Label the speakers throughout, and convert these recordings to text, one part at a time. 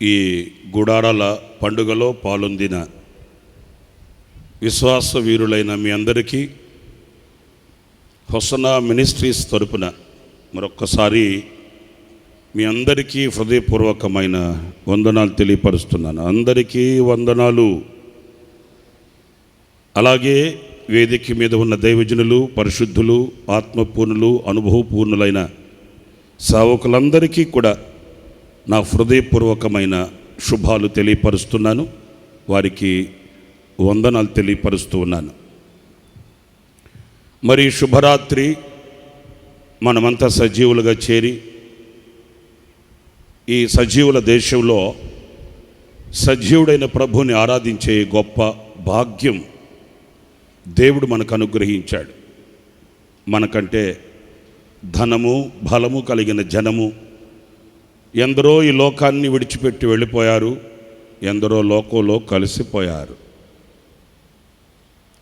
Speaker 1: ఈ గుడారాల పండుగలో పాల్గొందిన విశ్వాస వీరులైన మీ అందరికీ హొసనా మినిస్ట్రీస్ తరపున మరొక్కసారి మీ అందరికీ హృదయపూర్వకమైన వందనాలు తెలియపరుస్తున్నాను. అందరికీ వందనాలు. అలాగే వేదిక మీద ఉన్న దైవజనులు, పరిశుద్ధులు, ఆత్మపూర్ణులు, అనుభవపూర్ణులైన సేవకులందరికీ కూడా నా హృదయపూర్వకమైన శుభాలు తెలియపరుస్తున్నాను. వారికి వందనాలు తెలియపరుస్తూ ఉన్నాను. మరి శుభరాత్రి మనమంతా సజీవులుగా చేరి ఈ సజీవుల దేశంలో సజీవుడైన ప్రభుని ఆరాధించే గొప్ప భాగ్యం దేవుడు మనకు అనుగ్రహించాడు. మనకంటే ధనము బలము కలిగిన జనము ఎందరో ఈ లోకాన్ని విడిచిపెట్టి వెళ్ళిపోయారు, ఎందరో లోకంలో కలిసిపోయారు.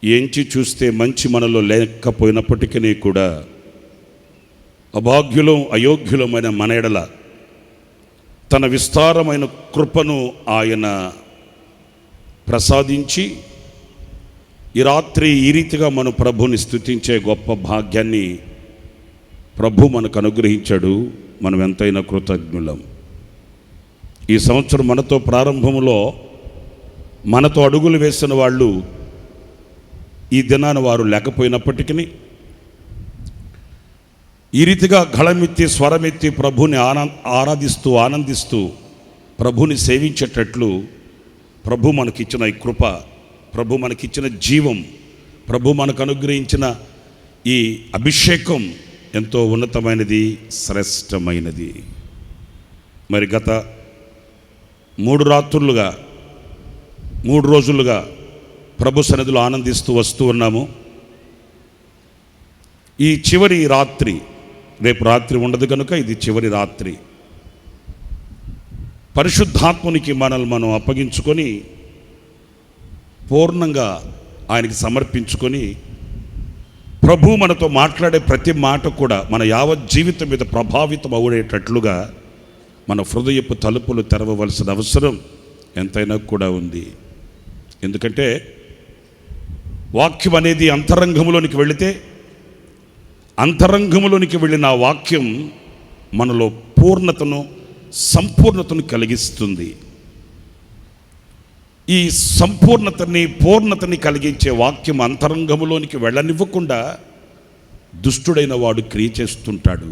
Speaker 1: ఎంచి చూస్తే మంచి మనలో లేకపోయినప్పటికీ కూడా అభాగ్యులం అయోగ్యులమైన మన ఎడల తన విస్తారమైన కృపను ఆయన ప్రసాదించి ఈ రాత్రి ఈ రీతిగా మన ప్రభుని స్తుతించే గొప్ప భాగ్యాన్ని ప్రభు మనకు అనుగ్రహించాడు. మనం ఎంతైనా కృతజ్ఞులం. ఈ సంవత్సరం మనతో ప్రారంభంలో మనతో అడుగులు వేసిన వాళ్ళు ఈ దినాన వారు లేకపోయినప్పటికీ ఈ రీతిగా గళమెత్తి స్వరమెత్తి ప్రభుని ఆరాధిస్తూ ఆనందిస్తూ ప్రభుని సేవించేటట్లు ప్రభు మనకిచ్చిన ఈ కృప, ప్రభు మనకిచ్చిన జీవం, ప్రభు మనకు అనుగ్రహించిన ఈ అభిషేకం ఎంతో ఉన్నతమైనది, శ్రేష్టమైనది. మరి గత 3 రోజులుగా ప్రభు సన్నిధిలో ఆనందిస్తూ వస్తూ ఉన్నాము. ఈ చివరి రాత్రి, రేపు రాత్రి ఉండదు కనుక ఇది చివరి రాత్రి, పరిశుద్ధాత్మునికి మనల్ని మనం అప్పగించుకొని పూర్ణంగా ఆయనకి సమర్పించుకొని ప్రభు మనతో మాట్లాడే ప్రతి మాట కూడా మన యావత్ జీవితం మీద ప్రభావితం అవ్వడేటట్లుగా మన హృదయపు తలుపులు తెరవవలసిన అవసరం ఎంతైనా కూడా ఉంది. ఎందుకంటే వాక్యం అనేది అంతరంగంలోనికి వెళితే అంతరంగంలోనికి వెళ్ళిన వాక్యం మనలో పూర్ణతను, సంపూర్ణతను కలిగిస్తుంది. ఈ సంపూర్ణతని, పూర్ణతని కలిగించే వాక్యం అంతరంగంలోనికి వెళ్ళనివ్వకుండా దుష్టుడైన వాడు క్రియ చేస్తుంటాడు.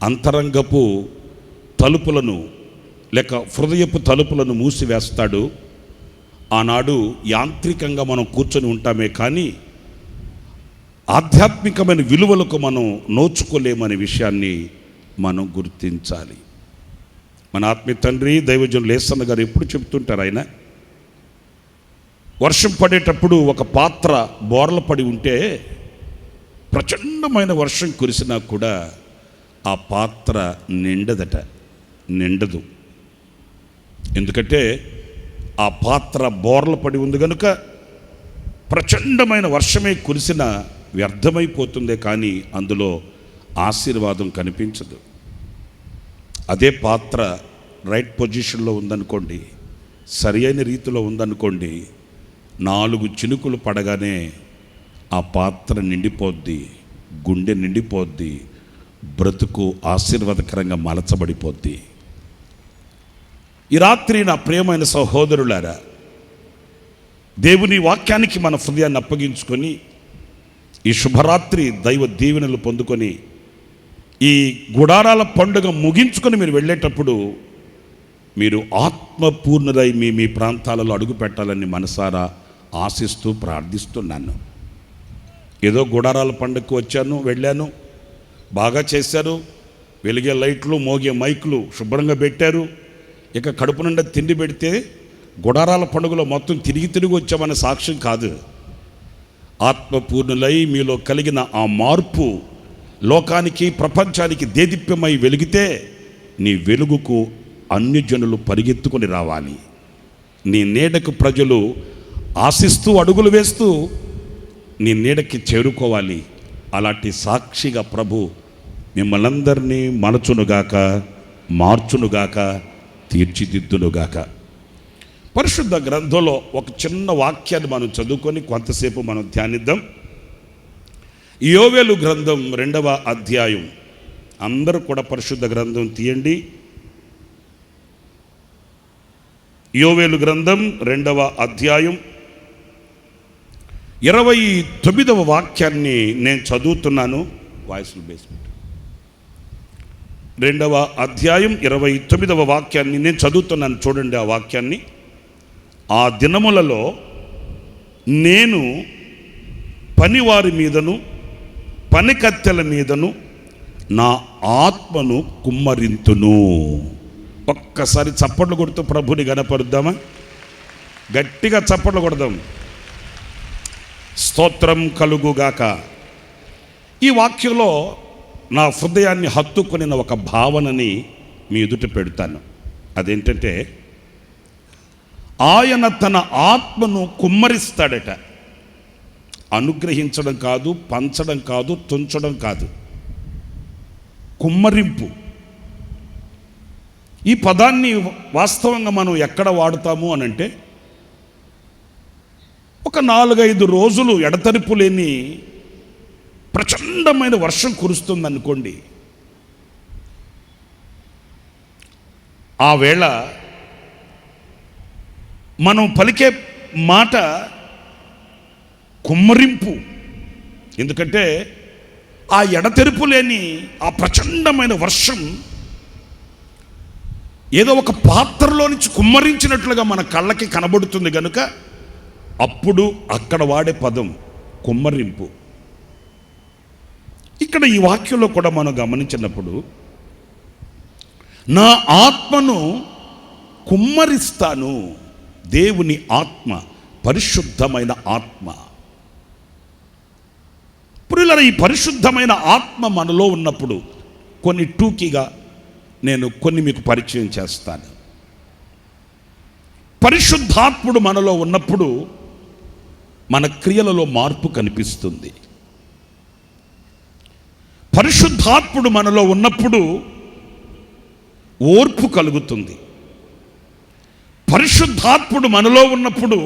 Speaker 1: అంతరంగపు తలుపులను లేక హృదయపు తలుపులను మూసివేస్తాడు. ఆనాడు యాంత్రికంగా మనం కూర్చొని ఉంటామే కానీ ఆధ్యాత్మికమైన విలువలకు మనం నోచుకోలేమనే విషయాన్ని మనం గుర్తించాలి. మన ఆత్మీయ తండ్రి దైవజనులు లేసన్న గారు ఎప్పుడు చెప్తుంటారు, ఆయన వర్షం పడేటప్పుడు ఒక పాత్ర బోర్ల పడి ఉంటే ప్రచండమైన వర్షం కురిసినా కూడా ఆ పాత్ర నిండదు. ఎందుకంటే ఆ పాత్ర బోర్ల పడి ఉంది కనుక ప్రచండమైన వర్షమే కురిసినా వ్యర్థమైపోతుందే కానీ అందులో ఆశీర్వాదం కనిపించదు. అదే పాత్ర రైట్ పొజిషన్లో ఉందనుకోండి, సరి అయిన రీతిలో ఉందనుకోండి, 4 చినుకులు పడగానే ఆ పాత్ర నిండిపోద్ది, గుండె నిండిపోద్ది, బ్రతుకు ఆశీర్వాదకరంగా మలచబడిపోద్ది. ఈ రాత్రి నా ప్రియమైన సహోదరులారా, దేవుని వాక్యానికి మన హృదయాన్ని అప్పగించుకొని ఈ శుభరాత్రి దైవ దీవెనలు పొందుకొని ఈ గుడారాల పండుగ ముగించుకొని మీరు వెళ్ళేటప్పుడు మీరు ఆత్మపూర్ణులై మీ ప్రాంతాలలో అడుగు పెట్టాలని మనసారా ఆశిస్తూ ప్రార్థిస్తున్నాను. ఏదో గుడారాల పండుగకు వచ్చాను, వెళ్ళాను, బాగా చేశారు, వెలిగే లైట్లు, మోగే మైకులు శుభ్రంగా పెట్టారు, ఇక కడుపు నిండా తిండి పెడితే గుడారాల పండుగలో మొత్తం తిరిగి వచ్చామనే సాక్ష్యం కాదు. ఆత్మపూర్ణులై మీలో కలిగిన ఆ మార్పు లోకానికి, ప్రపంచానికి దేదీప్యమై వెలిగితే నీ వెలుగుకు అన్యజనులు పరిగెత్తుకొని రావాలి. నీ నీడకు ప్రజలు ఆశిస్తూ అడుగులు వేస్తూ నీ నీడకి చేరుకోవాలి. అలాంటి సాక్షిగా ప్రభు మిమ్మల్ని అందరినీ మలచునుగాక, మార్చునుగాక, తీర్చిదిద్దునుగాక. పరిశుద్ధ గ్రంథంలో ఒక చిన్న వాక్యాన్ని మనం చదువుకొని కొంతసేపు మనం ధ్యానిద్దాం. యోవేలు గ్రంథం 2వ అధ్యాయం. అందరూ కూడా పరిశుద్ధ గ్రంథం తీయండి. యోవేలు గ్రంథం 2వ అధ్యాయం 29వ వాక్యాన్ని నేను చదువుతున్నాను. వాయిస్లు బేస్మెంట్ 2వ అధ్యాయం 29వ వాక్యాన్ని నేను చదువుతున్నాను. చూడండి ఆ వాక్యాన్ని. ఆ దినములలో నేను పనివారి మీదను పనికత్తెల మీదను నా ఆత్మను కుమ్మరింతును. ఒక్కసారి చప్పట్లు కొడుతూ ప్రభుని గణపరుద్దామా? గట్టిగా చప్పట్లు కొడదాం. స్తోత్రం కలుగుగాక. ఈ వాక్యంలో నా హృదయాన్ని హత్తుకొనిన ఒక భావనని మీ ఎదుట పెడతాను. అదేంటంటే, ఆయన తన ఆత్మను కుమ్మరిస్తాడట. అనుగ్రహించడం కాదు, పంచడం కాదు, తుంచడం కాదు, కుమ్మరింపు. ఈ పదాన్ని వాస్తవంగా మనం ఎక్కడ వాడుతాము అనంటే, ఒక 4-5 రోజులు ఎడతెరిపి లేని ప్రచండమైన వర్షం కురుస్తుంది అనుకోండి. ఆ వేళ మనం పలికే మాట కుమ్మరింపు. ఎందుకంటే ఆ ఎడతెరిపి లేని ఆ ప్రచండమైన వర్షం ఏదో ఒక పాత్రలో నుంచి కుమ్మరించినట్లుగా మన కళ్ళకి కనబడుతుంది కనుక అప్పుడు అక్కడ వాడే పదం కుమ్మరింపు. ఇక్కడ ఈ వాక్యంలో కూడా మనం గమనించినప్పుడు, నా ఆత్మను కుమ్మరిస్తాను. దేవుని ఆత్మ పరిశుద్ధమైన ఆత్మ. ప్రియులారా, ఈ పరిశుద్ధమైన ఆత్మ మనలో ఉన్నప్పుడు కొన్ని టూకీగా నేను కొన్ని మీకు పరిచయం చేస్తాను. పరిశుద్ధాత్ముడు మనలో ఉన్నప్పుడు మన క్రియలలో మార్పు కనిపిస్తుంది. పరిశుద్ధాత్ముడు మనలో ఉన్నప్పుడు ఓర్పు కలుగుతుంది. పరిశుద్ధాత్ముడు మనలో ఉన్నప్పుడు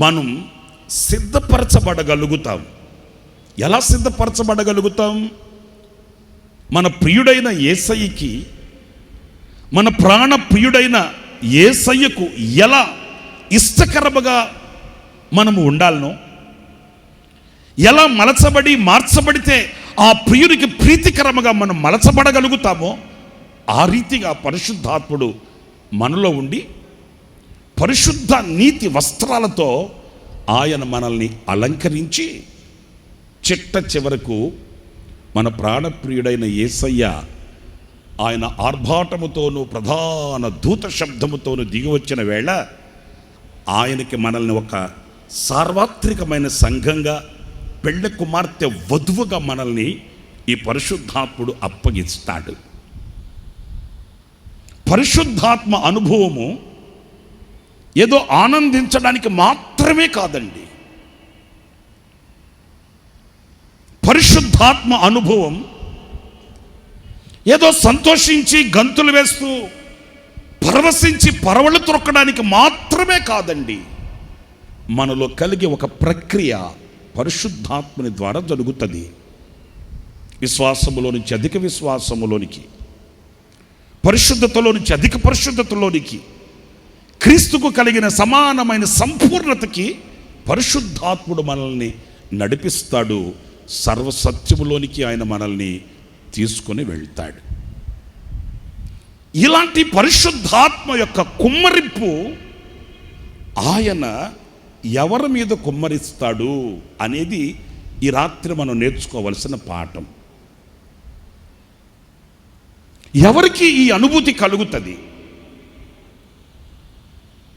Speaker 1: మనం సిద్ధపరచబడగలుగుతాం. ఎలా సిద్ధపరచబడగలుగుతాం? మన ప్రియుడైన యేసయ్యకి, మన ప్రాణ ప్రియుడైన యేసయ్యకు ఎలా ఇష్టకరముగా మనము ఉండాలనో, ఎలా మలచబడి మార్చబడితే ఆ ప్రియునికి ప్రీతికరముగా మనం మలచబడగలుగుతామో, ఆ రీతిగా పరిశుద్ధాత్ముడు మనలో ఉండి పరిశుద్ధ నీతి వస్త్రాలతో ఆయన మనల్ని అలంకరించి చిట్ట చివరకు మన ప్రాణప్రియుడైన యేసయ్య ఆయన ఆర్భాటముతోనూ ప్రధాన దూత శబ్దముతోనూ దిగివచ్చిన వేళ ఆయనకి మనల్ని ఒక సార్వత్రికమైన సంఘంగా, పెళ్ళి కుమార్తె వధువుగా మనల్ని ఈ పరిశుద్ధాత్ముడు అప్పగిస్తాడు. పరిశుద్ధాత్మ అనుభవము ఏదో ఆనందించడానికి మాత్రమే కాదండి. పరిశుద్ధాత్మ అనుభవం ఏదో సంతోషించి గంతులు వేస్తూ పరవశించి పరవళ్ళు త్రొక్కడానికి మాత్రమే కాదండి. మనలో కలిగే ఒక ప్రక్రియ పరిశుద్ధాత్మని ద్వారా జరుగుతుంది. విశ్వాసములో నుంచి అధిక విశ్వాసములోనికి, పరిశుద్ధతలో నుంచి అధిక పరిశుద్ధతలోనికి, క్రీస్తుకు కలిగిన సమానమైన సంపూర్ణతకి పరిశుద్ధాత్ముడు మనల్ని నడిపిస్తాడు. సర్వసత్యములోనికి ఆయన మనల్ని తీసుకొని వెళ్తాడు. ఇలాంటి పరిశుద్ధాత్మ యొక్క కుమ్మరింపు ఆయన ఎవరి మీద కుమ్మరిస్తాడు అనేది ఈ రాత్రి మనం నేర్చుకోవలసిన పాఠం. ఎవరికి ఈ అనుభూతి కలుగుతుంది?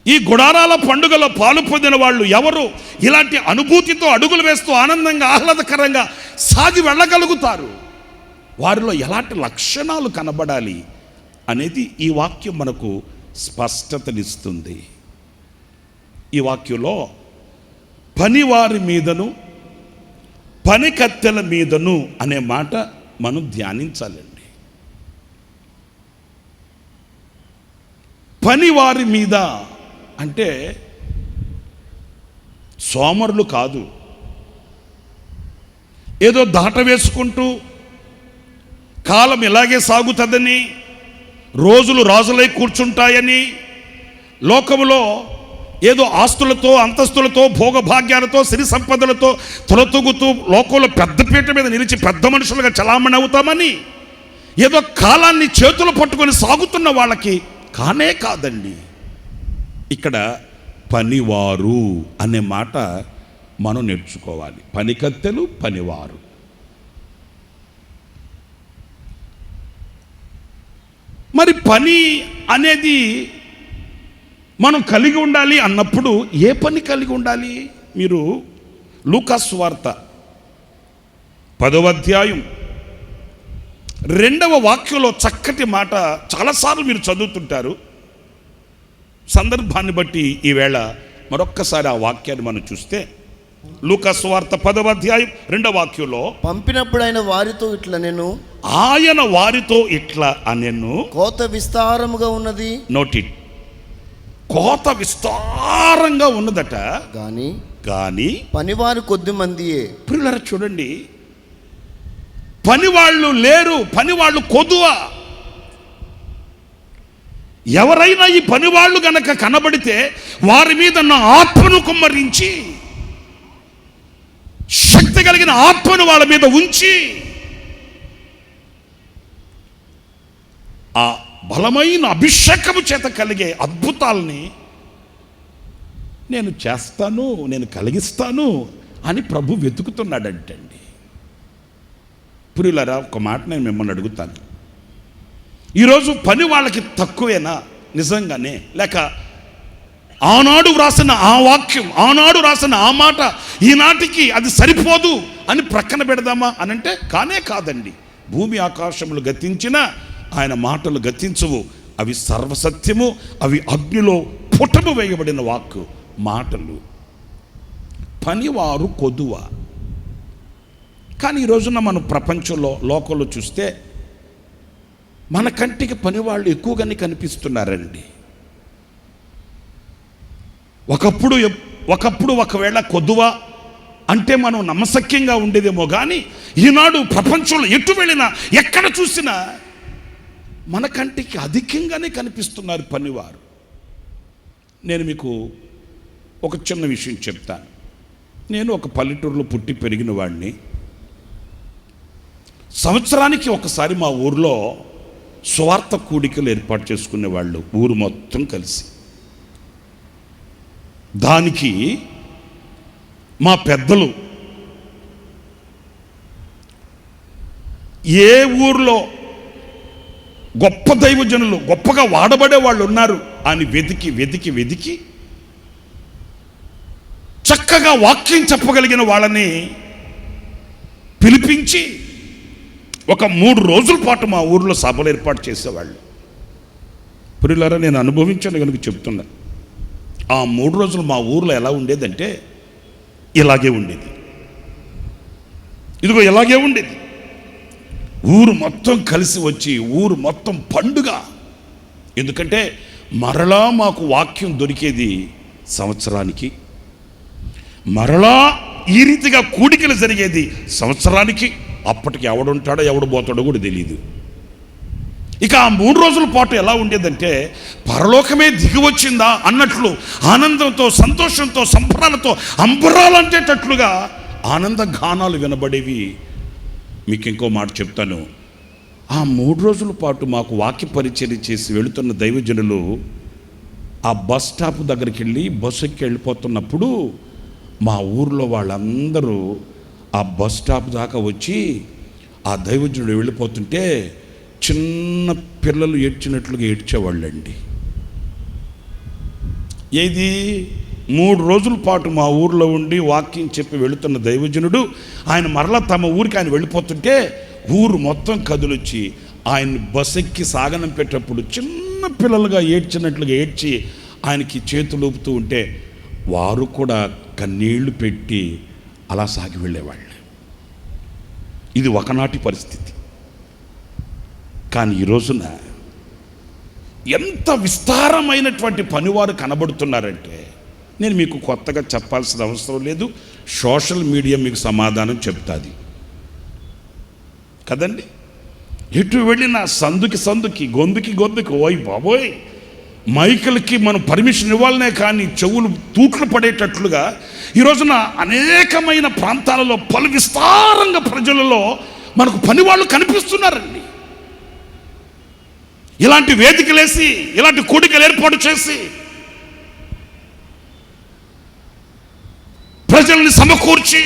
Speaker 1: ఈ గుడారాల పండుగలో పాలు పొందిన వాళ్ళు ఎవరు ఇలాంటి అనుభూతితో అడుగులు వేస్తూ ఆనందంగా ఆహ్లాదకరంగా సాగి వెళ్ళగలుగుతారు? వారిలో ఎలాంటి లక్షణాలు కనబడాలి అనేది ఈ వాక్యం మనకు స్పష్టతనిస్తుంది. ఈ వాక్యంలో పనివారి మీదను పనికత్తెల మీదను అనే మాట మనం ధ్యానించాలండి. పని వారి మీద అంటే సోమరులు కాదు, ఏదో దాట వేసుకుంటూ కాలం ఇలాగే సాగుతుందని, రోజులు రాజులై కూర్చుంటాయని, లోకములో ఏదో ఆస్తులతో అంతస్తులతో భోగభాగ్యాలతో సిరి సంపదలతో తొలతూగుతూ లోకంలో పెద్దపీట మీద నిలిచి పెద్ద మనుషులుగా చలామణి అవుతామని, ఏదో కాలాన్ని చేతులు పట్టుకొని సాగుతున్న వాళ్ళకి కానే కాదండి. ఇక్కడ పనివారు అనే మాట మనం నేర్చుకోవాలి. పనికత్తెలు, పనివారు. మరి పని అనేది మనం కలిగి ఉండాలి అన్నప్పుడు ఏ పని కలిగి ఉండాలి? మీరు లూకా సువార్త 10వ అధ్యాయం 2వ వాక్యంలో చక్కటి మాట చాలాసార్లు మీరు చదువుతుంటారు. సందర్భాన్ని బట్టి ఈవేళ మరొక్కసారి ఆ వాక్యాన్ని మనం చూస్తే, లూకా సువార్త 10వ అధ్యాయం 2వ వాక్యంలో,
Speaker 2: పంపినప్పుడు ఆయన వారితో ఇట్లా నేను
Speaker 1: ఆయన వారితో ఇట్లా అనెను,
Speaker 2: కోత విస్తారముగా ఉన్నది.
Speaker 1: నోటి కోత విస్తారంగా ఉన్నదట, కానీ
Speaker 2: పనివారు కొద్ది మందియే.
Speaker 1: ప్రియులారా చూడండి, పనివాళ్ళు లేరు, పనివాళ్ళు కొదువ. ఎవరైనా ఈ పనివాళ్ళు గనక కనబడితే వారి మీద నా ఆత్మను కుమ్మరించి, శక్తి కలిగిన ఆత్మను వాళ్ళ మీద ఉంచి, ఆ బలమైన అభిషేకము చేత కలిగే అద్భుతాలని నేను చేస్తాను, నేను కలిగిస్తాను అని ప్రభు వెతుకుతున్నాడంటండి. ప్రియులారా, ఒక మాట నేను మిమ్మల్ని అడుగుతాను. ఈరోజు పని వాళ్ళకి తక్కువేనా నిజంగానే? లేక ఆనాడు వ్రాసిన ఆ వాక్యం, ఆనాడు రాసిన ఆ మాట ఈనాటికి అది సరిపోదు అని ప్రక్కన పెడదామా అనంటే కానే కాదండి. భూమి ఆకాశములు గతించినా ఆయన మాటలు గతించవు. అవి సర్వసత్యము, అవి అగ్నిలో పుటము వేయబడిన వాక్కు మాటలు. పనివారు కొదువ. కానీ ఈ రోజున మనం ప్రపంచంలో లోకంలో చూస్తే మన కంటికి పనివాళ్ళు ఎక్కువగానే కనిపిస్తున్నారండి. ఒకప్పుడు ఒకవేళ కొదువ అంటే మనం నమ్మశక్యంగా ఉండేదేమో, కానీ ఈనాడు ప్రపంచంలో ఎటు వెళ్ళినా ఎక్కడ చూసినా మన కంటికి అధికంగానే కనిపిస్తున్నారు పనివారు. నేను మీకు ఒక చిన్న విషయం చెప్తాను. నేను ఒక పల్లెటూరులో పుట్టి పెరిగిన వాడిని. సంవత్సరానికి ఒకసారి మా ఊర్లో స్వార్థ కూడికలు ఏర్పాటు చేసుకునేవాళ్ళు, ఊరు మొత్తం కలిసి. దానికి మా పెద్దలు ఏ ఊర్లో గొప్ప దైవజనులు, గొప్పగా వాడబడే వాళ్ళు ఉన్నారు అని వెతికి వెతికి వెతికి చక్కగా వాక్యం చెప్పగలిగిన వాళ్ళని పిలిపించి ఒక 3 రోజుల పాటు మా ఊర్లో సభలు ఏర్పాటు చేసేవాళ్ళు. ప్రియులారా, నేను అనుభవించాను కనుక చెప్తున్నా. ఆ 3 రోజులు మా ఊర్లో ఎలా ఉండేదంటే ఇలాగే ఉండేది. ఇదిగో ఇలాగే ఉండేది. ఊరు మొత్తం కలిసి వచ్చి ఊరు మొత్తం పండుగ. ఎందుకంటే మరలా మాకు వాక్యం దొరికేది సంవత్సరానికి, మరలా ఈ రీతిగా కూడికలు జరిగేది సంవత్సరానికి. అప్పటికి ఎవడుంటాడో ఎవడు పోతాడో కూడా తెలియదు. ఇక ఆ 3 రోజుల పాటు ఎలా ఉండేదంటే పరలోకమే దిగి వచ్చిందా అన్నట్లు ఆనందంతో, సంతోషంతో, సంబరాలతో అంబరాలంటేటట్లుగా ఆనంద గానాలు వినబడేవి. మీకు ఇంకో మాట చెప్తాను. ఆ 3 రోజుల పాటు మాకు వాక్య పరిచర్య చేసి వెళుతున్న దైవజనులు ఆ బస్ స్టాప్ దగ్గరికి వెళ్ళి బస్సు ఎక్కి వెళ్ళిపోతున్నప్పుడు మా ఊర్లో వాళ్ళందరూ ఆ బస్ స్టాప్ దాకా వచ్చి ఆ దైవజనుడు వెళ్ళిపోతుంటే చిన్న పిల్లలు ఏడ్చినట్లుగా ఏడ్చేవాళ్ళండి. ఏది 3 రోజుల పాటు మా ఊర్లో ఉండి వాక్యం చెప్పి వెళుతున్న దైవజనుడు ఆయన మరలా తమ ఊరికి ఆయన వెళ్ళిపోతుంటే ఊరు మొత్తం కదులొచ్చి ఆయన్ని బస్ ఎక్కి సాగనంపేటప్పుడు చిన్న పిల్లలుగా ఏడ్చినట్లుగా ఏడ్చి ఆయనకి చేతులు ఊపుతూ ఉంటే వారు కూడా కన్నీళ్లు పెట్టి అలా సాగి వెళ్ళేవాళ్ళు. ఇది ఒకనాటి పరిస్థితి. కానీ ఈ రోజున ఎంత విస్తారమైనటువంటి పనివారు కనబడుతున్నారంటే నేను మీకు కొత్తగా చెప్పాల్సిన అవసరం లేదు. సోషల్ మీడియా మీకు సమాధానం చెప్తాది కదండి. ఎటు వెళ్ళినా సందుకి గొంతుకి ఓయ్ బాబోయ్, మైకులకి మనం పర్మిషన్ ఇవ్వాలనే కానీ చెవులు తూట్లు పడేటట్లుగా ఈ రోజున అనేకమైన ప్రాంతాలలో పలు విస్తారంగా ప్రజలలో మనకు పనివాళ్ళు కనిపిస్తున్నారండి. ఇలాంటి వేదికలేసి ఇలాంటి కూడికలు ఏర్పాటు చేసి ప్రజల్ని సమకూర్చి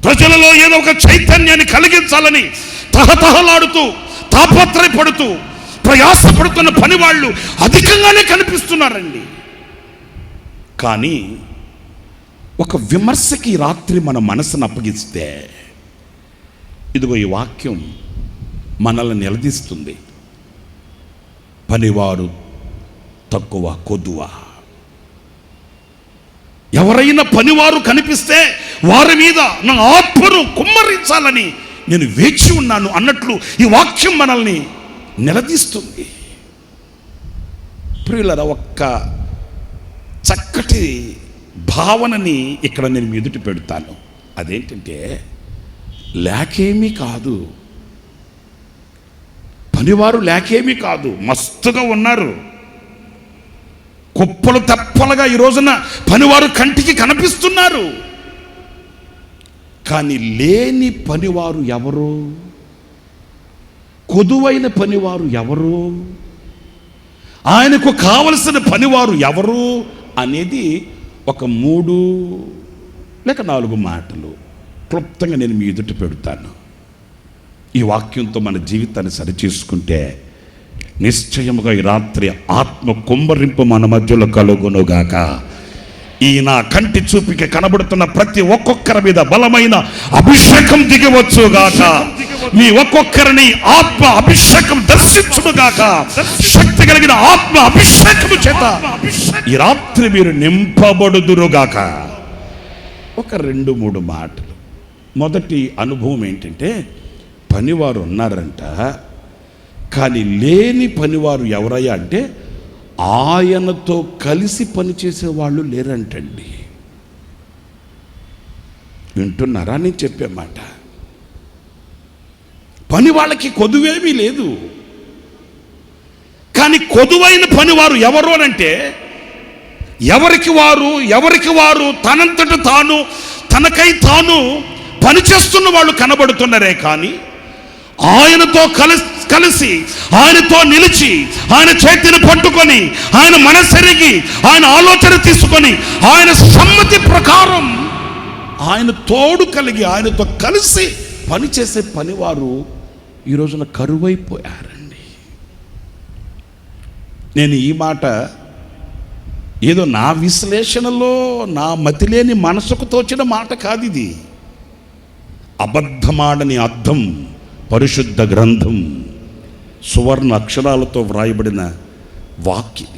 Speaker 1: ప్రజలలో ఏదో ఒక చైతన్యాన్ని కలిగించాలని తహతహలాడుతూ తాపత్రయపడుతూ ప్రయాసపడుతున్న పని వాళ్ళు అధికంగానే కనిపిస్తున్నారండి. కానీ ఒక విమర్శకి రాత్రి మన మనసును అప్పగిస్తే ఇదిగో ఈ వాక్యం మనల్ని నిలదీస్తుంది. పనివారు తక్కువ కొద్దువ. ఎవరైనా పనివారు కనిపిస్తే వారి మీద నా ఆత్మను కుమ్మరించాలని నేను వేచి ఉన్నాను అన్నట్లు ఈ వాక్యం మనల్ని నిలదీస్తుంది. ప్రియులారా, ఒక్క చక్కటి భావనని ఇక్కడ నేను మీ ఎదుట పెడతాను. అదేంటంటే లేకేమీ కాదు, పనివారు లేకేమీ కాదు, మస్తుగా ఉన్నారు. కుప్పలు తెప్పలుగా ఈ రోజున పనివారు కంటికి కనిపిస్తున్నారు. కానీ లేని పనివారు ఎవరు, కొదువైన పనివారు ఎవరు, ఆయనకు కావలసిన పనివారు ఎవరు అనేది ఒక 3 లేక 4 మాటలు క్లుప్తంగా నేను మీ ఎదుట పెడతాను. ఈ వాక్యంతో మన జీవితాన్ని సరిచేసుకుంటే నిశ్చయముగా ఈ రాత్రి ఆత్మ కుమ్మరింపు మన మధ్యలో కలుగునుగాక. ఈ నా కంటి చూపికి కనబడుతున్న ప్రతి ఒక్కొక్కరి మీద బలమైన అభిషేకం దిగవచ్చుగాక. మీ ఒక్కొక్కరిని ఆత్మ అభిషేకం దర్శించుగాక. శక్తి కలిగిన ఆత్మ అభిషేకము చేత ఈ రాత్రి మీరు నింపబడుదురుగాక. ఒక 2-3 మాటలు. మొదటి అనుభవం ఏంటంటే పనివారు ఉన్నారంట, కానీ లేని పనివారు ఎవరయ్యా అంటే ఆయనతో కలిసి పనిచేసే వాళ్ళు లేరంటండి. వింటున్నారా నేను చెప్పే మాట? పని వాళ్ళకి కొదువేమీ లేదు, కానీ కొదువైన పనివారు ఎవరు అనంటే ఎవరికి వారు తనంతట తాను తనకై తాను పనిచేస్తున్న వాళ్ళు కనబడుతున్నారే, కానీ ఆయనతో కలిసి ఆయనతో నిలిచి ఆయన చేతిని పట్టుకొని ఆయన మనసెరిగి ఆయన ఆలోచన తీసుకొని ఆయన సమ్మతి ప్రకారం ఆయన తోడు కలిగి ఆయనతో కలిసి పనిచేసే పనివారు ఈ రోజున కరువైపోయారండి. నేను ఈ మాట ఏదో నా విశ్లేషణలో నా మతిలేని మనసుకు తోచిన మాట కాదు. ఇది అబద్ధమాడని అర్థం పరిశుద్ధ గ్రంథం సువర్ణ అక్షరాలతో వ్రాయబడిన వాక్యం.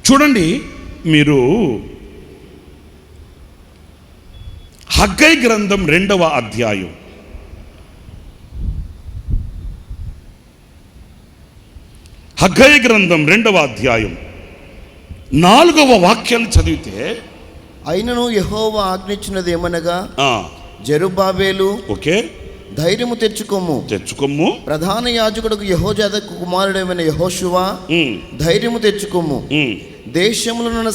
Speaker 1: చూడండి, మీరు హగ్గై గ్రంథం 2వ అధ్యాయం హగ్గై గ్రంథం 2వ అధ్యాయం 4వ వాక్యాన్ని చదివితే,
Speaker 2: అయినను యెహోవా ఆజ్ఞించినది ఏమనగా, జెరుబ్బాబెలు
Speaker 1: ఓకే
Speaker 2: ధైర్యము తెచ్చుకోము, ప్రధాన యాజకుడు యెహోజాదాకు కుమారుడైన యెహోషువ ధైర్యము తెచ్చుకోము, దేశములో ఉన్న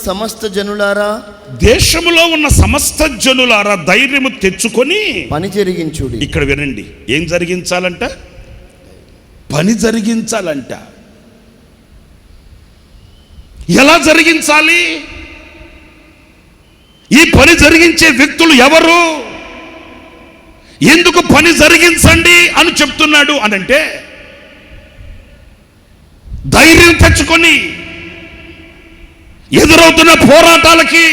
Speaker 2: సమస్త జనులారా ధైర్యము తెచ్చుకొని పని జరిగించుడి. ఇక్కడ వినండి, ఏం జరిగించాలంట? పని జరిగించాలంట. ఎలా జరిగించాలి? ఈ పని జరిగించే వ్యక్తులు ఎవరు? ఎందుకు పని జరిగించండి అని చెప్తున్నాడు అనంటే, ధైర్యం తెచ్చుకొని ఎదురవుతున్న పోరాటాలకి,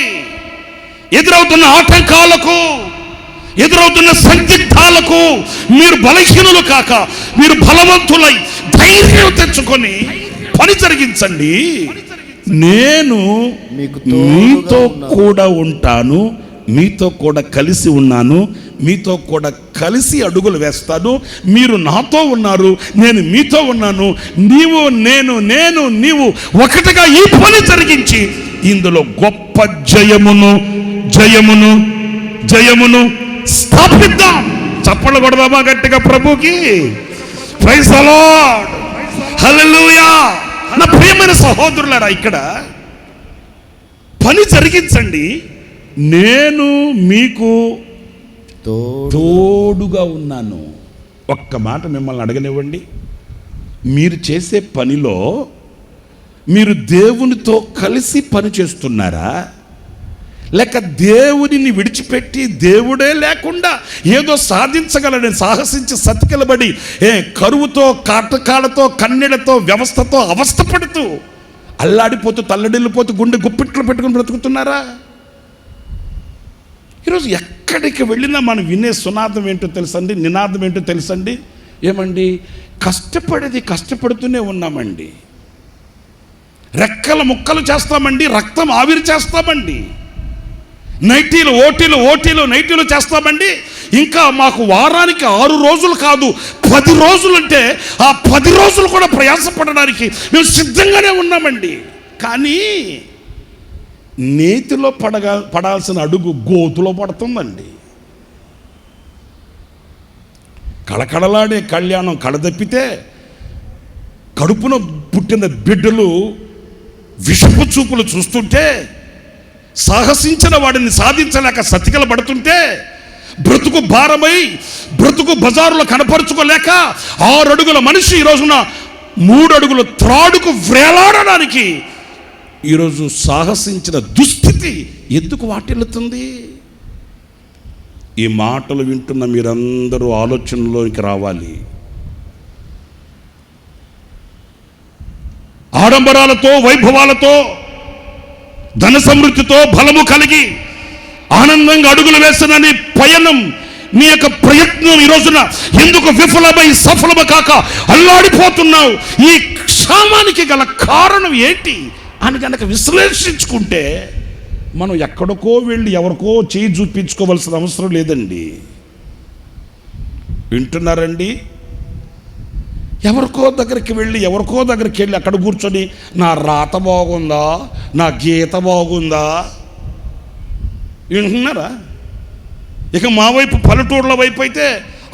Speaker 2: ఎదురవుతున్న ఆటంకాలకు, ఎదురవుతున్న సందిగ్ధాలకు మీరు బలహీనులు కాక మీరు బలవంతులై ధైర్యం తెచ్చుకొని పని జరిగించండి. నేను మీతో కూడా ఉంటాను,
Speaker 1: మీతో కూడా కలిసి ఉన్నాను, మీతో కూడా కలిసి అడుగులు వేస్తాను. మీరు నాతో ఉన్నారు, నేను మీతో ఉన్నాను. నీవు నేను నీవు ఒకటిగా ఈ పని జరిగించి ఇందులో గొప్ప జయమును స్థాపిద్దాం. చప్పట్లు కొడదామా గట్టిగా ప్రభుకి? ప్రైజ్ ది లార్డ్, హల్లెలూయా. నా ప్రియమైన సహోదరులారా, ఇక్కడ పని జరిగించండి. నేను మీకు తోడుగా ఉన్నాను. ఒక్క మాట మిమ్మల్ని అడగనివ్వండి. మీరు చేసే పనిలో మీరు దేవునితో కలిసి పని చేస్తున్నారా, లేక దేవుడిని విడిచిపెట్టి దేవుడే లేకుండా ఏదో సాధించగలని సాహసించి సతికిలబడి కరువుతో, కాటకాలతో, కన్నెలతో, వ్యవస్థతో అవస్థపడుతూ అల్లాడిపోతూ తల్లడిల్లిపోతూ గుండె గుప్పిట్లు పెట్టుకుని బ్రతుకుతున్నారా? ఈరోజు ఎక్కడికి వెళ్ళినా మనం వినే సునాదం ఏంటో తెలుసండి, నినాదం ఏంటో తెలుసండి. ఏమండి? కష్టపడుతూనే ఉన్నామండి. రెక్కల ముక్కలు చేస్తామండి, రక్తం ఆవిరి చేస్తామండి, నైటీలు చేస్తామండి. ఇంకా మాకు వారానికి 6 రోజులు కాదు 10 రోజులు అంటే ఆ 10 రోజులు కూడా ప్రయాసపడడానికి మేము సిద్ధంగానే ఉన్నామండి. కానీ నేతిలో పడాల్సిన అడుగు గోతులో పడుతుందండి. కళకళలాడే కళ్యాణం కళదప్పితే కడుపున పుట్టిన బిడ్డలు విషపు చూపులు చూస్తుంటే, సాహసించిన వాడిని సాధించలేక సతికలు పడుతుంటే, బ్రతుకు భారమై బ్రతుకు బజారులో కనపరుచుకోలేక 6 అడుగుల మనిషి ఈ రోజున 3 అడుగుల త్రాడుకు వేలాడడానికి ఈరోజు సాహసించిన దుస్థితి ఎందుకు వాటిల్లుతుంది? ఈ మాటలు వింటున్న మీరందరూ ఆలోచనలోకి రావాలి. ఆడంబరాలతో, వైభవాలతో, ధన సమృద్ధితో, బలము కలిగి ఆనందంగా అడుగులు వేసిన నీ పయనం, నీ యొక్క ప్రయత్నం ఈ రోజున ఎందుకు విఫలమై సఫలము కాక అల్లాడిపోతున్నావు? ఈ క్షామానికి గల కారణం ఏంటి అని కనుక విశ్లేషించుకుంటే మనం ఎక్కడికో వెళ్ళి ఎవరికో చేయి చూపించుకోవాల్సిన అవసరం లేదండి. వింటున్నారండి? ఎవరికో దగ్గరికి వెళ్ళి అక్కడ కూర్చొని నా రాత బాగుందా, నా గీత బాగుందా వింటున్నారా? ఇక మా వైపు పల్లెటూరుల వైపు అయితే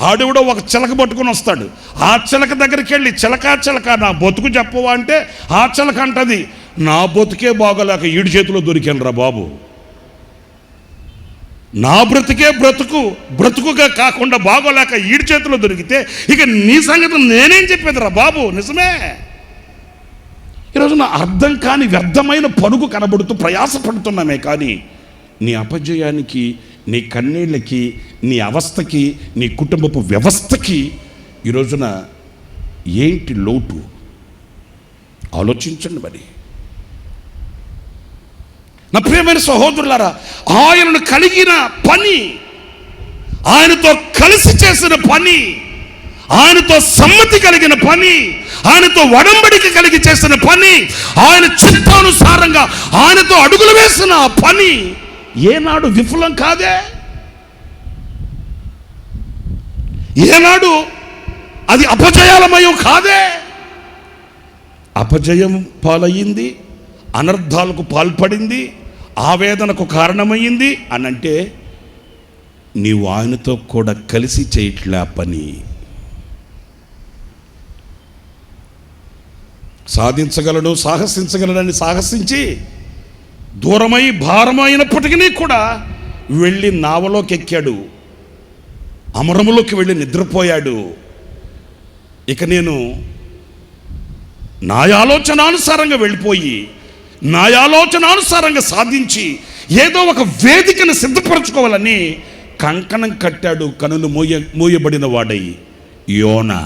Speaker 1: ఆడెవడో ఒక చిలక పట్టుకొని వస్తాడు. ఆ చిలక దగ్గరికి వెళ్ళి చిలక నా బతుకు చెప్పవా అంటే ఆ చిలక అంటది, నా బతుకే బాగోలేక ఈడి చేతిలో దొరికానురా బాబు, నా బ్రతుకే బ్రతుకుగా కాకుండా బాగోలేక ఈడి చేతిలో దొరికితే ఇక నీ సంగతి నేనేం చెప్పేదిరా బాబు. నిజమే. ఈరోజు నా అర్థం కాని వ్యర్థమైన పరుగు కనబడుతూ ప్రయాసపడుతున్నామే, కానీ నీ అపజయానికి, నీ కన్నీళ్ళకి, నీ అవస్థకి, నీ కుటుంబపు వ్యవస్థకి ఈ రోజున ఏంటి లోటు ఆలోచించండి. మరి నా ప్రియమైన సహోదరులారా, ఆయనను కలిగిన పని, ఆయనతో కలిసి చేసిన పని, ఆయనతో సమ్మతి కలిగిన పని, ఆయనతో ఒడంబడిక కలిగి చేసిన పని, ఆయన చిత్తానుసారంగా ఆయనతో అడుగులు వేసిన పని ఏనాడు విఫలం కాదే, ఏనాడు అది అపజయాలమయం కాదే. అపజయం పాలయ్యింది, అనర్థాలకు పాల్పడింది, ఆవేదనకు కారణమయ్యింది అనంటే నీవు ఆయనతో కూడా కలిసి చేయట్లే పని. సాహసించగలడని సాహసించి దూరమై భారమైనప్పటికీ కూడా వెళ్ళి నావలోకి ఎక్కాడు, అమరములోకి వెళ్ళి నిద్రపోయాడు. ఇక నేను నా ఆలోచనానుసారంగా వెళ్ళిపోయి నా ఆలోచనానుసారంగా సాధించి ఏదో ఒక వేదికను సిద్ధపరచుకోవాలని కంకణం కట్టాడు. కనులు మూయబడిన వాడై యోనా.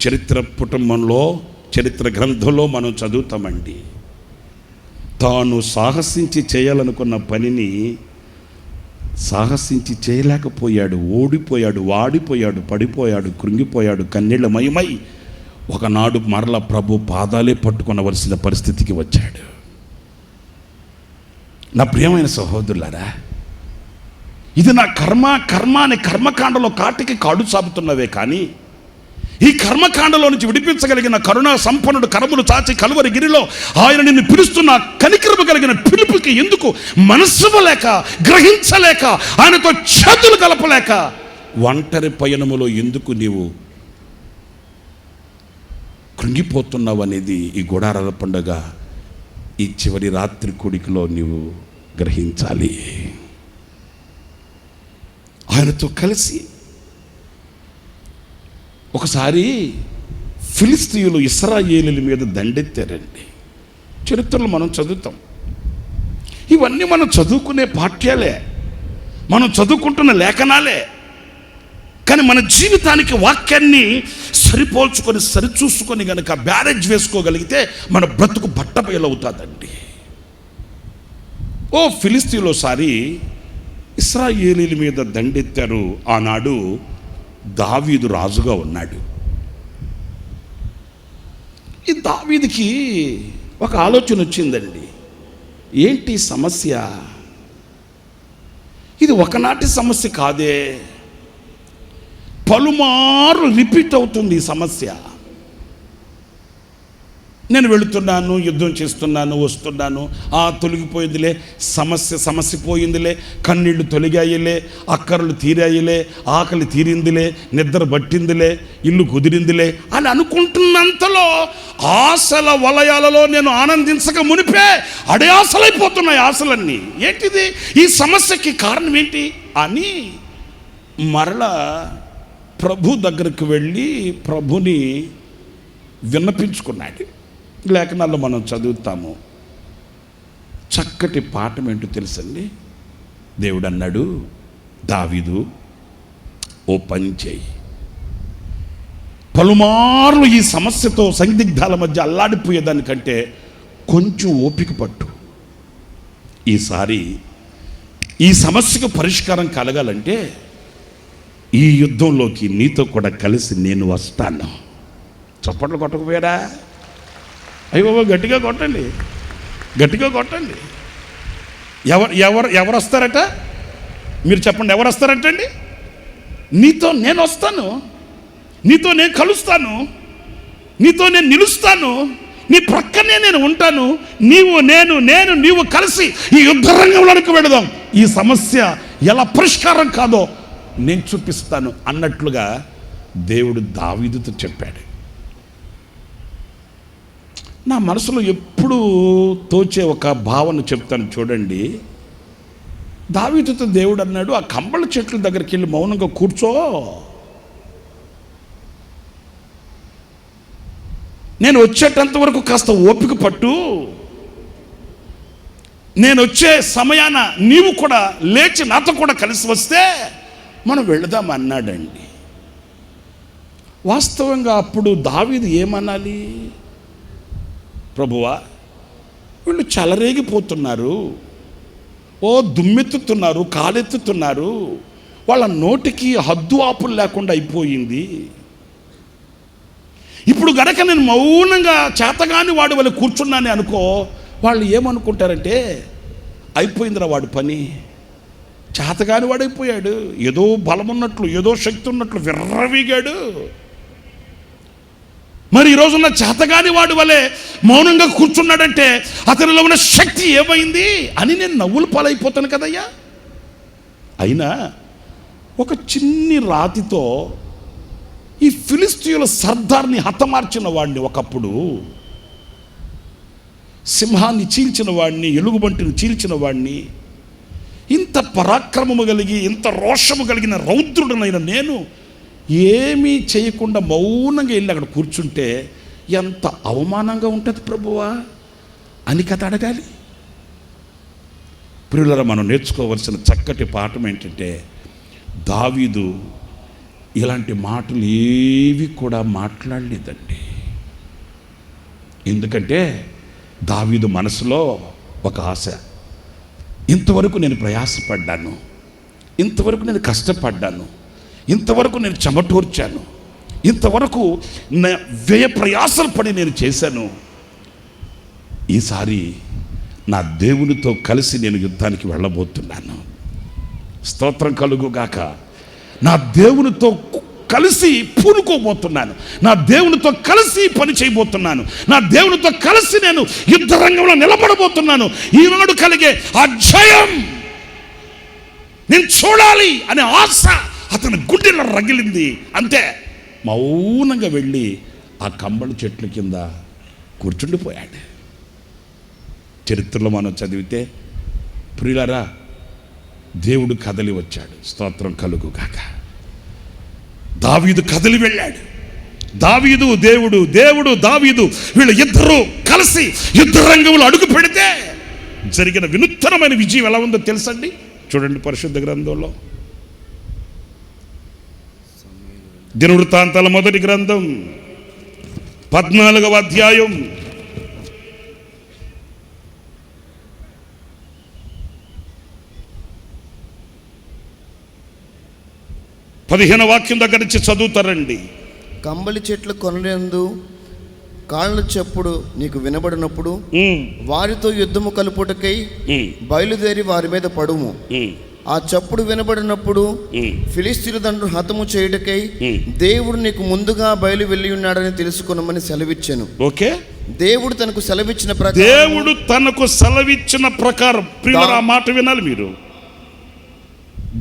Speaker 1: చరిత్ర పుటంలో, చరిత్ర గ్రంథంలో మనం చదువుతామండి. తాను సాహసించి చేయాలనుకున్న పనిని సాహసించి చేయలేకపోయాడు, ఓడిపోయాడు, వాడిపోయాడు, పడిపోయాడు, కృంగిపోయాడు, కన్నీళ్లమయమై ఒకనాడు మరల ప్రభు పాదాలే పట్టుకొనవలసిన పరిస్థితికి వచ్చాడు.
Speaker 2: నా ప్రియమైన సహోదరులారా, ఇది నా కర్మ అనే కర్మకాండలో కాటికి కాడు సాపుతున్నవే కానీ ఈ కర్మకాండలో నుంచి విడిపించగలిగిన కరుణా సంపన్నుడు కరములు చాచి కలువరి గిరిలో ఆయన నిన్ను పిలుస్తున్న కనికరము కలిగిన పిలుపుకి ఎందుకు మనస్సులేక, గ్రహించలేక, ఆయనతో చేతులు కలపలేక ఒంటరి పయనములో ఎందుకు నీవు కృంగిపోతున్నావు అనేది ఈ గుడారాల పండుగ ఈ చివరి రాత్రి కూడికలో నీవు గ్రహించాలి. ఆయనతో కలిసి ఒకసారి ఫిలిస్తీయులు ఇశ్రాయేలీయుల మీద దండెత్తారండి. చరిత్రలో మనం చదువుతాం. ఇవన్నీ మనం చదువుకునే పాఠ్యాలే, మనం చదువుకుంటున్న లేఖనాలే. కానీ మన జీవితానికి వాక్యాన్ని సరిపోల్చుకొని సరిచూసుకొని కనుక బ్యారేజ్ వేసుకోగలిగితే మన బ్రతుకు బట్టబయలవుతుందండి. ఓ ఫిలిస్తీయులు ఒకసారి ఇశ్రాయేలీయుల మీద దండెత్తారు. ఆనాడు దావీదు రాజుగా ఉన్నాడు. ఈ దావీదుకి ఒక ఆలోచన వచ్చిందండి. ఏంటి సమస్య? ఇది ఒకనాటి సమస్య కాదే, పలుమార్లు రిపీట్ అవుతుంది ఈ సమస్య. నేను వెళుతున్నాను, యుద్ధం చేస్తున్నాను, వస్తున్నాను, తొలగిపోయిందిలే, సమస్య పోయిందిలే, కన్నీళ్లు తొలగాయిలే, అక్కర్లు తీరాయిలే, ఆకలి తీరిందిలే, నిద్ర పట్టిందిలే, ఇల్లు కుదిరిందిలే అని అనుకుంటున్నంతలో ఆశల వలయాలలో నేను ఆనందించక మునిపే అడయాసలైపోతున్నాయి ఆశలన్నీ. ఏంటిది? ఈ సమస్యకి కారణం ఏంటి అని మరలా ప్రభు దగ్గరికి వెళ్ళి ప్రభుని విన్నపించుకున్నాడు. లేఖనాల్లో మనం చదువుతాము. చక్కటి పాఠం ఏంటో తెలుసండి. దేవుడు అన్నాడు, దావీదు ఓ పని చేయి, పలుమార్లు ఈ సమస్యతో సందిగ్ధాల మధ్య అల్లాడిపోయేదానికంటే కొంచెం ఓపిక పట్టు. ఈసారి ఈ సమస్యకు పరిష్కారం కలగాలంటే ఈ యుద్ధంలోకి నీతో కూడా కలిసి నేను వస్తాను. చప్పట్లు కొట్టకపోయారా? అయ్యో గట్టిగా కొట్టండి, గట్టిగా కొట్టండి. ఎవరు వస్తారట? మీరు చెప్పండి, ఎవరు వస్తారటండి? నీతో నేను వస్తాను, నీతో నేను కలుస్తాను, నీతో నేను నిలుస్తాను, నీ ప్రక్కనే నేను ఉంటాను. నీవు కలిసి ఈ యుద్ధ రంగంలోనికి వెళదాం. ఈ సమస్య ఎలా పరిష్కారం కాదో నేను చూపిస్తాను అన్నట్లుగా దేవుడు దావీదుతో చెప్పాడు. నా మనసులో ఎప్పుడు తోచే ఒక భావన చెప్తాను చూడండి. దావీదుతో దేవుడు అన్నాడు, ఆ కంబళ చెట్ల దగ్గరికి వెళ్ళి మౌనంగా కూర్చో, నేను వచ్చేటంత వరకు కాస్త ఓపిక పట్టు, నేను వచ్చే సమయాన నీవు కూడా లేచి నాతో కూడా కలిసి వస్తే మనం వెళదాం అన్నాడండి. వాస్తవంగా అప్పుడు దావీదు ఏమనాలి? ప్రభువా, వీళ్ళు చెలరేగిపోతున్నారు, దుమ్మెత్తుతున్నారు, కాలెత్తుతున్నారు, వాళ్ళ నోటికి హద్దు ఆపులు లేకుండా అయిపోయింది. ఇప్పుడు గనక నేను మౌనంగా చేతగాని వాడి వాళ్ళు కూర్చున్నానే అనుకో, వాళ్ళు ఏమనుకుంటారంటే అయిపోయిందిరా వాడి పని, చేతగాని వాడైపోయాడు, ఏదో బలం ఉన్నట్లు, ఏదో శక్తి ఉన్నట్లు విర్రవీగాడు. మరి ఈరోజున్న చేతగాని వాడి వలె మౌనంగా కూర్చున్నాడంటే అతనిలో ఉన్న శక్తి ఏమైంది అని నేను నవ్వులు పాలైపోతాను కదయ్యా. అయినా ఒక చిన్ని రాతితో ఈ ఫిలిస్తీయుల సర్దార్ని హతమార్చిన వాడిని, ఒకప్పుడు సింహాన్ని చీల్చిన వాడిని, ఎలుగుబంటిని చీల్చిన వాడిని, ఇంత పరాక్రమము కలిగి ఇంత రోషము కలిగిన రౌద్రుడనైన నేను ఏమీ చేయకుండా మౌనంగా వెళ్ళి అక్కడ కూర్చుంటే ఎంత అవమానంగా ఉంటుంది ప్రభువా అని కథ అడగాలి. ప్రియులారా, మనం నేర్చుకోవలసిన చక్కటి పాఠం ఏంటంటే, దావీదు ఇలాంటి మాటలు ఏవి కూడా మాట్లాడలేదండి. ఎందుకంటే దావీదు మనసులో ఒక ఆశ, ఇంతవరకు నేను ప్రయాసపడ్డాను, ఇంతవరకు నేను కష్టపడ్డాను, ఇంతవరకు నేను చెమటూర్చాను, ఇంతవరకు వ్యయ ప్రయాసలు పడి నేను చేశాను. ఈసారి
Speaker 1: నా దేవునితో కలిసి నేను యుద్ధానికి వెళ్ళబోతున్నాను. స్తోత్రం కలుగుగాక. నా దేవునితో కలిసి పూనుకోబోతున్నాను. నా దేవునితో కలిసి పని చేయబోతున్నాను. నా దేవునితో కలిసి నేను యుద్ధ రంగంలో నిలబడబోతున్నాను. ఈనాడు కలిగే ఆ జయం నేను చూడాలి అనే ఆశ అతని గుండెలో రగిలింది. అంతే, మౌనంగా వెళ్ళి ఆ కంబళ చెట్ల కింద కూర్చుండిపోయాడు. చరిత్రలో మనం చదివితే, ప్రియులారా, దేవుడు కదలి వచ్చాడు. స్తోత్రం కలుగుగాక. దావీదు కదలి వెళ్ళాడు. దావీదు దేవుడు, దేవుడు దావీదు, వీళ్ళు ఇద్దరు కలిసి యుద్ధ రంగంలో అడుగు పెడితే జరిగిన వినూత్నమైన విజయం ఎలా ఉందో తెలుసండి. చూడండి పరిశుద్ధ గ్రంథంలో, దినవృత్తాంతాల మొదటి గ్రంథం 14వ అధ్యాయం 15వ వాక్యం దగ్గర నుంచి చదువుతారండి.
Speaker 3: కంబలి చెట్లు కొనలేందు కాళ్ళ చప్పుడు నీకు వినబడినప్పుడు వారితో యుద్ధము కలుపుటకై బయలుదేరి వారి మీద పడుము. ఆ చప్పుడు వినబడినప్పుడు ఫిలిస్తీయుల దండ్రులు హతము చేయుటకై దేవుడు నీకు ముందుగా బయలు వెళ్ళి ఉన్నాడని తెలుసుకున్నామని సెలవిచ్చాను.
Speaker 1: ఓకే,
Speaker 3: దేవుడు తనకు సెలవిచ్చిన ప్రకారం,
Speaker 1: దేవుడు తనకు సెలవిచ్చిన ప్రకారం, ప్రియులారా, ఆ మాట వినాలి మీరు.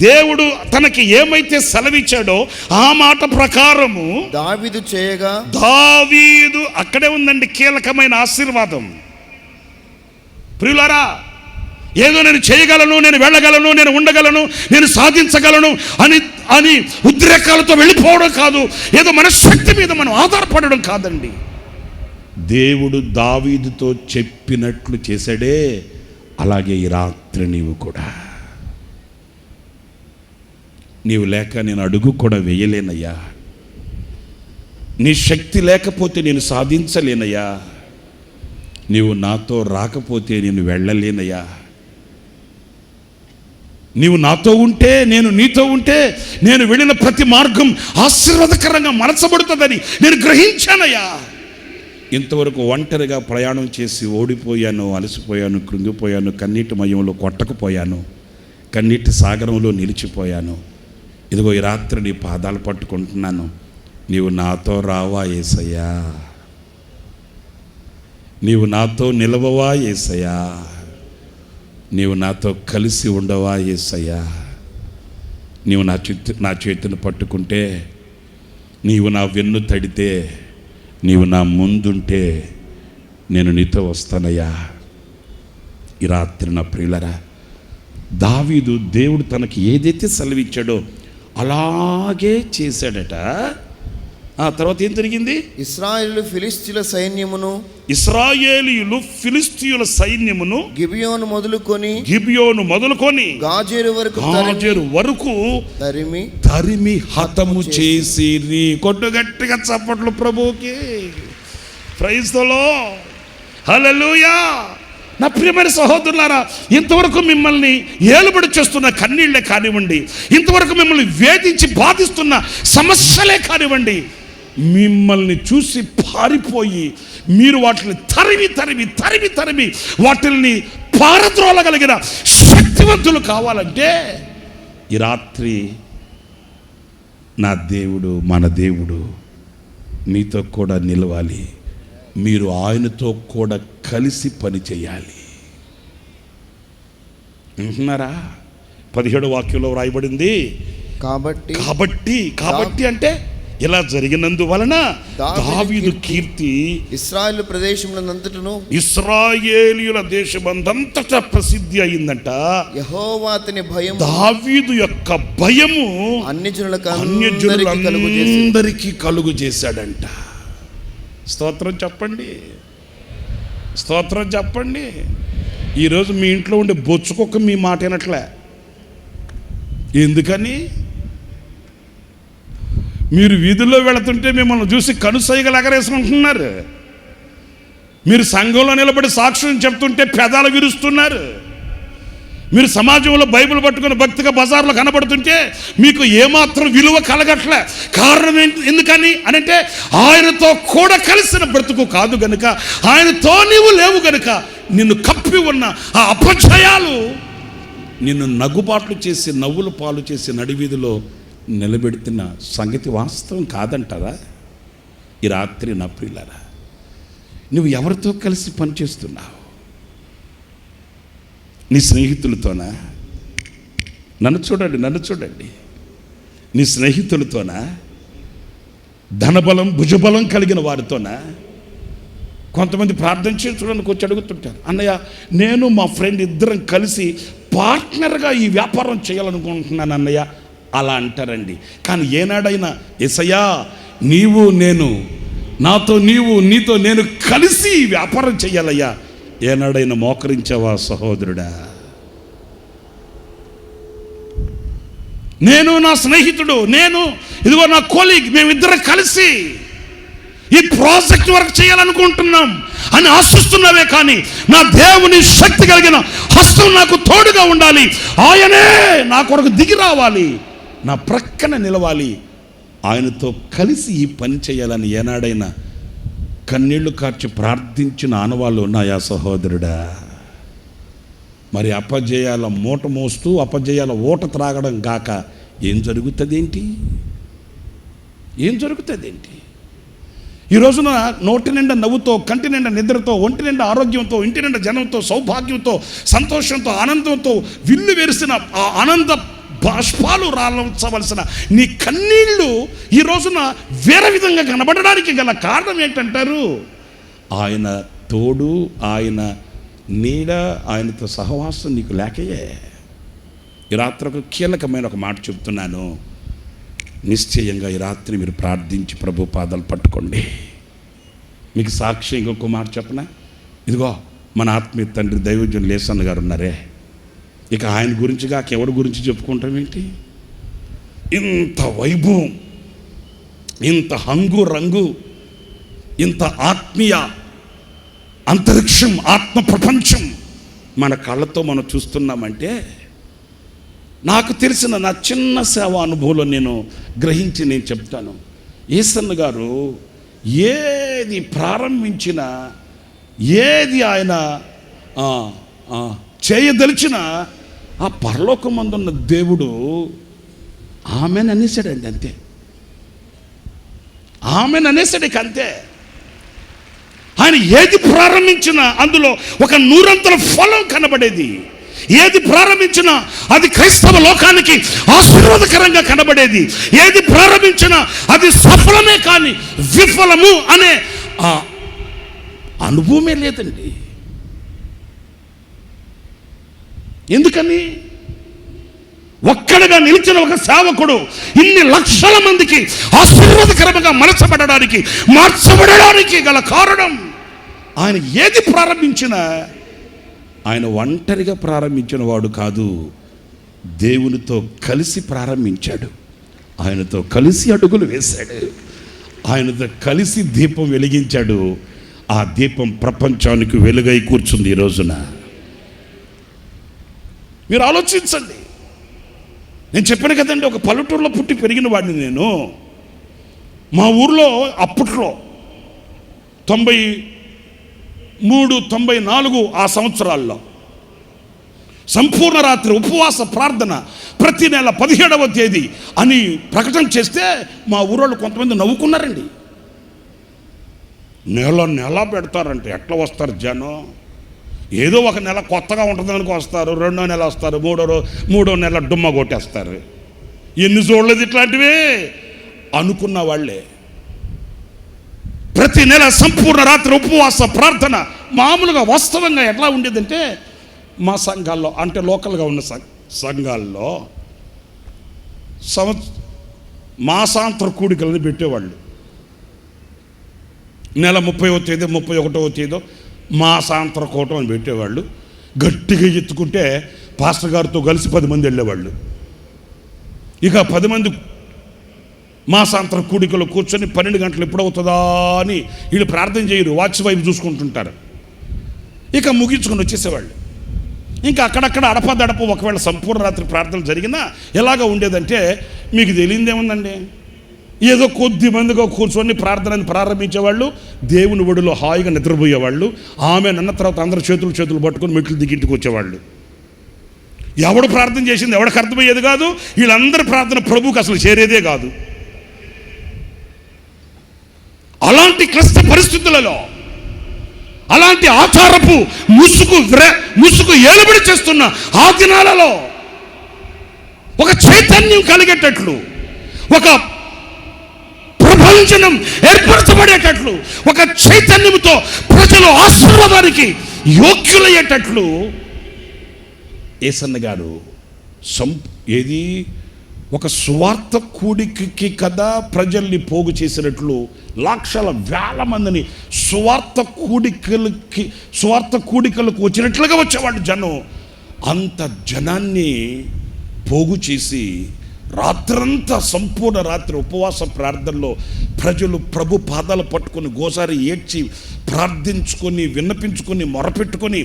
Speaker 1: దేవుడు తనకి ఏమైతే సెలవిచ్చాడో ఆ మాట ప్రకారము
Speaker 3: దావీదు చేయగా,
Speaker 1: దావీదు, అక్కడే ఉందండి కీలకమైన ఆశీర్వాదం. ప్రియులారా, ఏదో నేను చేయగలను, నేను వెళ్ళగలను, నేను ఉండగలను, నేను సాధించగలను అని అని ఉద్రేకాలతో వెళ్ళిపోవడం కాదు. ఏదో మన శక్తి మీద మనం ఆధారపడడం కాదండి. దేవుడు దావీదుతో చెప్పినట్లు చేశాడే, అలాగే ఈ రాత్రి నీవు కూడా. నీవు లేక నేను అడుగు కూడా వేయలేనయ్యా. నీ శక్తి లేకపోతే నేను సాధించలేనయ్యా. నీవు నాతో రాకపోతే నేను వెళ్ళలేనయ్యా. నీవు నాతో ఉంటే, నేను నీతో ఉంటే, నేను వెళ్ళిన ప్రతి మార్గం ఆశీర్వాదకరంగా మలచబడుతుందని నేను గ్రహించానయ్యా. ఇంతవరకు ఒంటరిగా ప్రయాణం చేసి ఓడిపోయాను, అలసిపోయాను, కృంగిపోయాను, కన్నీటి మయంలో కొట్టకపోయాను, కన్నీటి సాగరంలో నిలిచిపోయాను. ఇదిగో ఈ రాత్రి నీ పాదాలు పట్టుకుంటున్నాను. నీవు నాతో రావా యేసయ్యా? నీవు నాతో నిలవవా యేసయ్యా? నీవు నాతో కలిసి ఉండవా యేసయ్యా? నీవు నా చేతిని పట్టుకుంటే, నీవు నా వెన్ను తడితే, నీవు నా ముందుంటే నేను నీతో వస్తానయ్యా. ఈ రాత్రి నా ప్రియులరా, దావీదు దేవుడు తనకి ఏదైతే సెలవిచ్చాడో అలాగే చేశాడట. ఆ తర్వాత ఏం జరిగింది?
Speaker 3: ఇశ్రాయేలు ఫిలిస్తీయుల సైన్యమును,
Speaker 1: ఇశ్రాయేలీయులు ఫిలిస్తీయుల సైన్యమును
Speaker 3: గిబియోను మొదలుకొని
Speaker 1: గాజేరు వరకు తరిమి హతము చేసిరి. కొట్టు గట్టిగా చప్పట్లు ప్రభువుకి. ప్రైజ్ ది లార్డ్, హల్లెలూయా. నా ప్రియమైన సహోదరులారా, ఇంతవరకు మిమ్మల్ని ఏలుబడి చేస్తున్న కన్నీళ్లే కానివ్వండి, ఇంతవరకు మిమ్మల్ని వేధించి బాధిస్తున్న సమస్యలే కానివ్వండి, మిమ్మల్ని చూసి పారిపోయి మీరు వాటిని తరిమి వాటిని పారద్రోలగలిగిన శక్తివంతులు కావాలంటే ఈ రాత్రి నా దేవుడు, మన దేవుడు మీతో కూడా నిలవాలి. మీరు ఆయనతో కూడా కలిసి పని చేయాలి. వింటున్నారా? 17వ వాక్యంలో వ్రాయబడింది, కాబట్టి అంటే ఇలా జరిగినందువలన దావీదు కీర్తి ఇశ్రాయేలీయుల దేశమందంతటా ప్రసిద్ధి అయిందంట.
Speaker 3: యెహోవా అతని భయం,
Speaker 1: దావీదు యొక్క భయము అన్యజనులందరికీ కలుగు చేశాడంట. స్తోత్రం చెప్పండి, స్తోత్రం చెప్పండి. ఈరోజు మీ ఇంట్లో ఉండే బొచ్చుకొక్క మీ మాట వినట్లే. ఎందుకని? మీరు వీధుల్లో వెళుతుంటే మిమ్మల్ని చూసి కనుసైగలు ఎగరేసుకుంటున్నారు. మీరు సంఘంలో నిలబడి సాక్ష్యం చెప్తుంటే పెదాలు విరుస్తున్నారు. మీరు సమాజంలో బైబిల్ పట్టుకుని భక్తిగా బజార్లో కనబడుతుంటే మీకు ఏమాత్రం విలువ కలగట్లే. కారణం ఎందుకని అనంటే ఆయనతో కూడా కలిసిన బ్రతుకు కాదు గనుక, ఆయనతో నీవు లేవు గనుక
Speaker 2: నిన్ను కప్పి ఉన్న ఆ అపజయాలు నిన్ను నవ్వుబాట్లు చేసి నవ్వులు పాలు చేసి నడివీధిలో నిలబెడుతున్న సంగతి వాస్తవం కాదంటారా? ఈ రాత్రి నా ప్రియులారా, నువ్వు ఎవరితో కలిసి పనిచేస్తున్నావు? నీ స్నేహితులతోనా? నన్ను చూడండి. నీ స్నేహితులతోనా? ధనబలం భుజబలం కలిగిన వారితోనా? కొంతమంది ప్రార్థన చేయడానికి వచ్చి అడుగుతుంటారు, అన్నయ్య నేను మా ఫ్రెండ్ ఇద్దరం కలిసి పార్ట్నర్గా ఈ వ్యాపారం చేయాలనుకుంటున్నాను అన్నయ్య. అలా అంటారండి. కానీ ఏనాడైనా యేసయ్యా నీవు నేను, నాతో నీవు, నీతో నేను కలిసి ఈ వ్యాపారం చేయాలయ్యా, ఏనాడైనా మోకరించావా సహోదరుడా? నేను నా స్నేహితుడు, నేను ఇదిగో నా కోలీగ్, మేమిద్దరం కలిసి ఈ ప్రాజెక్ట్ వర్క్ చేయాలనుకుంటున్నాం అని ఆశిస్తున్నావే, కానీ నా దేవుని శక్తి కలిగిన హస్తం నాకు తోడుగా ఉండాలి, ఆయనే నా కొరకు దిగి రావాలి, నా ప్రక్కన నిలవాలి, ఆయనతో కలిసి ఈ పని చేయాలని ఏనాడైనా కన్నీళ్లు కార్చి ప్రార్థించిన ఆనవాళ్ళు ఉన్నాయా సహోదరుడా? మరి అపజయాల మూట మోస్తూ అపజయాల ఊట త్రాగడం గాక ఏం జరుగుతుంది ఏంటి? ఈ రోజున నోటి నిండా నవ్వుతో, కంటి నిండా నిద్రతో, ఒంటి నిండా ఆరోగ్యంతో, ఇంటి నిండా జనంతో, సౌభాగ్యంతో, సంతోషంతో, ఆనందంతో విల్లు వెరిసిన ఆ ఆనంద బాష్పాలు రాల్చవలసిన నీ కన్నీళ్ళు ఈ రోజున వేరే విధంగా కనబడడానికి గల కారణం ఏంటంటారు? ఆయన తోడు, ఆయన నీడ, ఆయనతో సహవాసం నీకు లేకయే. ఈ రాత్రి ఒక కీలకమైన ఒక మాట చెప్తున్నాను. నిశ్చయంగా ఈ రాత్రి మీరు ప్రార్థించి ప్రభు పాదాలు పట్టుకోండి. మీకు సాక్ష్యం ఇంకొక మాట చెప్పనా? ఇదిగో మన ఆత్మీయ తండ్రి దైవజనులు లేసన్న గారు ఉన్నారే, ఇక ఆయన గురించి కాక ఎవరి గురించి చెప్పుకుంటాం ఏంటి? ఇంత వైభవం, ఇంత హంగు రంగు, ఇంత ఆత్మీయ అంతరిక్షం, ఆత్మ ప్రపంచం మన కళ్ళతో మనం చూస్తున్నామంటే, నాకు తెలిసిన నా చిన్న సేవా అనుభవంలో నేను గ్రహించి నేను చెప్తాను. యేసన్న గారు ఏది ప్రారంభించినా, ఏది ఆయన చేయదలిచిన ఆ పరలోకమందున్న దేవుడు ఆమెను అనేసాడండి, అంతే. ఆమెను అనేసాడు, ఇక అంతే. ఆయన ఏది ప్రారంభించినా అందులో ఒక 100 ఫలం కనబడేది. ఏది ప్రారంభించినా అది క్రైస్తవ లోకానికి ఆశీర్వాదకరంగా కనబడేది. ఏది ప్రారంభించినా అది సఫలమే కానీ విఫలము అనే ఆ అనుభవమే లేదండి. ఎందుకని? ఒక్కడిగా నిలిచిన ఒక సేవకుడు ఇన్ని లక్షల మందికి ఆశీర్వాదకరంగా మార్చబడడానికి గల కారణం, ఆయన ఏది ప్రారంభించినా ఆయన ఒంటరిగా ప్రారంభించిన వాడు కాదు, దేవునితో కలిసి ప్రారంభించాడు. ఆయనతో కలిసి అడుగులు వేశాడు, ఆయనతో కలిసి దీపం వెలిగించాడు. ఆ దీపం ప్రపంచానికి వెలుగై కూర్చుంది ఈ రోజున. మీరు ఆలోచించండి. నేను చెప్పాను కదండి, ఒక పల్లెటూరులో పుట్టి పెరిగిన వాడిని నేను. మా ఊర్లో అప్పట్లో 93, 94 ఆ సంవత్సరాల్లో సంపూర్ణ రాత్రి ఉపవాస ప్రార్థన ప్రతి నెల 17వ తేదీ అని ప్రకటన చేస్తే మా ఊరోళ్ళు కొంతమంది నవ్వుకున్నారండి. నెల పెడతారంటే ఎట్లా వస్తారు జనం? ఏదో ఒక నెల కొత్తగా ఉంటుందానికి వస్తారు, 2వ నెల వస్తారు, 3వ నెల డుమ్మ కొట్టేస్తారు. ఎన్ని చూడలేదు ఇట్లాంటివి అనుకున్న వాళ్ళే. ప్రతి నెల సంపూర్ణ రాత్రి ఉపవాస ప్రార్థన మామూలుగా వాస్తవంగా ఎట్లా ఉండేదంటే, మా సంఘాల్లో అంటే లోకల్గా ఉన్న సంఘాల్లో మాసాంతర కూడికలను పెట్టేవాళ్ళు. నెల 30వ తేదీ 31వ తేదీ మాసాంతర కూటం అని పెట్టేవాళ్ళు. గట్టిగా ఎత్తుకుంటే పాస్టర్ గారితో కలిసి 10 మంది వెళ్ళేవాళ్ళు. ఇక 10 మంది మాసాంతర కూడికలో కూర్చొని 12 గంటలు ఎప్పుడవుతుందా అని వీళ్ళు ప్రార్థన చేయరు, వాచ్ వైపు చూసుకుంటుంటారు. ఇక ముగించుకొని వచ్చేసేవాళ్ళు. ఇంకా అక్కడక్కడ అడపదడప ఒకవేళ సంపూర్ణ రాత్రి ప్రార్థన జరిగినా ఎలాగ ఉండేదంటే, మీకు తెలియదేముందండి, ఏదో కొద్ది మందిగా కూర్చొని ప్రార్థనని ప్రారంభించేవాళ్ళు, దేవుని ఒడిలో హాయిగా నిద్రపోయేవాళ్ళు. ఆమె అన్న తర్వాత అందరూ చేతులు పట్టుకొని మెట్లు దిగింటికి వచ్చేవాళ్ళు. ఎవడు ప్రార్థన చేసింది ఎవడికి అర్థమయ్యేది కాదు. వీళ్ళందరి ప్రార్థన ప్రభువుకి అసలు చేరేదే కాదు. అలాంటి క్లిష్ట పరిస్థితులలో, అలాంటి ఆచారపు ముసుగు ఏలుబడి చేస్తున్న ఆ దినాలలో ఒక చైతన్యం కలిగేటట్లు, ఒక ప్రభంజనం ఏర్పరచబడేటట్లు, ఒక చైతన్యంతో ప్రజలు ఆశీర్వాదానికి యోగ్యులయ్యేటట్లు యేసన్న గారు ఏది ఒక సువార్త కూడికి కదా ప్రజల్ని పోగు చేసినట్లు లక్షల వేల మందిని సువార్త కూడికలకు వచ్చినట్లుగా వచ్చేవాడు జనం. అంత జనాన్ని పోగు చేసి రాత్రంతా సంపూర్ణ రాత్రి ఉపవాస ప్రార్థనలో ప్రజలు ప్రభు పాదాలు పట్టుకొని గోసారి ఏడ్చి ప్రార్థించుకొని విన్నపించుకొని మొరపెట్టుకొని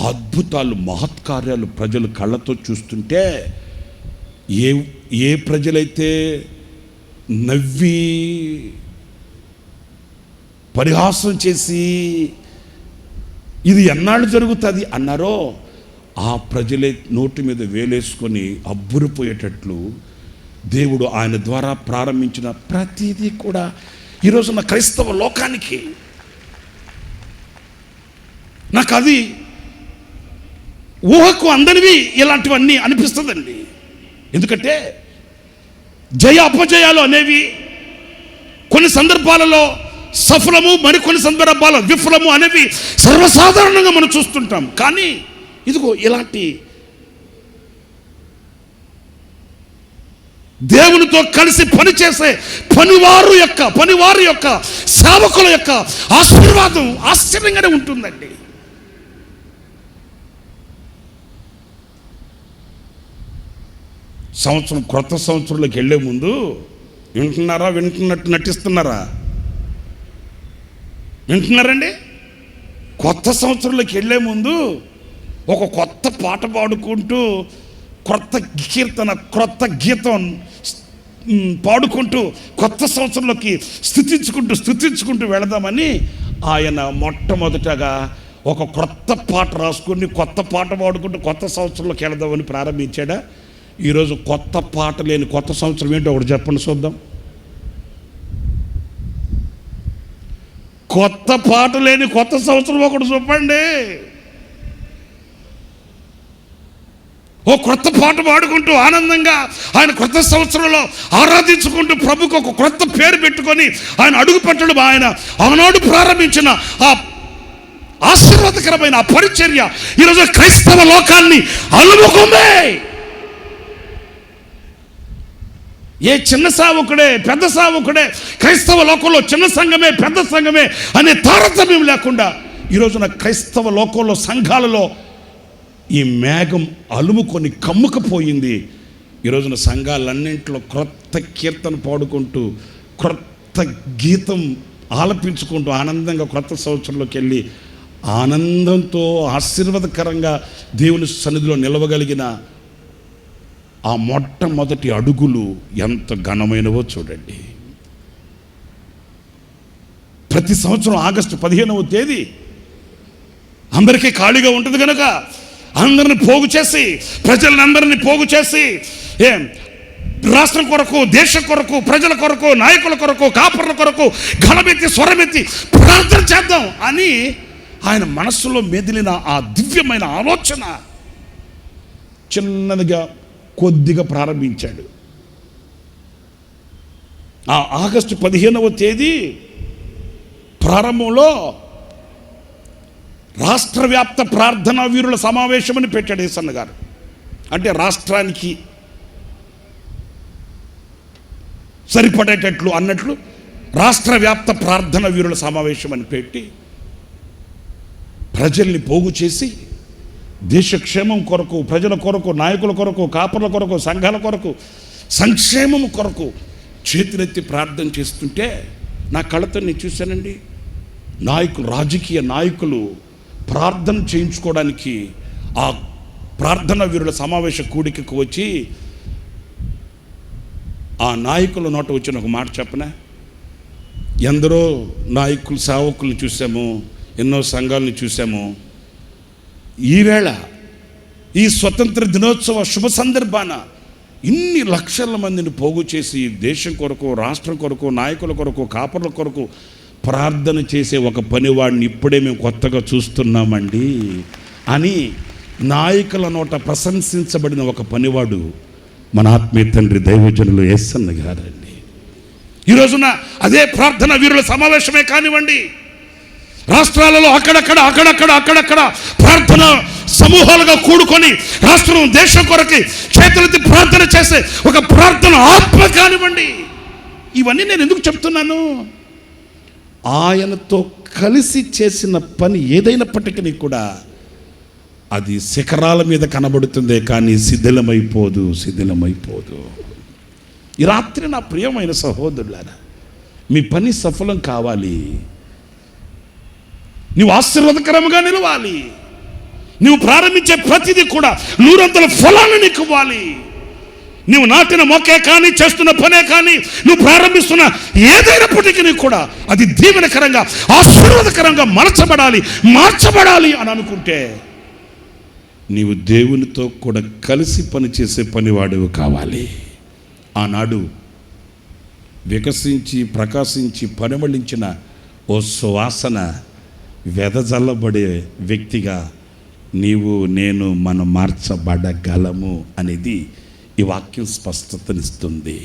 Speaker 2: అద్భుతాలు మహత్కార్యాలు ప్రజలు కళ్ళతో చూస్తుంటే ఏ ప్రజలైతే నవ్వి పరిహాసం చేసి ఇది ఎన్నాళ్ళు జరుగుతుంది అన్నారో ఆ ప్రజలే నోటి మీద వేలేసుకొని అబ్బురిపోయేటట్లు దేవుడు ఆయన ద్వారా ప్రారంభించిన ప్రతిదీ కూడా ఈరోజున్న క్రైస్తవ లోకానికి నాకు అది ఊహకు అందనివి ఇలాంటివన్నీ అనిపిస్తుందండి. ఎందుకంటే జయ అపజయాలు అనేవి కొన్ని సందర్భాలలో సఫలము, మరికొన్ని సందర్భాల విఫలము అనేవి సర్వసాధారణంగా మనం చూస్తుంటాం. కానీ ఇదిగో ఇలాంటి దేవునితో కలిసి పనిచేసే పనివారి యొక్క సేవకుల యొక్క ఆశీర్వాదం ఆశ్చర్యంగానే ఉంటుందండి. క్రొత్త సంవత్సరంలోకి వెళ్ళే ముందు వింటున్నట్టు నటిస్తున్నారా? వింటున్నారండి? కొత్త సంవత్సరంలోకి వెళ్ళే ముందు ఒక కొత్త పాట పాడుకుంటూ క్రొత్త గీతం పాడుకుంటూ కొత్త సంవత్సరంలోకి స్థుతించుకుంటూ వెళదామని ఆయన మొట్టమొదటగా ఒక క్రొత్త పాట రాసుకుని కొత్త పాట పాడుకుంటూ కొత్త సంవత్సరంలోకి వెళదామని ప్రారంభించాడా? ఈరోజు కొత్త పాట లేని కొత్త సంవత్సరం ఏంటో ఒకటి చెప్పండి చూద్దాం. కొత్త పాట లేని కొత్త సంవత్సరం ఒకటి చెప్పండి. ఓ క్రొత్త పాట పాడుకుంటూ ఆనందంగా ఆయన కొత్త సంవత్సరంలో ఆరాధించుకుంటూ ప్రభుకు ఒక క్రొత్త పేరు పెట్టుకొని ఆయన అడుగు పెట్టడం, ఆయన ఆనాడు ప్రారంభించిన ఆ ఆశీర్వాదకరమైన ఆ పరిచర్య ఈరోజు క్రైస్తవ లోకాన్ని అలుముకుంది. ఏ చిన్న సావుకుడే పెద్ద సావుకుడే క్రైస్తవ లోకంలో చిన్న సంఘమే పెద్ద సంఘమే అనే తారతమ్యం లేకుండా ఈరోజున క్రైస్తవ లోకంలో సంఘాలలో ఈ మేఘం అలుముకొని కమ్ముకపోయింది. ఈరోజున సంఘాలన్నింటిలో క్రొత్త కీర్తన పాడుకుంటూ క్రొత్త గీతం ఆలపించుకుంటూ ఆనందంగా క్రొత్త సంవత్సరంలోకి వెళ్ళి ఆనందంతో ఆశీర్వాదకరంగా దేవుని సన్నిధిలో నిలవగలిగిన ఆ మొట్టమొదటి అడుగులు ఎంత ఘనమైనవో చూడండి. ప్రతి సంవత్సరం ఆగస్టు 15వ తేదీ అందరికీ ఖాళీగా ఉంటుంది కనుక అందరిని పోగు చేసి ప్రజలందరినీ పోగు చేసి రాష్ట్రం కొరకు, దేశం కొరకు, ప్రజల కొరకు, నాయకుల కొరకు, కాపర్ల కొరకు ఘనమెత్తి స్వరమెత్తి ప్రార్థన చేద్దాం అని ఆయన మనస్సులో మెదిలిన ఆ దివ్యమైన ఆలోచన చిన్నదిగా కొద్దిగా ప్రారంభించాడు. ఆ ఆగస్టు 15వ తేదీ ప్రారంభంలో రాష్ట్ర వ్యాప్త ప్రార్థనా వీరుల సమావేశం అని పెట్టాడు యేసన్న గారు. అంటే రాష్ట్రానికి సరిపడేటట్లు అన్నట్లు రాష్ట్ర వ్యాప్త ప్రార్థనా వీరుల సమావేశం అని పెట్టి ప్రజల్ని పోగు చేసి దేశ క్షేమం కొరకు, ప్రజల కొరకు, నాయకుల కొరకు, కాపర్ల కొరకు, సంఘాల కొరకు, సంక్షేమం కొరకు చేతులెత్తి ప్రార్థన చేస్తుంటే నా కళ్ళతో నేను చూశానండి. రాజకీయ నాయకులు ప్రార్థన చేయించుకోవడానికి ఆ ప్రార్థనా వీరుల సమావేశ కూడికకు వచ్చి
Speaker 1: ఆ నాయకుల నోట వచ్చిన ఒక మాట చెప్పనా, ఎందరో నాయకులు సేవకులను చూసాము, ఎన్నో సంఘాలను చూసాము. ఈవేళ ఈ స్వతంత్ర దినోత్సవ శుభ సందర్భాన ఇన్ని లక్షల మందిని పోగు చేసి దేశం కొరకు, రాష్ట్రం కొరకు, నాయకుల కొరకు, కాపర్ల కొరకు ప్రార్థన చేసే ఒక పనివాడిని ఇప్పుడే మేము కొత్తగా చూస్తున్నామండి అని నాయకుల నోట ప్రశంసించబడిన ఒక పనివాడు మన ఆత్మీయ తండ్రి దైవజనులు యేసన్న గారండి. ఈ రోజున అదే ప్రార్థన వీరుల సమావేశమే కానివ్వండి, రాష్ట్రాలలో అక్కడక్కడ ప్రార్థన సమూహాలుగా కూడుకొని రాష్ట్రం, దేశం కొరకు చేతులెత్తి ప్రార్థన చేసే ఒక ప్రార్థన ఆత్మ కానివ్వండి, ఇవన్నీ నేను ఎందుకు చెప్తున్నాను? ఆయనతో కలిసి చేసిన పని ఏదైనప్పటికీ కూడా అది శిఖరాల మీద కనబడుతుందే కానీ శిథిలమైపోదు. ఈ రాత్రి నా ప్రియమైన సహోదరులారా, మీ పని సఫలం కావాలి, నీవు ఆశీర్వాదకరంగా నిలవాలి, నువ్వు ప్రారంభించే ప్రతిదీ కూడా 100 ఫలాన్ని నీకు ఇవ్వాలి. నువ్వు నాటిన మొక్కే కానీ, చేస్తున్న పనే కానీ, నువ్వు ప్రారంభిస్తున్న ఏదైనప్పటికీ కూడా అది దీవెనకరంగా, ఆశీర్వాదకరంగా మార్చబడాలి అని అనుకుంటే నీవు దేవునితో కూడా కలిసి పనిచేసే పనివాడివి కావాలి. ఆనాడు వికసించి ప్రకాశించి పరిమళించిన ఓ సువాసన వెదజల్లబడే వ్యక్తిగా నీవు నేను మనం మార్చబడగలము అనేది ఈ వాక్యం స్పష్టతనిస్తుంది.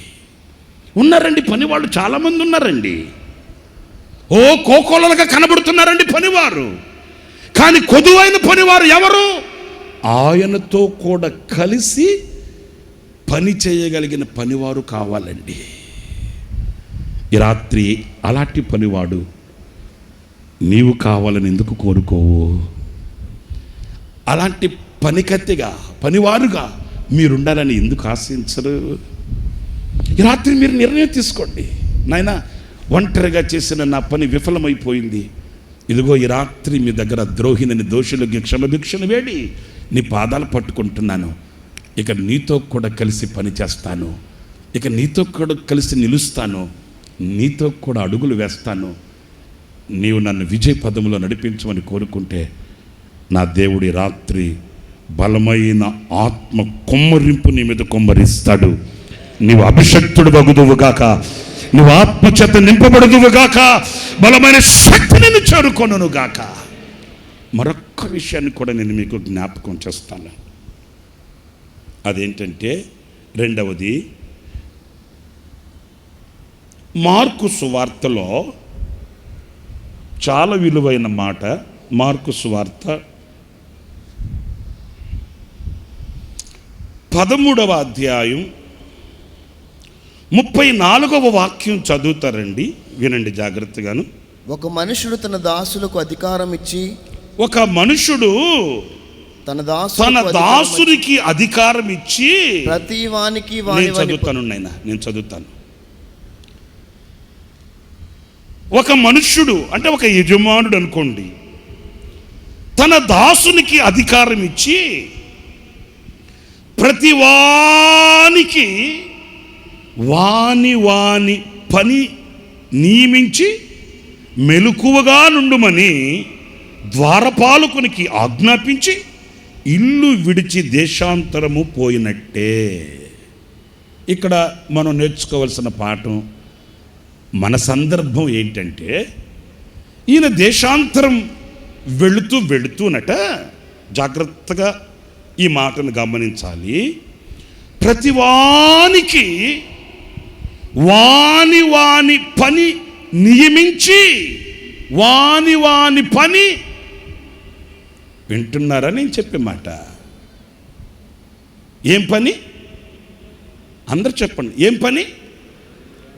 Speaker 1: ఉన్నారండి పనివాళ్ళు, చాలామంది ఉన్నారండి. ఓ కోకోలలుగా కనబడుతున్నారండి పనివారు. కానీ కొదువైన పనివారు ఎవరు? ఆయనతో కూడా కలిసి పని చేయగలిగిన పనివారు కావాలండి. ఈ రాత్రి అలాంటి పనివాడు నీవు కావాలని ఎందుకు కోరుకోవు? అలాంటి పనికత్తిగా, పనివారుగా మీరుండాలని ఎందుకు ఆశించరు? ఈ రాత్రి మీరు నిర్ణయం తీసుకోండి. నాయనా, ఒంటరిగా చేసిన నా పని విఫలమైపోయింది, ఇదిగో ఈ రాత్రి మీ దగ్గర ద్రోహిణని, దోషులకి క్షమభిక్షను వేడి నీ పాదాలు పట్టుకుంటున్నాను. ఇక నీతో కూడా కలిసి పని చేస్తాను, ఇక నీతో కూడా కలిసి నిలుస్తాను, నీతో కూడా అడుగులు వేస్తాను. నీవు నన్ను విజయ పదములో నడిపించమని కోరుకుంటే నా దేవుడి రాత్రి బలమైన ఆత్మ కొమ్మరింపు నీ మీద కొమ్మరిస్తాడు. నీవు అభిషక్తుడు వగుదువుగాక, నువ్వు ఆత్మచేత నింపబడుదువుగాక, బలమైన శక్తి నిన్ను చేరుకొనుగాక. మరొక్క విషయాన్ని కూడా నేను మీకు జ్ఞాపకం చేస్తాను. అదేంటంటే, రెండవది, మార్కు సువార్తలో చాలా విలువైన మాట. మార్కు సువార్త 13వ అధ్యాయం 34వ వాక్యం చదువుతారండి, వినండి జాగ్రత్తగాను.
Speaker 3: ఒక మనుషుడు తన దాసులకు అధికారం ఇచ్చి,
Speaker 1: ఒక మనుషుడు తన దాసునికి అధికారం ఇచ్చి,
Speaker 3: ప్రతి వానికి
Speaker 1: నేను చదువుతాను. ఒక మనుష్యుడు అంటే ఒక యజమానుడు అనుకోండి, తన దాసునికి అధికారం ఇచ్చి ప్రతి వానికి వాని పని నియమించి మెలకువగా నుండుమని ద్వారపాలకునికి ఆజ్ఞాపించి ఇల్లు విడిచి దేశాంతరము పోయినట్టే. ఇక్కడ మనం నేర్చుకోవాల్సిన పాఠం, మన సందర్భం ఏంటంటే, ఈయన దేశాంతరం వెళుతూనట, జాగ్రత్తగా ఈ మాటను గమనించాలి. ప్రతివానికి వాని పని నియమించి, వాని పని, వింటున్నారా నేను చెప్పే మాట? ఏం పని? అందరు చెప్పండి, ఏం పని?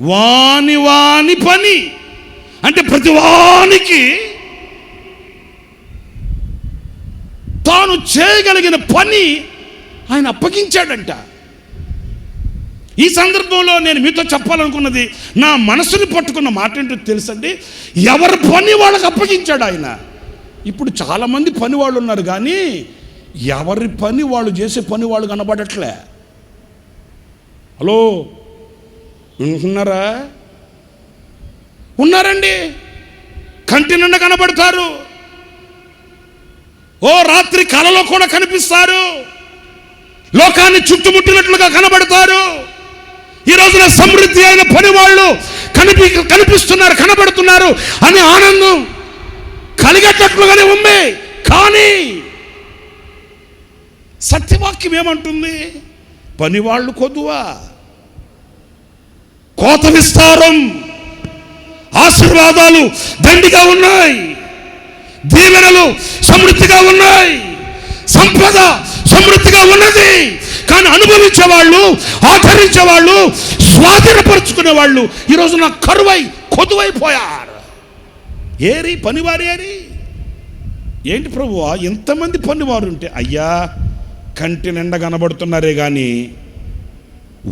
Speaker 1: వాని పని. అంటే ప్రతి వానికి తాను చేయగలిగిన పని ఆయన అప్పగించాడంట. ఈ సందర్భంలో నేను మీతో చెప్పాలనుకున్నది, నా మనసుని పట్టుకున్న మాట ఏంటో తెలుసండి, ఎవరి పని వాళ్ళకి అప్పగించాడు ఆయన. ఇప్పుడు చాలామంది పని వాళ్ళు ఉన్నారు, కానీ ఎవరి పని వాళ్ళు చేసే పని వాళ్ళు కనబడట్లే. హలో,
Speaker 2: ఉంటున్నారా? ఉన్నారండి. కంటి నిండా కనబడతారు. ఓ రాత్రి కలలో కూడా కనిపిస్తారు. లోకాన్ని చుట్టుముట్టినట్లుగా కనబడతారు. ఈ రోజున సమృద్ధి అయిన పని వాళ్ళు కనిపిస్తున్నారు, కనబడుతున్నారు అని ఆనందం కలిగేటట్లుగానే ఉంది. కానీ సత్యవాక్యం ఏమంటుంది? పనివాళ్ళు కొద్దువా, కోత విస్తారం, ఆశీర్వాదాలు దండిగా ఉన్నాయి, దీవెనలు సమృద్ధిగా ఉన్నాయి, సంపద సమృద్ధిగా ఉన్నది. కానీ అనుభవించే వాళ్ళు, ఆచరించే వాళ్ళు, స్వాధీనపరుచుకునే వాళ్ళు ఈరోజు నా కరువై కొదువైపోయారు. ఏరి పనివారు ఏరి? ఏంటి ప్రభువా ఎంతమంది పనివారు ఉంటే? అయ్యా, కంటి నిండా కనబడుతున్నారే కానీ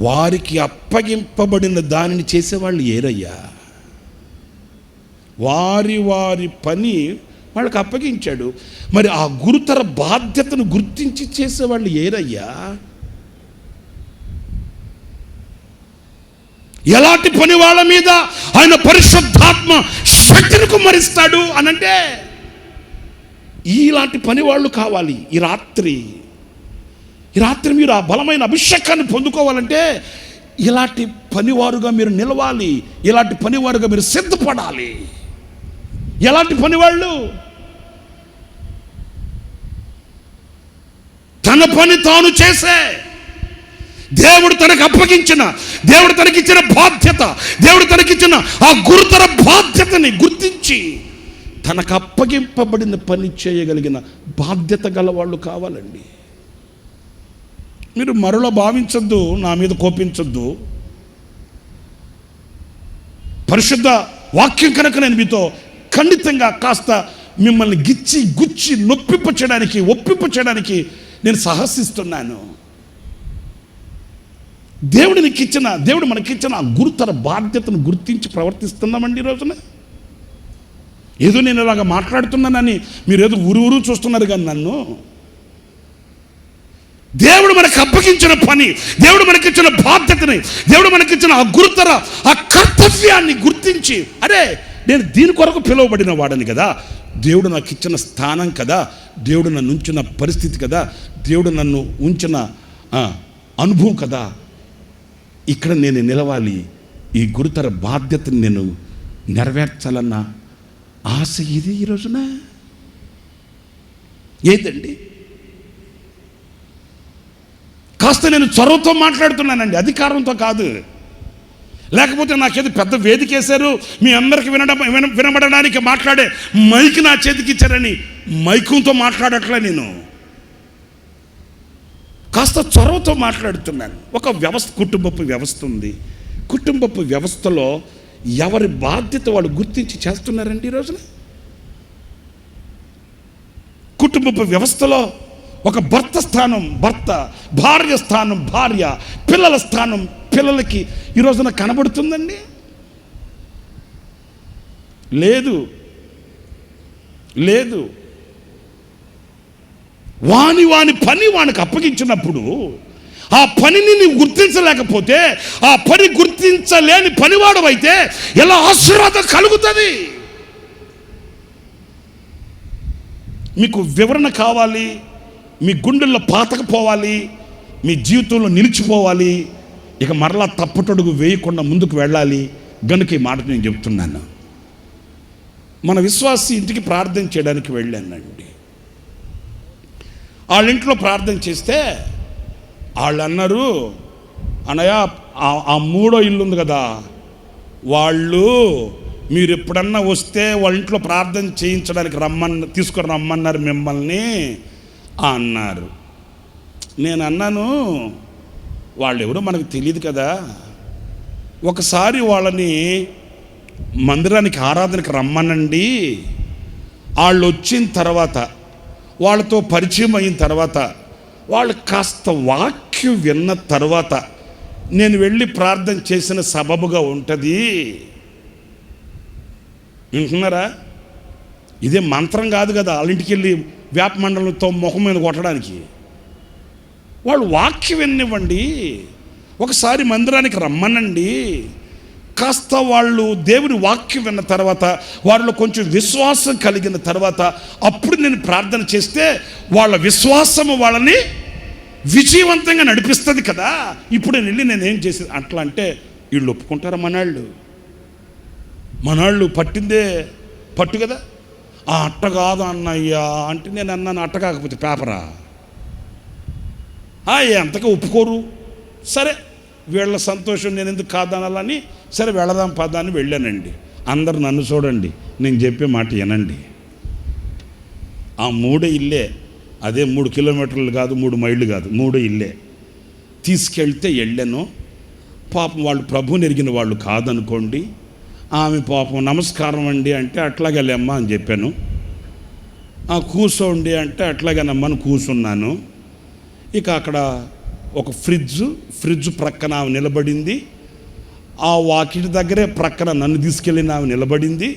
Speaker 2: వారికి అప్పగింపబడిన దానిని చేసేవాళ్ళు ఏరయ్యా. వారి పని వాళ్ళకి అప్పగించాడు. మరి ఆ గురుతర బాధ్యతను గుర్తించి చేసేవాళ్ళు ఏరయ్యా? ఎలాంటి పని వాళ్ళ మీద ఆయన పరిశుద్ధాత్మ శక్తిని కుమ్మరిస్తాడు అనంటే ఇలాంటి పని వాళ్ళు కావాలి. ఈ రాత్రి మీరు ఆ బలమైన అభిషేకాన్ని పొందుకోవాలంటే ఇలాంటి పనివారుగా మీరు నిలవాలి. ఇలాంటి పనివారుగా మీరు సిద్ధపడాలి. ఎలాంటి పనివాళ్ళు? తన పని తాను చేసే, దేవుడు తనకు అప్పగించిన, దేవుడు తనకిచ్చిన బాధ్యత, దేవుడు తనకిచ్చిన ఆ గురుతర బాధ్యతని గుర్తించి తనకు అప్పగింపబడిన పని చేయగలిగిన బాధ్యత గల వాళ్ళు కావాలండి. మీరు మరలా భావించొద్దు, నా మీద కోపించొద్దు. పరిశుద్ధ వాక్యం కనుక నేను మీతో ఖండితంగా కాస్త మిమ్మల్ని గిచ్చి గుచ్చి నొప్పింపచేయడానికి, ఒప్పింపచేయడానికి నేను సాహసిస్తున్నాను. దేవుడు మనకిచ్చిన ఆ గురుతర బాధ్యతను గుర్తించి ప్రవర్తిస్తున్నామండి ఈ రోజున. ఏదో నేను ఇలాగా మాట్లాడుతున్నానని మీరు ఏదో ఊరు చూస్తున్నారు కానీ నన్ను దేవుడు మనకు అప్పగించిన పని, దేవుడు మనకిచ్చిన బాధ్యతని, దేవుడు మనకిచ్చిన ఆ గురుతర ఆ కర్తవ్యాన్ని గుర్తించి, అరే నేను దీని కొరకు పిలువబడిన వాడని కదా, దేవుడు నాకు ఇచ్చిన స్థానం కదా, దేవుడు నన్ను ఉంచిన పరిస్థితి కదా, దేవుడు నన్ను ఉంచిన అనుభవం కదా, ఇక్కడ నేను నిలవాలి, ఈ గురుతర బాధ్యతని నేను నెరవేర్చాలన్న ఆశ ఇది ఈ రోజున ఏదండి? కాస్త నేను చొరవతో మాట్లాడుతున్నానండి, అధికారంతో కాదు. లేకపోతే నాకేదో పెద్ద వేదిక వేశారు, మీ అందరికి వినబడడానికి మాట్లాడే మైక్ నా చేతికి ఇచ్చారని మైకంతో మాట్లాడట్లే. నేను కాస్త చొరవతో మాట్లాడుతున్నాను. ఒక వ్యవస్థ, కుటుంబపు వ్యవస్థ ఉంది. కుటుంబపు వ్యవస్థలో ఎవరి బాధ్యత వాళ్ళు గుర్తించి చేస్తున్నారండి ఈ రోజున. కుటుంబపు వ్యవస్థలో ఒక భర్త స్థానం భర్త, భార్య స్థానం భార్య, పిల్లల స్థానం పిల్లలకి ఈ రోజున కనబడుతుందండి? లేదు. వాని పని వానికి అప్పగించినప్పుడు ఆ పనిని నీవు గుర్తించలేకపోతే, ఆ పని గుర్తించలేని పనివాడు అయితే ఎలా ఆశీర్వాదం కలుగుతుంది? మీకు వివరణ కావాలి, మీ గుండెల్లో పాతకపోవాలి, మీ జీవితంలో నిలిచిపోవాలి, ఇక మరలా తప్పటడుగు వేయకుండా ముందుకు వెళ్ళాలి. గనుక ఈ మాట నేను చెప్తున్నాను. మన విశ్వాసి ఇంటికి ప్రార్థన చేయడానికి వెళ్ళానండి. వాళ్ళ ఇంట్లో ప్రార్థన చేస్తే వాళ్ళు అన్నారు, అన్నయ్య ఆ మూడో ఇల్లు ఉంది కదా, వాళ్ళు మీరు ఎప్పుడన్నా వస్తే వాళ్ళ ఇంట్లో ప్రార్థన చేయించడానికి తీసుకొని రమ్మన్నారు మిమ్మల్ని అన్నారు. నేను అన్నాను, వాళ్ళు ఎవరో మనకు తెలియదు కదా, ఒకసారి వాళ్ళని మందిరానికి ఆరాధనకి రమ్మనండి. వాళ్ళు వచ్చిన తర్వాత, వాళ్ళతో పరిచయం అయిన తర్వాత, వాళ్ళు కాస్త వాక్యం విన్న తర్వాత నేను వెళ్ళి ప్రార్థన చేసిన సబబుగా ఉంటుంది. వింటున్నారా? ఇదే మంత్రం కాదు కదా వాళ్ళ ఇంటికి వెళ్ళి వేప మండలంతో ముఖం మీద కొట్టడానికి. వాళ్ళు వాక్యం వినివ్వండి, ఒకసారి మందిరానికి రమ్మనండి, కాస్త వాళ్ళు దేవుని వాక్యం విన్న తర్వాత వాళ్ళలో కొంచెం విశ్వాసం కలిగిన తర్వాత అప్పుడు నేను ప్రార్థన చేస్తే వాళ్ళ విశ్వాసము వాళ్ళని విజయవంతంగా నడిపిస్తుంది కదా. ఇప్పుడు నేను వెళ్ళి నేనేం చేసేది అట్లా అంటే వీళ్ళు ఒప్పుకుంటారా? మనాళ్ళు పట్టిందే పట్టు కదా. అట్ట కాదు అన్నయ్యా అంటే నేను అన్నాను, అట్ట కాకపోతే పేపరా? ఎంతగా ఒప్పుకోరు. సరే వీళ్ళ సంతోషం నేను ఎందుకు కాదనాలని సరే వెళదాం పదా అని వెళ్ళానండి. అందరు నన్ను చూడండి, నేను చెప్పే మాట వినండి. ఆ 3 ఇల్లే, అదే 3 కిలోమీటర్లు కాదు, 3 మైళ్ళు కాదు, 3 ఇల్లే తీసుకెళ్తే వెళ్ళాను. పాపం వాళ్ళు ప్రభువుని ఎరిగిన వాళ్ళు కాదనుకోండి. ఆమె పాపం నమస్కారం అండి అంటే అట్లాగే లేమ్మా అని చెప్పాను. కూర్చోండి అంటే అట్లాగేనమ్మా అని కూర్చున్నాను. ఇక అక్కడ ఒక ఫ్రిడ్జ్ ప్రక్కన ఆమె నిలబడింది. ఆ వాకిటి దగ్గరే ప్రక్కన నన్ను తీసుకెళ్ళిన ఆమె నిలబడింది.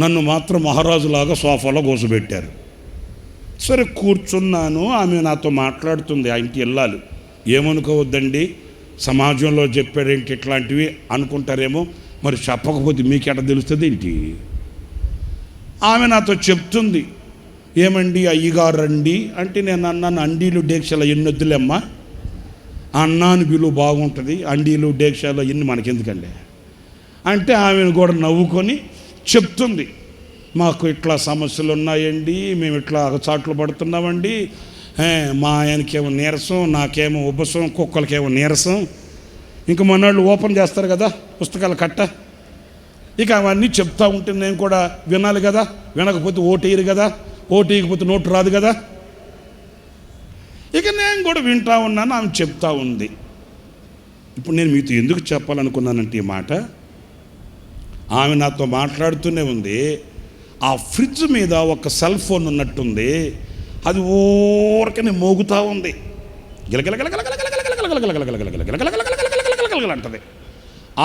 Speaker 2: నన్ను మాత్రం మహారాజులాగా సోఫాలో కూర్చోబెట్టారు. సరే కూర్చున్నాను. ఆమె నాతో మాట్లాడుతుంది. ఆ ఇంటికి వెళ్ళాలి. ఏమనుకోవద్దండి, సమాజంలో చెప్పాడేంటి ఇట్లాంటివి అనుకుంటారేమో, మరి చెప్పకపోతే మీకెట తెలుస్తుంది ఏంటి? ఆమె నాతో చెప్తుంది, ఏమండి అయ్యగారు రండి అంటే నేను అన్నాను, అండీలు డేక్షాలు ఎన్ని వద్దులేమ్మా, అన్నాను విలువ బాగుంటుంది, అండీలు డేక్షాలు ఎన్ని మనకెందుకండి అంటే ఆమెను కూడా నవ్వుకొని చెప్తుంది, మాకు ఇట్లా సమస్యలు ఉన్నాయండి, మేము ఇట్లా చాట్లు పడుతున్నామండి, మా ఆయనకేమో నీరసం, నాకేమో ఉబ్బసం, కుక్కలకేమో నీరసం, ఇంకా మొన్నాళ్ళు ఓపెన్ చేస్తారు కదా పుస్తకాల కట్ట, ఇక అవన్నీ చెప్తా ఉంటే నేను కూడా వినాలి కదా, వినకపోతే ఓటేయరు కదా, ఓటేయకపోతే నోటు రాదు కదా. ఇక నేను కూడా వింటా ఉన్నాను, ఆమె చెప్తా ఉంది. ఇప్పుడు నేను మీతో ఎందుకు చెప్పాలనుకున్నానంటే ఈ మాట, ఆమె నాతో మాట్లాడుతూనే ఉంది. ఆ ఫ్రిడ్జ్ మీద ఒక సెల్ ఫోన్ ఉన్నట్టుంది, అది ఊరకనే మోగుతూ ఉంది, అంటది.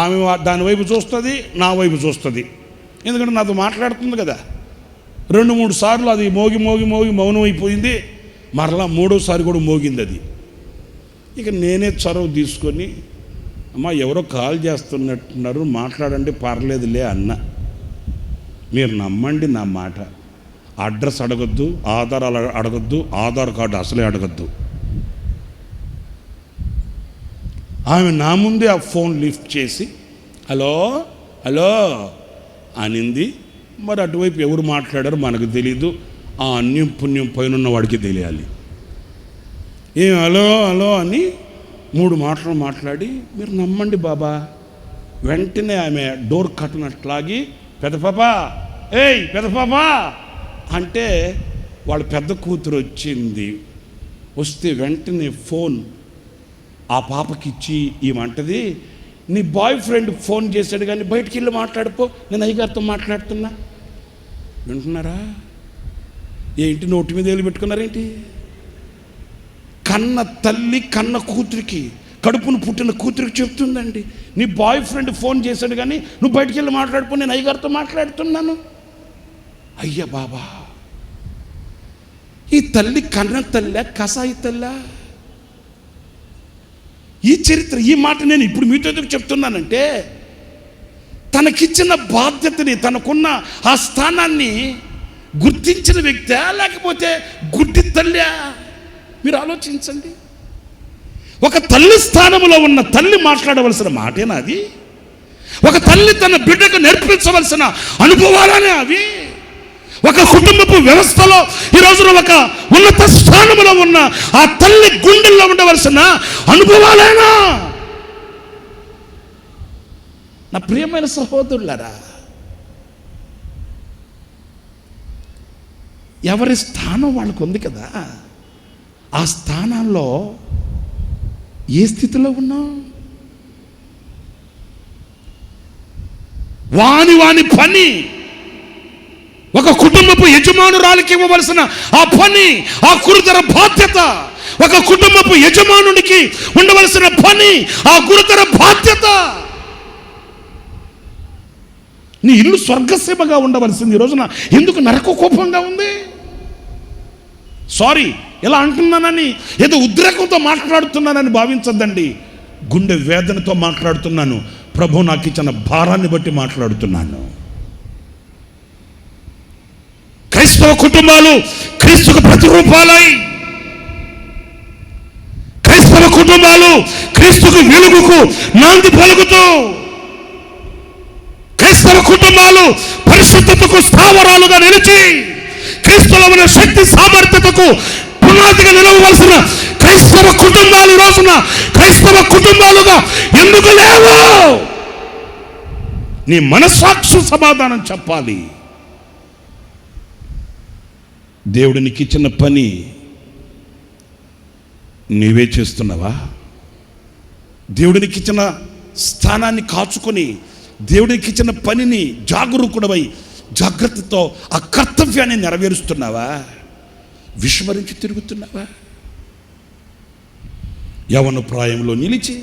Speaker 2: ఆమె దాని వైపు చూస్తుంది, నా వైపు చూస్తుంది, ఎందుకంటే నాతో మాట్లాడుతుంది కదా. 2-3 సార్లు అది మోగి మౌనం అయిపోయింది. మరలా 3వసారి కూడా మోగింది అది. ఇక నేనే చొరవ తీసుకొని, అమ్మా ఎవరో కాల్ చేస్తున్నట్టున్నారు, మాట్లాడండి పర్లేదులే అన్న. మీరు నమ్మండి నా మాట, అడ్రస్ అడగద్దు, ఆధారాలు అడగద్దు, ఆధార్ కార్డు అసలే అడగద్దు. ఆమె నా ముందే ఆ ఫోన్ లిఫ్ట్ చేసి హలో అనింది. మరి అటువైపు ఎవరు మాట్లాడారో మనకు తెలీదు, ఆ అన్యం పుణ్యం పైన వాడికి తెలియాలి. హలో అని 3 మాటలు మాట్లాడి, మీరు నమ్మండి బాబా, వెంటనే ఆమె డోర్ కట్టినట్లాగి పెద్ద పాపా అంటే వాళ్ళ పెద్ద కూతురు వచ్చింది. వస్తే వెంటనే ఫోన్ ఆ పాపకి ఇచ్చి ఏమంటది, నీ బాయ్ ఫ్రెండ్ ఫోన్ చేశాడు కానీ బయటికి వెళ్ళి మాట్లాడిపో, నేను అయ్యగారితో మాట్లాడుతున్నా. వింటున్నారా? ఏంటి నోటి మీద వేలు పెట్టుకున్నారేంటి? కన్న తల్లి కన్న కూతురికి, కడుపును పుట్టిన కూతురికి చెప్తుందండి, నీ బాయ్ ఫ్రెండ్ ఫోన్ చేశాడు కానీ నువ్వు బయటికి వెళ్ళి మాట్లాడిపో, నేను అయ్యగారితో మాట్లాడుతున్నాను. అయ్య బాబా, ఈ తల్లి కన్న తల్లి కసాయి తల్లా? ఈ చరిత్ర, ఈ మాట నేను ఇప్పుడు మీతో ఎందుకు చెప్తున్నానంటే, తనకిచ్చిన బాధ్యతని, తనకున్న ఆ స్థానాన్ని గుర్తించిన వ్యక్తి లేకపోతే గుడ్డి తల్లి? మీరు ఆలోచించండి. ఒక తల్లి స్థానంలో ఉన్న తల్లి మాట్లాడవలసిన మాటేనా అది? ఒక తల్లి తన బిడ్డకు నేర్పించవలసిన అనుభవాలనే అవి? ఒక కుటుంబపు వ్యవస్థలో ఈ రోజున ఒక ఉన్నత స్థానంలో ఉన్న ఆ తల్లి గుండెల్లో ఉండవలసిన అనుభవాలేనా? నా ప్రియమైన సహోదరులారా, ఎవరి స్థానం వాళ్ళకు ఉంది కదా. ఆ స్థానాల్లో ఏ స్థితిలో ఉన్నాం? వాని పని, ఒక కుటుంబపు యజమానురాలికి ఇవ్వవలసిన ఆ పని, ఆ గురుతర బాధ్యత, ఒక కుటుంబపు యజమానునికి ఉండవలసిన పని, ఆ గురుతర బాధ్యత. నీ ఇల్లు స్వర్గసీమగా ఉండవలసింది ఈ రోజున ఎందుకు నరక కోపంగా ఉంది? సారీ, ఇలా అంటున్నానని ఏదో ఉద్రేకంతో మాట్లాడుతున్నానని భావించద్దండి. గుండె వేదనతో మాట్లాడుతున్నాను.
Speaker 1: ప్రభు నాకు ఇచ్చిన భారాన్ని బట్టి మాట్లాడుతున్నాను. క్రైస్తవ కుటుంబాలు క్రీస్తుకు ప్రతిరూపాలై, క్రైస్తవ కుటుంబాలు క్రీస్తుకు వెలుగుకు నాంది పలుకుతూ, క్రైస్తవ కుటుంబాలు పరిశుద్ధతకు స్థావరాలుగా నిలిచి, క్రీస్తులో ఉన్న శక్తి సామర్థ్యతకు పునాదిగా నిలవవలసిన క్రైస్తవ కుటుంబాలు ఈ రోజున క్రైస్తవ కుటుంబాలుగా ఎందుకు లేవు? నీ మనస్సాక్షి సమాధానం చెప్పాలి. దేవుడు నీకు ఇచ్చిన పని నీవే చేస్తున్నావా? దేవుడికి ఇచ్చిన స్థానాన్ని కాచుకొని, దేవుడికి ఇచ్చిన పనిని జాగరూకుడవై జాగ్రత్తతో ఆ కర్తవ్యాన్ని నెరవేరుస్తున్నావా? విస్మరించి తిరుగుతున్నావా? యవన ప్రాయంలో నిలిచి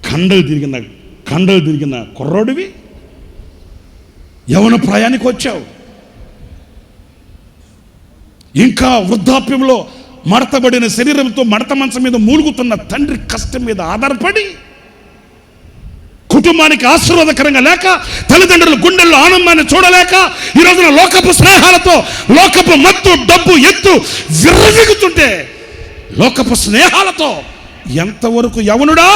Speaker 1: కండలు తిరిగిన కుర్రోడివి యవన ప్రాయానికి వచ్చావు. ఇంకా వృద్ధాప్యంలో మడతబడిన శరీరంతో మడత మంచం మీద మూలుగుతున్న తండ్రి కష్టం మీద ఆధారపడి, కుటుంబానికి ఆశీర్వాదకరంగా లేక, తల్లిదండ్రుల గుండెల్లో ఆనందాన్ని చూడలేక, ఈ రోజున లోకపు స్నేహాలతో, లోకపు మత్తు, డబ్బు, ఎత్తు విర్రవీగుతుంటే, లోకపు స్నేహాలతో ఎంతవరకు యవనుడా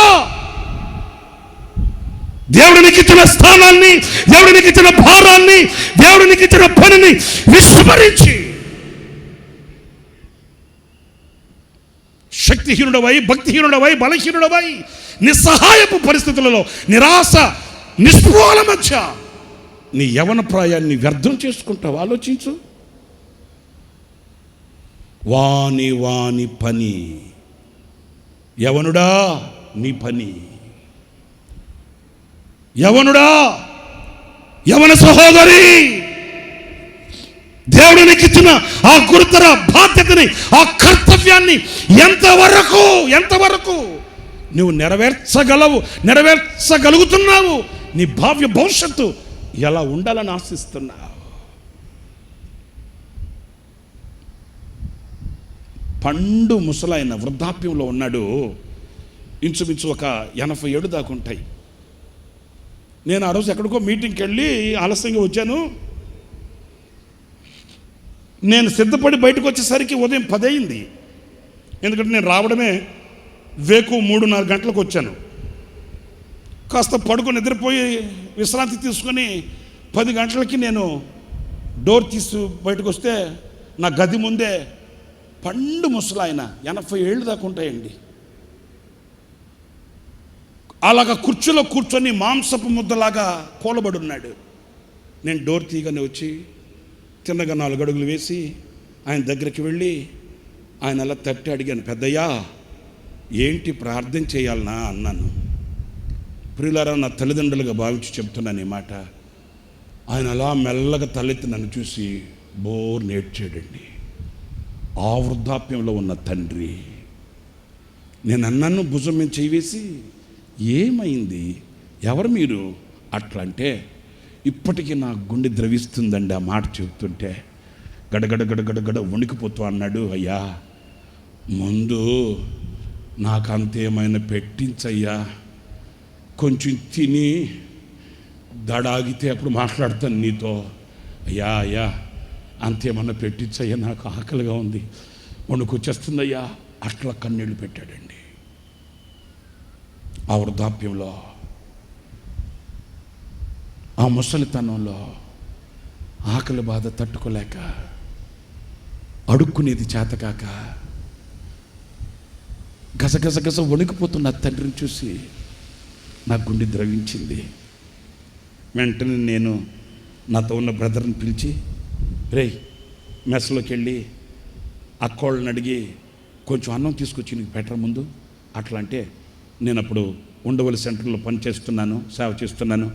Speaker 1: దేవుడికి ఇచ్చిన స్థానాన్ని, దేవుడికి ఇచ్చిన భారాన్ని, దేవుడికి ఇచ్చిన పనిని విస్మరించి శక్తిహీనుడవై, భక్తిహీనుడవై, బలహీనుడవై, నిస్సహాయపు పరిస్థితులలో, నిరాశ నిస్పృహల మధ్య నీ యవన ప్రాయాన్ని వ్యర్థం చేసుకుంటావు. ఆలోచించు. వాని పని, యవనుడా నీ పని, యవనుడా, యవన సహోదరి, దేవుడు నీకు ఇచ్చిన ఆ గురుతర బాధ్యతని, ఆ కర్తవ్యాన్ని ఎంతవరకు నువ్వు నెరవేర్చగలుగుతున్నావు? నీ భావ్య భవిష్యత్తు ఎలా ఉండాలని ఆశిస్తున్నావు? పండు ముసలాయన వృద్ధాప్యంలో ఉన్నాడు. ఇంచుమించు ఒక 87 దాకా ఉంటాయి. నేను ఆ రోజు ఎక్కడికో మీటింగ్కి వెళ్ళి ఆలస్యంగా వచ్చాను. నేను సిద్ధపడి బయటకు వచ్చేసరికి ఉదయం 10 అయింది. ఎందుకంటే నేను రావడమే వేకు 3-4 గంటలకు వచ్చాను. కాస్త పడుకొని నిద్రపోయి విశ్రాంతి తీసుకొని 10 గంటలకి నేను డోర్ తీసి బయటకు వస్తే నా గది ముందే పండు ముసలాయన 80 ఏళ్ళు దాకా ఉంటాయండి. అలాగా కుర్చీలో కూర్చొని మాంసపు ముద్దలాగా కూలబడి ఉన్నాడు. నేను డోర్ తీయగానే వచ్చి తిన్నగా 4 అడుగులు వేసి ఆయన దగ్గరికి వెళ్ళి ఆయన అలా తట్టి అడిగాను, పెద్దయ్యా ఏంటి ప్రార్థన చేయాలనా అన్నాను. ప్రియులారా, నా తల్లిదండ్రులుగా భావించి చెప్తున్నాను ఈ మాట. ఆయన అలా మెల్లగా తలెత్తి నన్ను చూసి బోర్ నేడ్చాడండి. ఆ వృద్ధాప్యంలో ఉన్న తండ్రి. నేను అన్నాను భుజం మీద చేసి, ఏమైంది, ఎవరు మీరు అట్లా అంటే, ఇప్పటికీ నా గుండె ద్రవిస్తుందండి ఆ మాట చెబుతుంటే. గడగడ వణికిపోతూ అన్నాడు, అయ్యా ముందు నాకు అంతేమైనా పెట్టించయ్యా, కొంచెం తిని దడాగితే అప్పుడు మాట్లాడతాను నీతో. అయ్యా అంతేమన్నా పెట్టించయ్యా, నాకు ఆకలిగా ఉంది, వణుకొచ్చేస్తుందయ్యా. అట్లా కన్నీళ్ళు పెట్టాడండి. ఆ వృద్ధాప్యంలో, ఆ ముసలితనంలో ఆకలి బాధ తట్టుకోలేక, అడుక్కునేది చేతకాక గసగస వణికిపోతున్న తండ్రిని చూసి నా గుండె ద్రవించింది. వెంటనే నేను నాతో ఉన్న బ్రదర్ని పిలిచి, రేయ్ మెస్లోకి వెళ్ళి అక్కోళ్ళని అడిగి కొంచెం అన్నం తీసుకొచ్చి నీకు పెట్టరా ముందు అట్లా అంటే, నేను అప్పుడు ఉండవల్లి సెంటర్లో పనిచేస్తున్నాను, సేవ చేస్తున్నాను.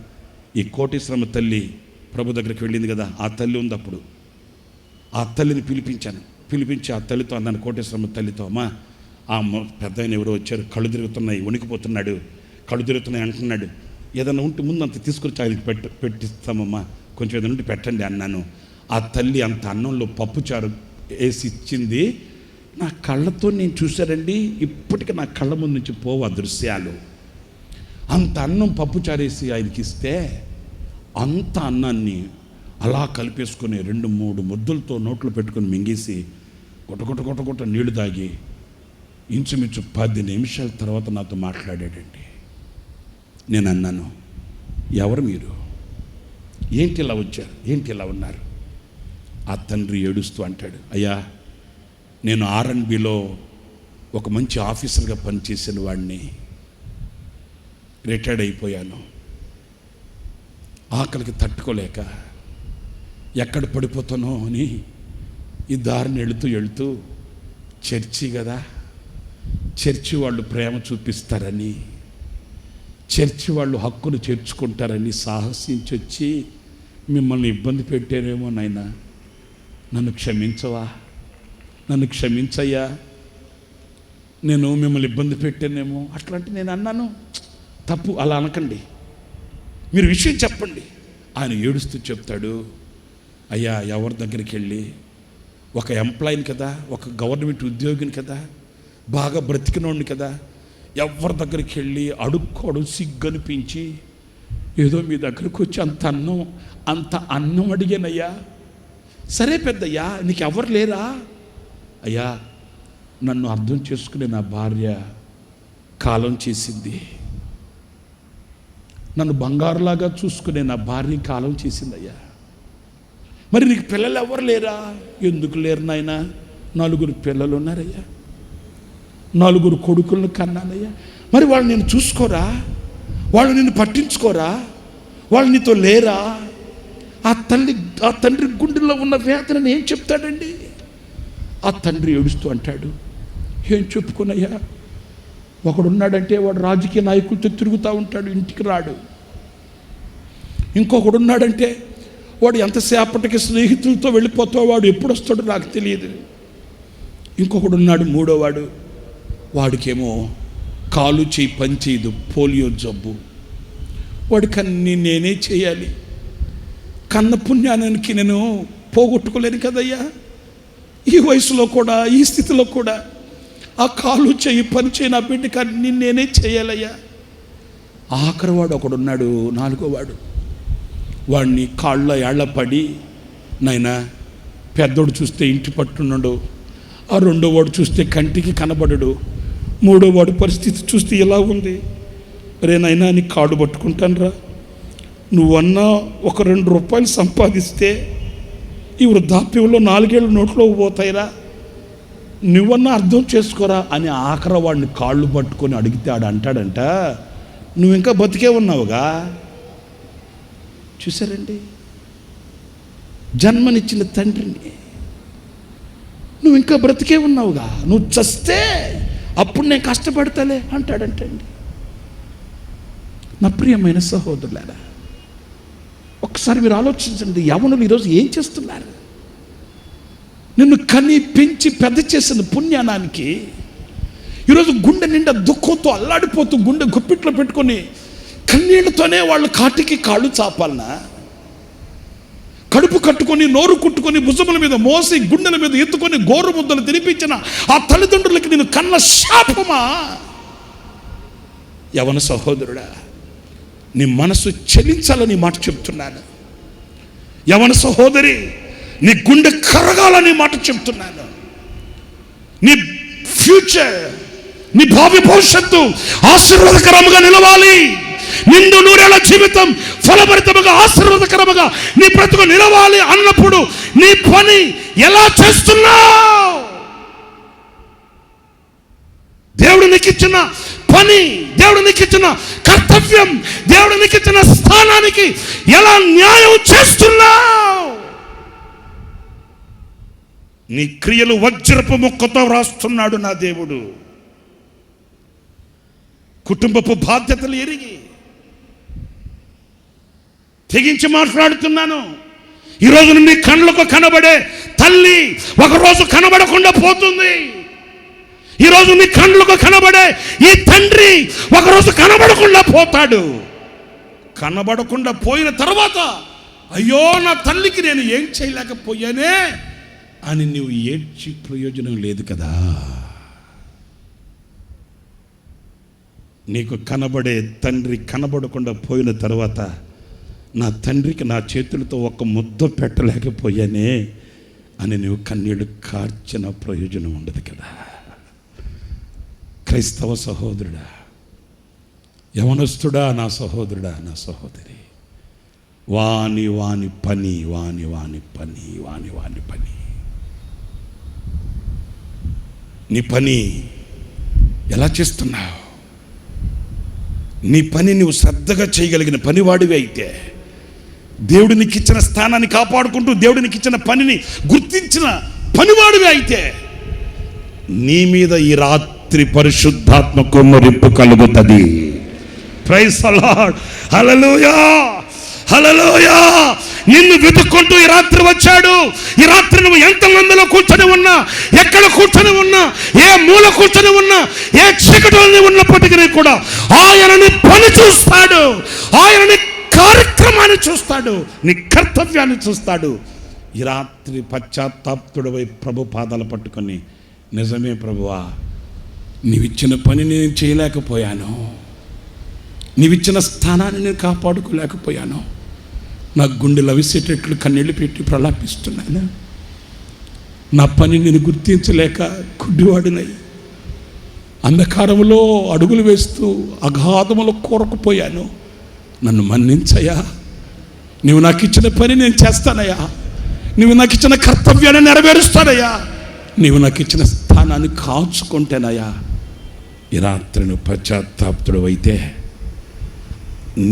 Speaker 1: ఈ కోటేశ్వరమ్మ తల్లి ప్రభు దగ్గరికి వెళ్ళింది కదా, ఆ తల్లి ఉంది. అప్పుడు ఆ తల్లిని పిలిపించి ఆ తల్లితో అన్నాను, కోటేశ్వరమ్మ తల్లితో, అమ్మా ఆ పెద్ద ఆయన ఎవరో వచ్చారు, కళ్ళు తిరుగుతున్నాయి, వణికిపోతున్నాడు, కళ్ళు తిరుగుతున్నాయి అంటున్నాడు, ఏదైనా ఉంటే ముందు అంత తీసుకొచ్చి ఆయనకి పెట్టిస్తామమ్మా, కొంచెం ఏదైనా ఉంటే పెట్టండి అన్నాను. ఆ తల్లి అంత అన్నంలో పప్పుచారు వేసి ఇచ్చింది. నా కళ్ళతో నేను చూశానండి, ఇప్పటికీ నా కళ్ళ ముందు నుంచి పోవు ఆ దృశ్యాలు.
Speaker 2: అంత అన్నం పప్పుచారేసి ఆయనకి ఇస్తే అంత అన్నాన్ని అలా కలిపేసుకొని 2-3 ముద్దలతో నోట్లో పెట్టుకొని మింగేసి కొట్ట నీళ్లు తాగి ఇంచుమించు 10 నిమిషాల తర్వాత నాతో మాట్లాడాడండి. నేను అన్నాను, ఎవరు మీరు? ఏంటి ఇలా వచ్చారు? ఏంటి ఇలా ఉన్నారు? ఆ తండ్రి ఏడుస్తూ అంటాడు, అయ్యా నేను R&Bలో ఒక మంచి ఆఫీసర్గా పనిచేసిన వాడిని, రిటైర్డ్ అయిపోయాను. ఆకలికి తట్టుకోలేక ఎక్కడ పడిపోతానో అని ఈ దారిని వెళుతూ చర్చి కదా, చర్చి వాళ్ళు ప్రేమ చూపిస్తారని, చర్చి వాళ్ళు హక్కును చేర్చుకుంటారని సాహసించి వచ్చి మిమ్మల్ని ఇబ్బంది పెట్టారేమో నాయనా, నన్ను క్షమించవా, నన్ను క్షమించయ్యా, నేను మిమ్మల్ని ఇబ్బంది పెట్టానేమో. అట్లాంటి నేను అన్నాను, తప్పు, అలా అనకండి, మీరు విషయం చెప్పండి. ఆయన ఏడుస్తూ చెప్తాడు, అయ్యా ఎవరి దగ్గరికి వెళ్ళి, ఒక ఎంప్లాయీని కదా, ఒక గవర్నమెంట్ ఉద్యోగిని కదా, బాగా బ్రతికినోడిని కదా, ఎవరి దగ్గరికి వెళ్ళి అడుక్కోవడం సిగ్గనిపించి ఏదో మీ దగ్గరకు వచ్చి అంత అన్నం అడిగానయ్యా. సరే పెద్దయ్యా, నీకు ఎవరు లేరా? అయ్యా నన్ను అర్థం చేసుకునే నా భార్య కాలం చేసింది, నన్ను బంగారులాగా చూసుకునే నా భార్య కాలం చేసిందయ్యా. మరి నీకు పిల్లలు ఎవరు లేరా? ఎందుకు లేరు నాయనా, 4 పిల్లలు ఉన్నారయ్యా, 4 కొడుకులను కన్నానయ్యా. మరి వాళ్ళు నేను చూసుకోరా? వాళ్ళు నిన్ను పట్టించుకోరా? వాళ్ళు నీతో లేరా? ఆ తండ్రి గుండెల్లో ఉన్న వేదనని ఏం చెప్తాడండి? ఆ తండ్రి ఏడుస్తూ అంటాడు, ఏం చెప్పుకున్నయ్యా, ఒకడున్నాడంటే వాడు రాజకీయ నాయకులతో తిరుగుతూ ఉంటాడు, ఇంటికి రాడు. ఇంకొకడున్నాడంటే వాడు ఎంతసేపటికి స్నేహితులతో వెళ్ళిపోతావు, వాడు ఎప్పుడు వస్తాడో నాకు తెలియదు. ఇంకొకడున్నాడు, 3వ వాడు, వాడికేమో కాలు చేయి పని చేయదు, పోలియో జబ్బు. వాడికి అన్నీ నేనే చేయాలి. కన్న పుణ్యానికి నేను పోగొట్టుకోలేను కదయ్యా. ఈ వయసులో కూడా, ఈ స్థితిలో కూడా ఆ కాలు చేయి పని చేయి నా బిడ్డకి అన్నీ నేనే చేయాలయ్యా. ఆఖరి వాడు ఒకడున్నాడు, 4వ వాడు, వాడిని కాళ్ళ ఏళ్ల పడి, నాయనా పెద్దోడు చూస్తే ఇంటి పట్టున్నాడు, ఆ 2వ వాడు చూస్తే కంటికి కనబడడు, 3వ వాడు పరిస్థితి చూస్తే ఇలా ఉంది. రే నాయనా నీ కాడు పట్టుకుంటాను రా, నువ్వన్నా ఒక 2 రూపాయలు సంపాదిస్తే ఈ వృద్ధాప్యంలో 4 ఏళ్ళు నోట్లో పోతాయిరా, నువ్వన్నా అర్థం చేసుకోరా అని ఆఖరి వాడిని కాళ్ళు పట్టుకొని అడిగితే ఆడు అంటాడంట, నువ్వు ఇంకా బతికే ఉన్నావుగా. చూసారండి, జన్మనిచ్చిన తండ్రిని, నువ్వు ఇంకా బ్రతికే ఉన్నావుగా, నువ్వు చస్తే అప్పుడు నేను కష్టపడతాలే అంటాడంటండి. నా ప్రియమైన సహోదరులారా, ఒకసారి మీరు ఆలోచించండి, యవ్వనులు ఈరోజు ఏం చేస్తున్నారు? నిన్ను కని పెంచి పెద్ద చేసిన పుణ్యానానికి ఈరోజు గుండె నిండా దుఃఖంతో అల్లాడిపోతూ గుండె గుప్పిట్లో పెట్టుకొని కన్నీళ్లతోనే వాళ్ళు కాటికి కాళ్ళు చాపాలనా? కడుపు కట్టుకొని, నోరు కుట్టుకొని, భుజముల మీద మోసి, గుండెల మీద ఎత్తుకొని గోరు ముద్దలు తినిపించిన ఆ తల్లిదండ్రులకి నేను కన్న శాపమా? యవన సహోదరుడా, నీ మనసు చెలించాలని మాట చెప్తున్నాను. యవన సహోదరి, నీ గుండె కరగాలని మాట చెప్తున్నాను. నీ ఫ్యూచర్, నీ భావి భవిష్యత్తు ఆశీర్వాదకరముగా నిలవాలి. నిండు 100 ఏళ్ల జీవితం ఫలభరితముగా, ఆశీర్వాదకరముగా నీ బ్రతుకు నిలవాలి అన్నప్పుడు నీ పని ఎలా చేస్తున్నావు? దేవుడు నీకు ఇచ్చిన పని, దేవుడు నీకు ఇచ్చిన కర్తవ్యం, దేవుడు నీకు ఇచ్చిన స్థానానికి ఎలా న్యాయం చేస్తున్నావు? నీ క్రియలు వజ్రపు ముక్కతో రాస్తున్నాడు నా దేవుడు. కుటుంబపు బాధ్యతలు ఎరిగి తెగించి మాట్లాడుతున్నాను. ఈరోజు నీ కళ్ళకు కనబడే తల్లి ఒకరోజు కనబడకుండా పోతుంది. ఈరోజు నీ కళ్ళకు కనబడే ఈ తండ్రి ఒకరోజు కనబడకుండా పోతాడు. కనబడకుండా పోయిన తర్వాత అయ్యో నా తల్లికి నేను ఏం చేయలేకపోయానే అని నువ్వు ఏడ్చి ప్రయోజనం లేదు కదా.
Speaker 1: నీకు కనబడే తండ్రి కనబడకుండా పోయిన తర్వాత నా తండ్రికి నా చేతులతో ఒక ముద్ద పెట్టలేకపోయానే అని నువ్వు కన్నీళ్ళు కార్చిన ప్రయోజనం ఉండదు కదా. క్రైస్తవ సహోదరుడా, యవనస్తుడా, నా సహోదరుడా, నా సహోదరి, వాని పని నీ పని ఎలా చేస్తున్నావు? నీ పని నువ్వు శ్రద్ధగా చేయగలిగిన పనివాడివి అయితే, దేవుడు నీకు ఇచ్చిన స్థానాన్ని కాపాడుకుంటూ దేవుడు నీకు ఇచ్చిన పనిని గుర్తించిన పనివాడివి అయితే, నీ మీద ఈ రాత్రి పరిశుద్ధాత్మ కుమ్మరింపు కలుగుతుంది. Praise the lord. Hallelujah, hallelujah. నిన్ను వెతుక్కుంటూ ఈ రాత్రి వచ్చాడు. ఈ రాత్రి నువ్వు ఎంత మందిలో కూర్చొని ఉన్నా, ఎక్కడ కూర్చొని ఉన్నా, ఏ మూల కూర్చొని ఉన్నా, ఏ చీకటిలో ఉన్నప్పటికీ కూడా ఆయనని పని చూస్తాడు, ఆయనని కార్యక్రమాన్ని చూస్తాడు, నీ కర్తవ్యాన్ని చూస్తాడు. ఈ రాత్రి పశ్చాత్తాప్తుడవై ప్రభు పాదాలు పట్టుకొని, నిజమే ప్రభువా, నీవిచ్చిన పని నేను చేయలేకపోయాను, నీవిచ్చిన స్థానాన్ని నేను కాపాడుకోలేకపోయాను, నా గుండెలు అవిసేటట్లు కన్నీళ్ళు పెట్టి ప్రలాపిస్తున్నాను, నా పని నేను గుర్తించలేక గుడ్డివాడినై అంధకారంలో అడుగులు వేస్తూ అగాధములో కూరకుపోయాను, నన్ను మన్నించయ్యా. నువ్వు నాకు ఇచ్చిన పని నేను చేస్తానయ్యా, నువ్వు నాకు ఇచ్చిన కర్తవ్యాన్ని నెరవేరుస్తానయ్యా, నీవు నాకు ఇచ్చిన స్థానాన్ని కాచుకుంటేనయ్యా. ఈ రాత్రి నువ్వు పశ్చాత్తాప్తుడు అయితే,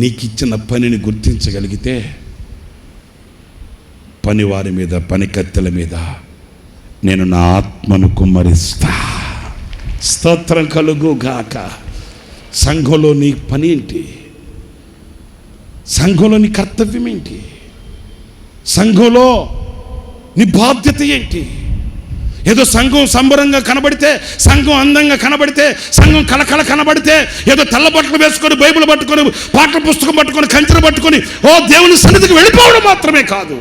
Speaker 1: నీకు ఇచ్చిన పనిని గుర్తించగలిగితే, పనివారి మీద, పనికత్తెల మీద నేను నా ఆత్మను కుమ్మరిస్తా. స్తోత్రం కలుగు గాక. సంఘంలో నీ పని ఏంటి? సంఘంలో నీ కర్తవ్యం ఏంటి? సంఘంలో నీ బాధ్యత ఏంటి? ఏదో సంఘం సంబరంగా కనబడితే, సంఘం అందంగా కనబడితే, సంఘం కళకళ కనబడితే, ఏదో తెల్ల బట్టలు వేసుకొని, బైబిల్ పట్టుకొని, పాటల పుస్తకం పట్టుకొని, కంచెలు పట్టుకొని ఓ దేవుని సన్నిధికి వెళ్ళిపోవడం మాత్రమే కాదు.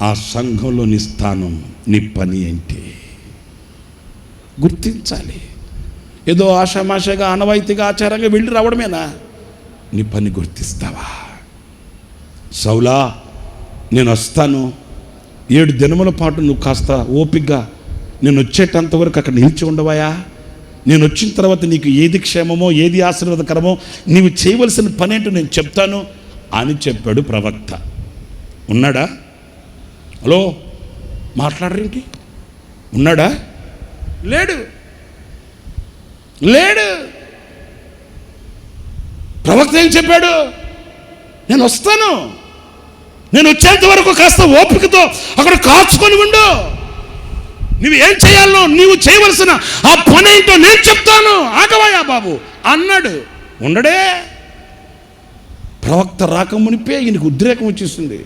Speaker 1: ఆ సంఘంలో నీ స్థానం, నీ పని ఏంటి గుర్తించాలి. ఏదో ఆషామాషగా, అనవాయితీగా, ఆచారంగా వెళ్ళి రావడమేనా? నీ పని గుర్తిస్తావా? సౌలా, నేను వస్తాను, 7 దినముల పాటు నువ్వు కాస్త ఓపికగా నేను వచ్చేటంత వరకు అక్కడ నిలిచి ఉండవాయా? నేను వచ్చిన తర్వాత నీకు ఏది క్షేమమో, ఏది ఆశీర్వాదకరమో, నీవు చేయవలసిన పని ఏంటో నేను చెప్తాను అని చెప్పాడు ప్రవక్త. ఉన్నాడా? హలో, మాట్లాడరేంటి? ఉన్నాడా? లేడు. ప్రవక్త ఏం చెప్పాడు? నేను వస్తాను, నేను వచ్చేంత వరకు కాస్త ఓపికతో అక్కడ కాచుకొని ఉండు, నువ్వు ఏం చేయాలో, నీవు చేయవలసిన ఆ పని ఏంటో నేను చెప్తాను, ఆగవాయా బాబు అన్నాడు. ఉండడే. ప్రవక్త రాకమునిపే ఈయనకి ఉద్రేకం వచ్చేసింది.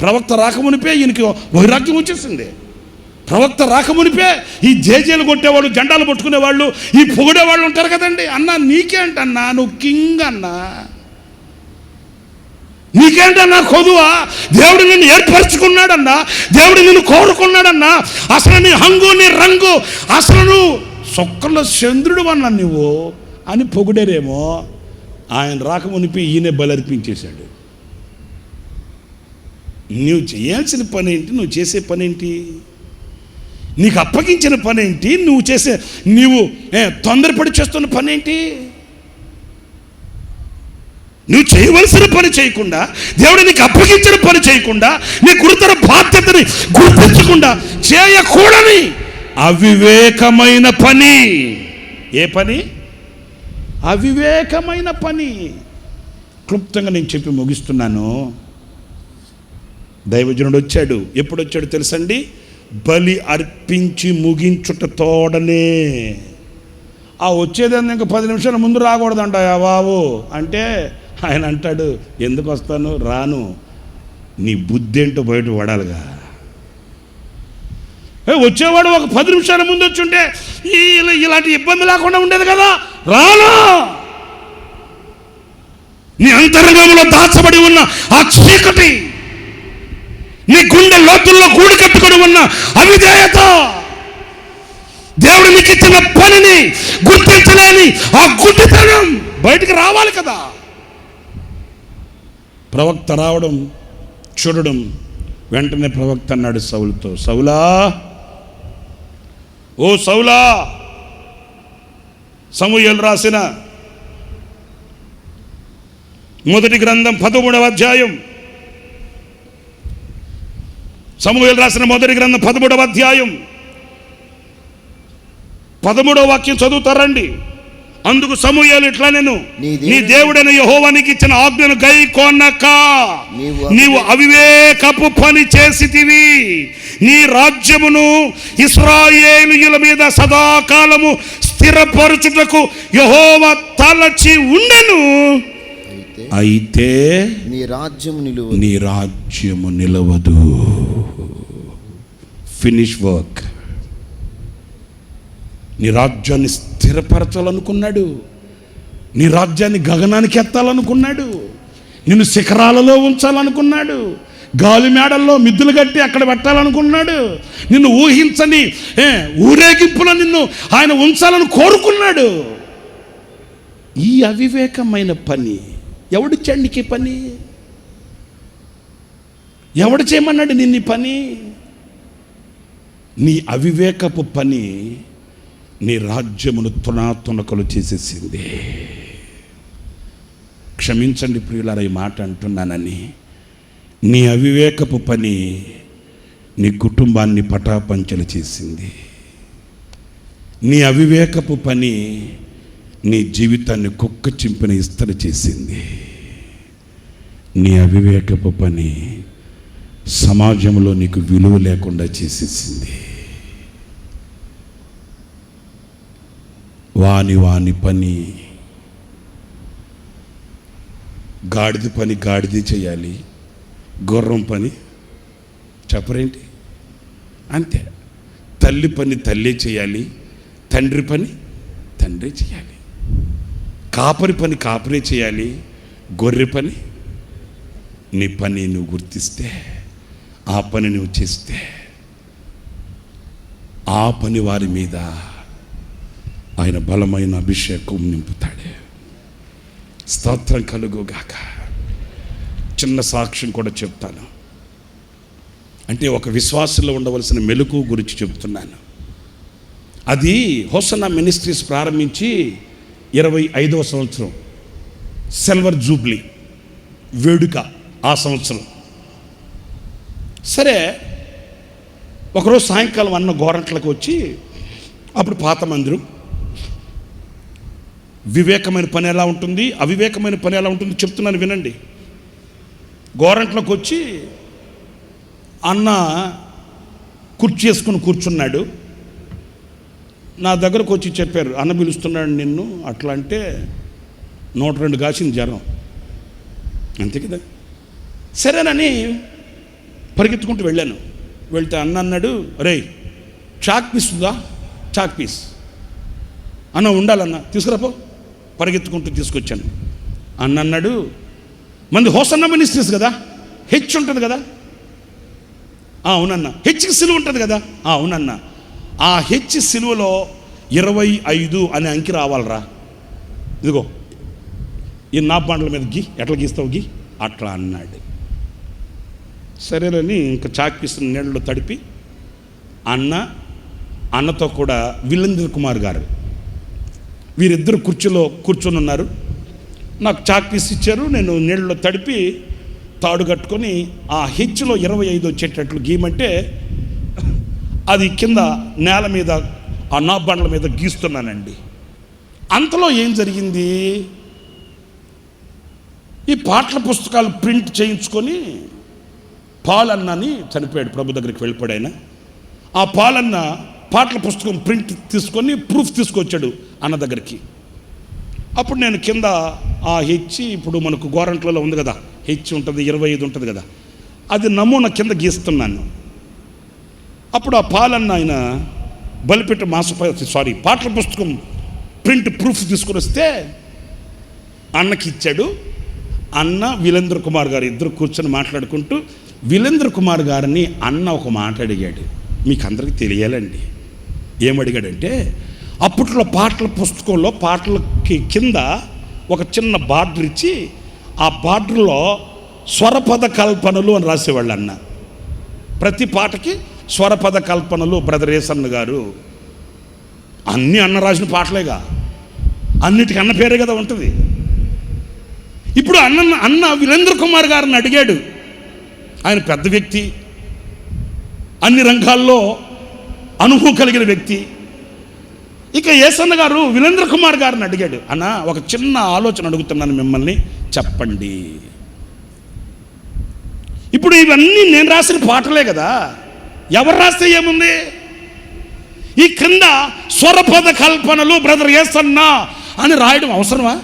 Speaker 1: ప్రవక్త రాకమునిపే ఈయనకి వైరాగ్యం వచ్చేసింది. ప్రవక్త రాకమునిపే ఈ జేజేలు కొట్టేవాళ్ళు, జెండాలు పట్టుకునేవాళ్ళు, ఈ పొగిడేవాళ్ళు ఉంటారు కదండి. అన్నా నీకేంటన్నా, నువ్వు కింగ్ అన్నా, నీకేంటన్నా కొదువా? దేవుడు నిన్ను ఏర్పరచుకున్నాడన్నా, దేవుడు నిన్ను కోరుకున్నాడన్నా, అసలు నీ హంగు, నీ రంగు, అసలు నువ్వు సొక్కల చంద్రుడు అన్నా నువ్వు అని పొగిడేరేమో. ఆయన రాకమునిపి ఈయనే బలర్పించేశాడు. నువ్వు చేయాల్సిన పని ఏంటి? నువ్వు చేసే పని ఏంటి? నీకు అప్పగించిన పని ఏంటి? నీవు తొందరపడి చేస్తున్న పని ఏంటి? నువ్వు చేయవలసిన పని చేయకుండా, దేవుడు నీకు అప్పగించిన పని చేయకుండా, నీ గురుతర బాధ్యతని గుర్తించకుండా చేయకూడని అవివేకమైన పని. ఏ పని? అవివేకమైన పని. క్లుప్తంగా నేను చెప్పి ముగిస్తున్నాను. దైవజనుడు వచ్చాడు. ఎప్పుడు వచ్చాడు తెలుసండి? బలి అర్పించి ముగించుట తోడనే. ఆ వచ్చేదాన్ని ఇంకా 10 నిమిషాల ముందు రాకూడదంట బాబు అంటే, ఆయన అంటాడు, ఎందుకు వస్తాను? రాను, నీ బుద్ధి ఏంటో బయట పడాలిగా. వచ్చేవాడు ఒక 10 నిమిషాల ముందు వచ్చి ఉంటే ఇలాంటి ఇబ్బంది లేకుండా ఉండేది కదా. రాను, నీ అంతరంగంలో దాచబడి ఉన్న ఆ చీకటి, నీ గుండె లోతుల్లో గూడు కట్టుకొని ఉన్న అవిధేయత, దేవుడు
Speaker 2: నీకు ఇచ్చిన పనిని గుర్తించలేని ఆ గుడ్డితనం బయటికి రావాలి కదా. ప్రవక్త రావడం చూడడం, వెంటనే ప్రవక్త అన్నాడు సౌలుతో, సౌలా, ఓ సౌలా. సమూయేలు రాసిన మొదటి గ్రంథం 13వ అధ్యాయం, సమూయేలు రాసిన మొదటి గ్రంథం 13వ అధ్యాయం 13వ వాక్యం చదువుతారండి. అందుకు సమూయేలు ఇట్లా, నేను నీ దేవుడైన యెహోవానికి ఇచ్చిన ఆజ్ఞను గైకొనక నీవు అవివేకపు పని చేసితివి. నీ రాజ్యమును ఇశ్రాయేలీయుల మీద సదాకాలము స్థిరపరచుటకు యెహోవా తలచి ఉండెను. అయితే నీ రాజ్యము నిలవదు. Finish work. నీ రాజ్యాన్ని స్థిరపరచాలనుకున్నాడు, నీ రాజ్యాన్ని గగనానికి ఎత్తాలనుకున్నాడు, నిన్ను శిఖరాలలో ఉంచాలనుకున్నాడు, గాలి మేడల్లో మిద్దులు కట్టి అక్కడ పెట్టాలనుకున్నాడు, నిన్ను ఊహించని ఊరేగింపులో నిన్ను ఆయన ఉంచాలని కోరుకున్నాడు. ఈ అవివేకమైన పని ఎవడిచ్చాడు నీకు? పని ఎవడు చేయమన్నాడు నిన్ను పని? నీ అవివేకపు పని నీ రాజ్యమును తునాతునకలు చేసేసింది. క్షమించండి ప్రియులారా ఈ మాట అంటున్నానని. నీ అవివేకపు పని నీ కుటుంబాన్ని పటాపంచలు చేసింది. నీ అవివేకపు పని నీ జీవితాన్ని కుక్క చింపిన ఇస్తరి చేసింది. నీ అవివేకపు పని సమాజంలో నీకు విలువ లేకుండా చేసేసింది. వాని పని, గాడిద పని గాడిదే చేయాలి, గుర్రం పని చెప్పరేంటి అంతే. తల్లి పని తల్లే చేయాలి, తండ్రి పని తండ్రి చేయాలి, కాపరి పని కాపరే చేయాలి, గొర్రె పని నీ పని నువ్వు గుర్తిస్తే, ఆ పని నువ్వు చేస్తే, ఆ పని వారి మీద ఆయన బలమైన అభిషేకం నింపుతాడు. స్తోత్రం కలుగుగాక. చిన్న సాక్ష్యం కూడా చెప్తాను. అంటే ఒక విశ్వాసంలో ఉండవలసిన మెలకువ గురించి చెప్తున్నాను. అది హోసన్నా మినిస్ట్రీస్ ప్రారంభించి 25వ సంవత్సరం, సిల్వర్ జూబ్లీ వేడుక ఆ సంవత్సరం. సరే, ఒకరోజు సాయంకాలం అన్న గోరంట్లకు వచ్చి, అప్పుడు పాత మందిరం, వివేకమైన పని ఎలా ఉంటుంది, అవివేకమైన పని ఎలా ఉంటుంది చెప్తున్నాను వినండి. గోరంట్లోకి వచ్చి అన్న కుర్చీ వేసుకుని కూర్చున్నాడు. నా దగ్గరకు వచ్చి చెప్పారు, అన్న పిలుస్తున్నాడు నిన్ను. అట్లా అంటే 102 కాసిన జ్వరం అంతే కదా. సరేనని పరిగెత్తుకుంటూ వెళ్ళాను. వెళ్తే అన్న అన్నాడు, రే చాక్ పీస్ ఉందా? చాక్ పీస్ అన్న ఉండాలన్న, తీసుకురాపో. పరిగెత్తుకుంటూ తీసుకొచ్చాను. అన్న అన్నాడు, మంది హోసన్నా మినిస్ట్రీస్ కదా, హెచ్ ఉంటుంది కదా. అవునన్నా. హెచ్కి సిలువ ఉంటుంది కదా. అవునన్నా. ఆ హెచ్ సిలువలో 25 అనే అంకి రావాలరా. ఇదిగో ఈ నా బండ్ల మీద గీ, ఎట్లా గీస్తావు గీ అట్లా అన్నాడు. సరేనని ఇంకా చాక్ పీస్ నీళ్ళలో తడిపి అన్నతో కూడా వీరేంద్ర కుమార్ గారు, వీరిద్దరు కుర్చీలో కూర్చొని ఉన్నారు. నాకు చాక్ పీస్ ఇచ్చారు. నేను నీళ్ళలో తడిపి తాడు కట్టుకొని ఆ హెచ్లో 25 వచ్చేటట్లు గీయమంటే అది కింద నేల మీద ఆ నా బండ్ల మీద గీస్తున్నానండి. అంతలో ఏం జరిగింది, ఈ పాటల పుస్తకాలు ప్రింట్ చేయించుకొని పాలన్నని చనిపోయాడు, ప్రభు దగ్గరికి వెళ్ళిపోయాడు ఆయన. ఆ పాలన్న పాటల పుస్తకం ప్రింట్ తీసుకొని ప్రూఫ్ తీసుకొచ్చాడు అన్న దగ్గరికి. అప్పుడు నేను కింద ఆ హెచ్, ఇప్పుడు మనకు గోరంట్లలో ఉంది కదా హెచ్ ఉంటుంది, 25 ఉంటుంది కదా, అది నమూనా కింద గీస్తున్నాను. అప్పుడు ఆ పాలన్న ఆయన బలిపెట్ట పాటల పుస్తకం ప్రింట్ ప్రూఫ్ తీసుకొని వస్తే అన్నకి ఇచ్చాడు. అన్న వీరేంద్ర కుమార్ గారు ఇద్దరు కూర్చొని మాట్లాడుకుంటూ, వీరేంద్ర కుమార్ గారిని అన్న ఒక మాట అడిగాడు, మీకు అందరికీ తెలియాలండి.
Speaker 1: ఏమడిగాడంటే, అప్పట్లో పాటల పుస్తకంలో పాటలకి కింద ఒక చిన్న బార్డర్ ఇచ్చి ఆ బార్డర్లో స్వరపద కల్పనలు అని రాసేవాళ్ళు అన్న. ప్రతి పాటకి స్వరపద కల్పనలు. బ్రదర్ ఏసన్న గారు అన్నీ అన్న రాసిన పాటలేగా, అన్నిటికీ అన్న పేరే కదా ఉంటుంది. ఇప్పుడు అన్న వీరేంద్ర కుమార్ గారిని అడిగాడు. ఆయన పెద్ద వ్యక్తి, అన్ని రంగాల్లో అనుభవం కలిగిన వ్యక్తి. ఇక ఏసన్న గారు వీరేంద్ర కుమార్ గారిని అడిగాడు, అన్న ఒక చిన్న ఆలోచన అడుగుతున్నాను మిమ్మల్ని, చెప్పండి. ఇప్పుడు ఇవన్నీ నేను రాసిన పాటలే కదా, ఎవరు రాస్తే ఏముంది? ఈ కింద స్వరపద కల్పనలు బ్రదర్ ఏసన్న అని రాయడం అవసరమా?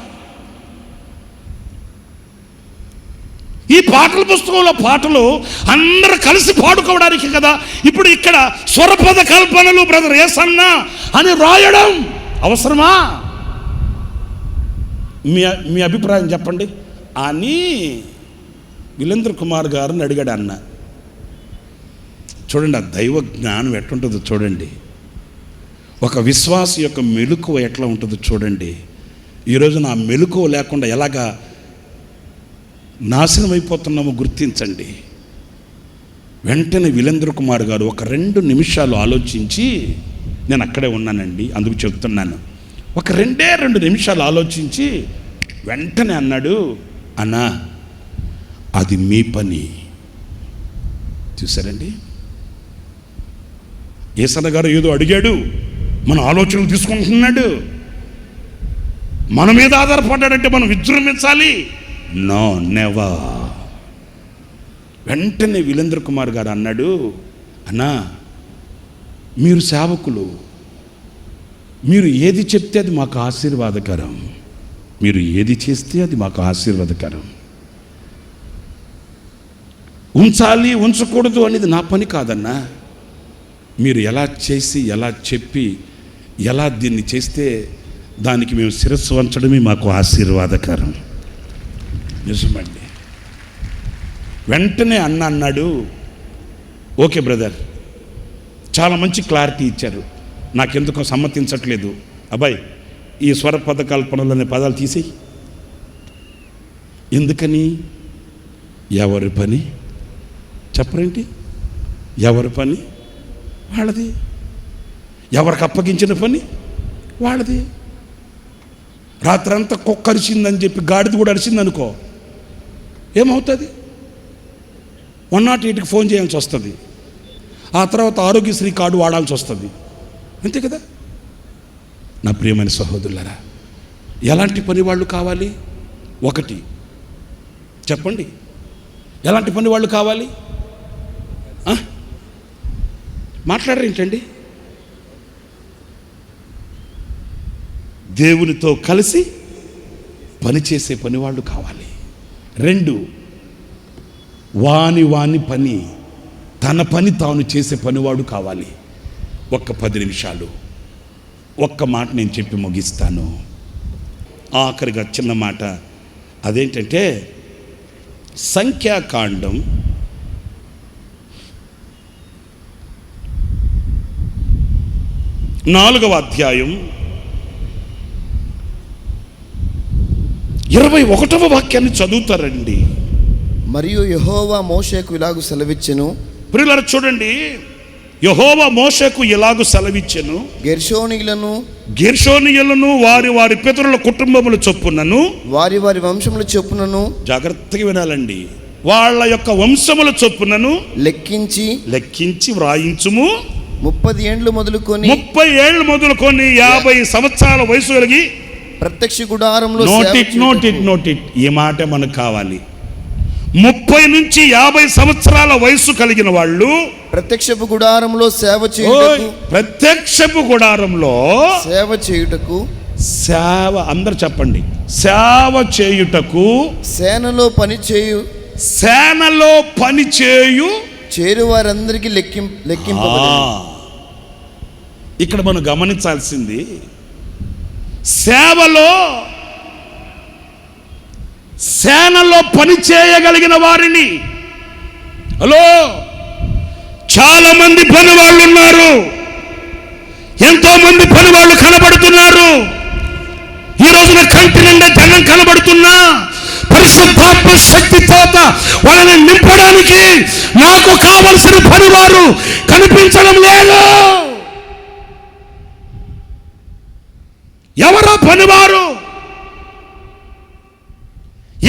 Speaker 1: ఈ పాటల పుస్తకంలో పాటలు అందరూ కలిసి పాడుకోవడానికి కదా. ఇప్పుడు ఇక్కడ స్వరపద కల్పనలు బ్రదర్ ఏసన్న అని రాయడం అవసరమా? మీ అభిప్రాయం చెప్పండి అని వీరేంద్ర కుమార్ గారిని అడిగాడు అన్న. చూడండి, ఆ దైవ జ్ఞానం ఎట్లుంటుందో చూడండి. ఒక విశ్వాస యొక్క మెలకువ ఎట్లా ఉంటుందో చూడండి. ఈరోజు నా మెలకువ లేకుండా ఎలాగా నాశనం అయిపోతున్నామో గుర్తించండి. వెంటనే వీరేంద్ర కుమార్ గారు ఒక 2 నిమిషాలు ఆలోచించి, నేను అక్కడే ఉన్నానండి అందుకు చెప్తున్నాను, ఒక 2 నిమిషాలు ఆలోచించి వెంటనే అన్నాడు, అన్నా అది మీ పని. చూసారండి, ఏసన్న గారు ఏదో అడిగాడు, మన ఆలోచనలు తీసుకుంటున్నాడు, మన మీద ఆధారపడ్డాడంటే మనం విజృంభించాలి. No, never. వెంటనే వీరేంద్ర కుమార్ గారు అన్నాడు, అన్నా మీరు సేవకులు, మీరు ఏది చెప్తే అది మాకు ఆశీర్వాదకరం, మీరు ఏది చేస్తే అది మాకు ఆశీర్వాదకరం. ఉంచాలి ఉంచకూడదు అనేది నా పని కాదన్నా. మీరు ఎలా చేసి ఎలా చెప్పి ఎలా దీన్ని చేస్తే దానికి మేము శిరస్సు వంచడమే మాకు ఆశీర్వాదకరం. నిజమండి. వెంటనే అన్నాడు, ఓకే బ్రదర్, చాలా మంచి క్లారిటీ ఇచ్చారు, నాకెందుకో సమ్మతించట్లేదు. అబ్బాయి ఈ స్వరపద కల్పనలు అనే పదాలు తీసేయి. ఎందుకని? ఎవరి పని చెప్పరేంటి? ఎవరి పని వాళ్ళది, ఎవరికి అప్పగించిన పని వాళ్ళది. రాత్రంతా కుక్క అరిచిందని చెప్పి గాడిద కూడా అరిచింది అనుకో, ఏమవుతుంది? 108కి ఫోన్ చేయాల్సి వస్తుంది, ఆ తర్వాత ఆరోగ్యశ్రీ కార్డు వాడాల్సి వస్తుంది, అంతే కదా. నా ప్రియమైన సహోదరులారా, ఎలాంటి పని వాళ్ళు కావాలి? ఒకటి చెప్పండి, ఎలాంటి పని వాళ్ళు కావాలి? మాట్లాడరేంటండి? దేవునితో కలిసి పనిచేసే పని వాళ్ళు కావాలి. 2, వాని పని, తన పని తాను చేసే పనివాడు కావాలి. ఒక్క 10 నిమిషాలు ఒక్క మాట నేను చెప్పి ముగిస్తాను. ఆఖరిగా చిన్న మాట, అదేంటంటే సంఖ్యాకాండం 4వ అధ్యాయం 21వ వాక్యాన్ని చదువుతారండి.
Speaker 3: మరియు యెహోవా మోషేకు ఇలాగు సెలవిచ్చెను.
Speaker 1: ప్రియులారా చూడండి, యెహోవా మోషేకు ఇలాగు సెలవిచ్చెను, గెర్షోనీయులను వారి వారి పితరుల కుటుంబముల చొప్పునను
Speaker 3: వారి వారి వంశముల చొప్పునను,
Speaker 1: జాగ్రత్తగా వినాలండి, వాళ్ళ యొక్క వంశముల చొప్పునను లెక్కించి వ్రాయించుము.
Speaker 3: 30 ఏండ్లు మొదలుకొని
Speaker 1: 50 సంవత్సరాల వయసు కలిగి
Speaker 3: ప్రత్యక్ష గుడారంలో
Speaker 1: నోటిట్ ఈ మాట మనకు కావాలి. 30 నుంచి 50 సంవత్సరాల వయసు కలిగిన వాళ్ళు
Speaker 3: ప్రత్యక్షపు గుడారంలో సేవ చేయుటకు
Speaker 1: అందరు చెప్పండి, సేవ చేయుటకు, సేనలో పని చేయు
Speaker 3: చేరు వారందరికీ లెక్కింపబడింది.
Speaker 1: ఇక్కడ మనం గమనించాల్సింది, సేనలో పని చేయగలిగిన వారిని, హలో, చాలా మంది పని వాళ్ళు ఉన్నారు,
Speaker 2: ఎంతో మంది పని వాళ్ళు కనబడుతున్నారు. ఈ రోజున కంటి నిండా జనం కనబడుతున్నా పరిశుద్ధాత్మ శక్తి చేత వాళ్ళని నింపడానికి నాకు కావలసిన పనివారు కనిపించడం లేదు. ఎవరా పనివారు?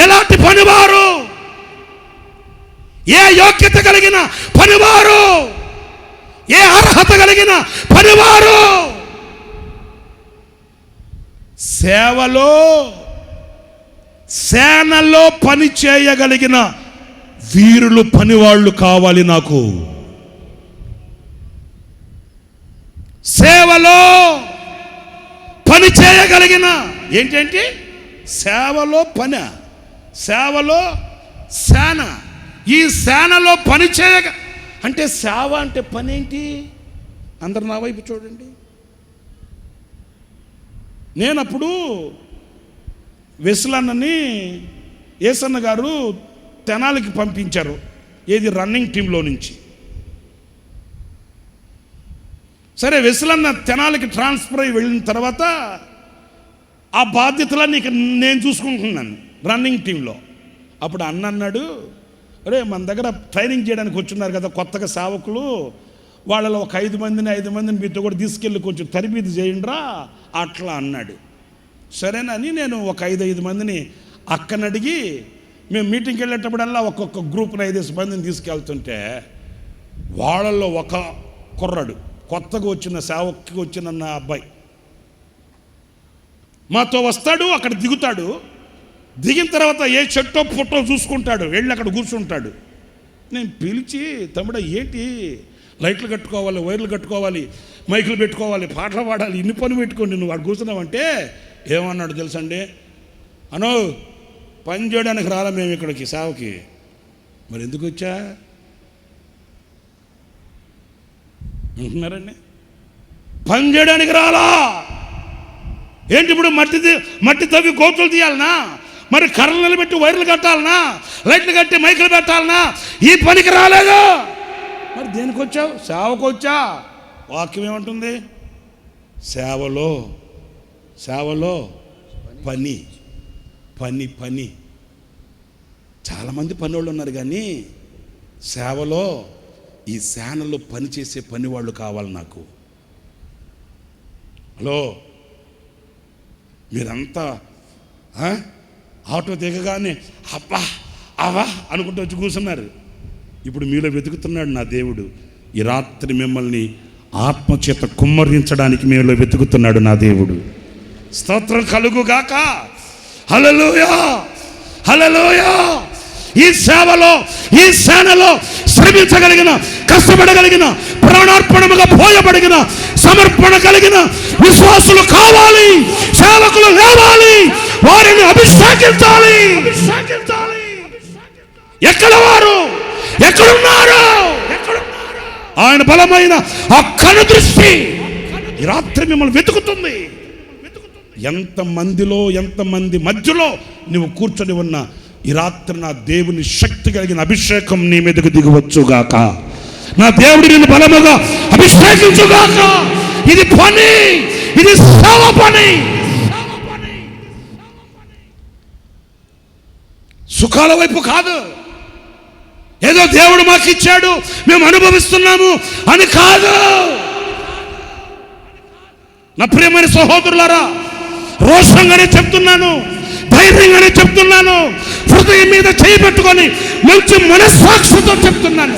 Speaker 2: ఎలాంటి పనివారు? ఏ యోగ్యత కలిగిన పనివారు? ఏ అర్హత కలిగిన పనివారు? సేనలో పని చేయగలిగిన వీరులు పనివాళ్ళు కావాలి నాకు. సేవలో పని చేయగలిగిన ఏంటంటే సేవలో పని, సేవలో సేన. ఈ సేనలో పని చేయగ అంటే సేవ అంటే పని ఏంటి? అందరు నా వైపు చూడండి. నేనప్పుడు వెసులన్నని ఏసన్న గారు తెనాలికి పంపించారు. ఏది రన్నింగ్ టీంలో నుంచి. సరే, వెసులన్న తెనాలికి ట్రాన్స్ఫర్ అయ్యి వెళ్ళిన తర్వాత ఆ బాధ్యతలన్నీ నేను చూసుకుంటున్నాను రన్నింగ్ టీంలో. అప్పుడు అన్న అన్నాడు, అరే మన దగ్గర ట్రైనింగ్ చేయడానికి వచ్చున్నారు కదా కొత్తగా సేవకులు, వాళ్ళలో ఒక 5 మందిని మీతో కూడా తీసుకెళ్ళి కొంచెం తరబీదు చేయండిరా అట్లా అన్నాడు. సరేనని నేను ఒక 5 మందిని అక్కనడిగి, మేము మీటింగ్కి వెళ్ళేటప్పుడల్లా ఒక్కొక్క గ్రూప్ని 5 మందిని తీసుకెళ్తుంటే వాళ్ళల్లో ఒక కుర్రాడు, కొత్తగా వచ్చిన సేవకి వచ్చిన నా అబ్బాయి మాతో వస్తాడు. అక్కడ దిగుతాడు. దిగిన తర్వాత ఏ చెట్టో పుట్టో చూసుకుంటాడు, వెళ్ళి అక్కడ కూర్చుంటాడు. నేను పిలిచి, తమ్ముడా ఏంటి లైట్లు కట్టుకోవాలి, వైర్లు కట్టుకోవాలి, మైకులు పెట్టుకోవాలి, పాటలు పాడాలి, ఇన్ని పని పెట్టుకోండి, నువ్వు వాడు కూర్చున్నావంటే ఏమన్నాడు తెలుసండి? అనో పని చేయడానికి రాలా మేము ఇక్కడికి సేవకి. మరి ఎందుకు వచ్చా అంటున్నారండి? పని చేయడానికి రాలా ఏంటి? ఇప్పుడు మట్టి తవ్వి గోతులు తీయాలనా? మరి కర్రలు నిలబెట్టి వైర్లు కట్టాలనా? లైట్లు కట్టి మైకులు పెట్టాలనా? ఈ పనికి రాలేదు. మరి దేనికి వచ్చావు? సేవకు వచ్చా. వాక్యం ఏమంటుంది? సేవలో పని పని పని. చాలామంది పనివాళ్ళు ఉన్నారు, కానీ సేవలో ఈ సేనలో పనిచేసే పని వాళ్ళు కావాలి నాకు. హలో, మీరంతా ఆటో దిగగానే అబ్బా అవా అనుకుంటూ వచ్చి కూర్చున్నారు. ఇప్పుడు మీలో వెతుకుతున్నాడు నా దేవుడు. ఈ రాత్రి మిమ్మల్ని ఆత్మచేత కుమ్మరించడానికి మీలో వెతుకుతున్నాడు నా దేవుడు. స్తోత్రం కలుగుగాక. హల్లెలూయా, హల్లెలూయా. ఈ సేవలో, ఈ సేనలో శ్రమించగలిగిన, కష్టపడగలిగిన, ప్రాణార్పణముగా పోయబడిన, సమర్పణ కలిగిన విశ్వాసులు కావాలి. సేవకులు లేవాలి. వారిని అభిషేకించాలి. ఎక్కడ వారు? ఎక్కడున్నారు? ఆయన బలమైన ఆ కను దృష్టి ఈ రాత్రి మిమ్మల్ని వెతుకుతుంది. ఎంతమంది మధ్యలో నువ్వు కూర్చొని ఉన్న ఈ రాత్రి నా దేవుని శక్తి కలిగిన అభిషేకం నీ మీదకు దిగవచ్చుగాక. నా దేవుడి నిన్ను బలముగా అభిషేకించుగాక. ఇది పని, ఇది సేవ పని. సుఖాల వైపు కాదు. ఏదో దేవుడు మాకు ఇచ్చాడు మేము అనుభవిస్తున్నాము అని కాదు. నా ప్రియమైన సహోదరులారా, రోషంగానే చెప్తున్నాను, ధైర్యంగానే చెప్తున్నాను, హృదయం మీద చేయి పెట్టుకొని మంచి మనస్సాక్షితో చెప్తున్నాను.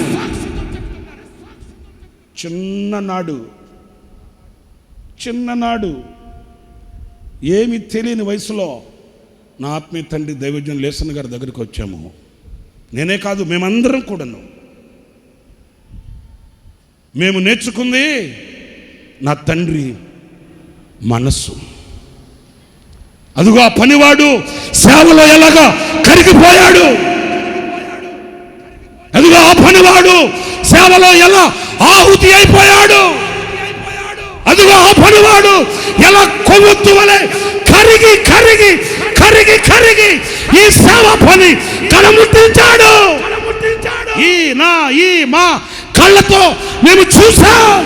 Speaker 2: చిన్ననాడు ఏమి తెలియని వయసులో నా ఆత్మీయ తండ్రి దైవజ్ఞులు లేసన్ గారి దగ్గరికి వచ్చాము. నేనే కాదు, మేమందరం కూడాను. మేము నేర్చుకుంది నా తండ్రి మనస్సు. అదిగో ఆ పనివాడు సేవలో ఎలాగా కరిగిపోయాడు. అదిగో ఆ పనివాడు సేవలో ఎలా ఆహుతి అయిపోయాడు. అదిగో ఆ పనివాడు ఎలా కొవ్వొత్తు వలె కరిగి కరిగి కరిగి కరిగి ఈ సేవ పని కలముట్టించాడు. ఈ మా కళ్ళతో మేము చూసాం.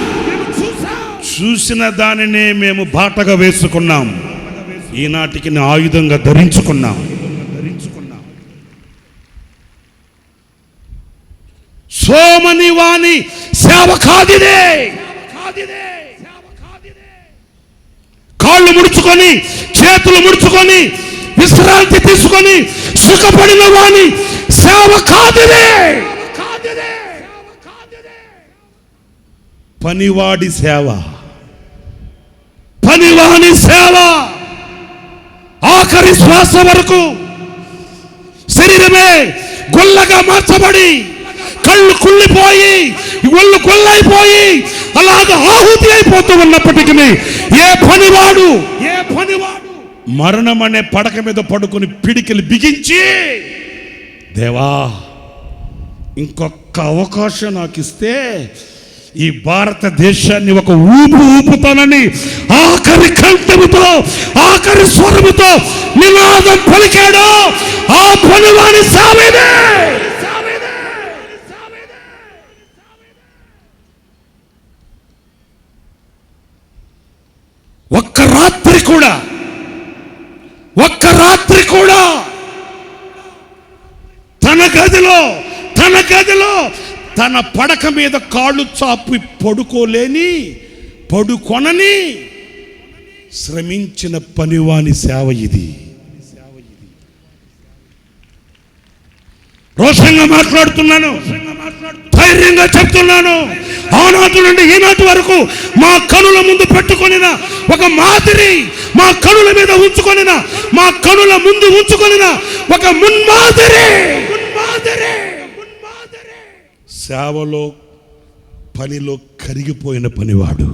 Speaker 1: చూసిన దానినే మేము బాటగా వేసుకున్నాం, ఈనాటికి ఆయుధంగా ధరించుకున్నాం. సోమని వాణి సేవ కాదిదే. కాళ్ళు ముడుచుకొని చేతులు ముడుచుకొని విశ్రాంతి తీసుకొని సుఖపడిన వాణి సేవ కాదిదే. పనివాడి సేవ, పనివాని సేవ. ఆఖరి శ్వాస వరకు శరీరమే గొల్లగా మార్చబడి కళ్ళు కుళ్ళిపోయి ఒళ్ళు గొల్లైపోయి అలాగా ఆహుతి అయిపోతూ ఉన్నప్పటికీ ఏ పనివాడు మరణం అనే పడక మీద పడుకొని పిడికిలు బిగించి, దేవా ఇంకొక అవకాశం నాకు ఇస్తే ఈ భారతదేశాన్ని ఒక ఊపుతానని ఆఖరి కంఠముతో ఆఖరి స్వరముతో నినాదం పలికాడు. ఆ పనివాని సేవనే. ఒక్క రాత్రి కూడా తన గదిలో తన పడక మీద కాళ్ళు చాపి పడుకొనని శ్రమించిన పనివాని సేవ ఇది. రోషంగా మాట్లాడుతున్నాను, ధైర్యంగా చెప్తున్నాను. ఆనాటి నుండి ఈనాటి వరకు మా కనుల ముందు పెట్టుకొనిన ఒక మాదిరి, మా కనుల మీద ఉంచుకొనిన, మా కనుల ముందు ఉంచుకొనిన ఒక మున్మాదిరి. సేవలో పనిలో కరిగిపోయిన పనివాడు.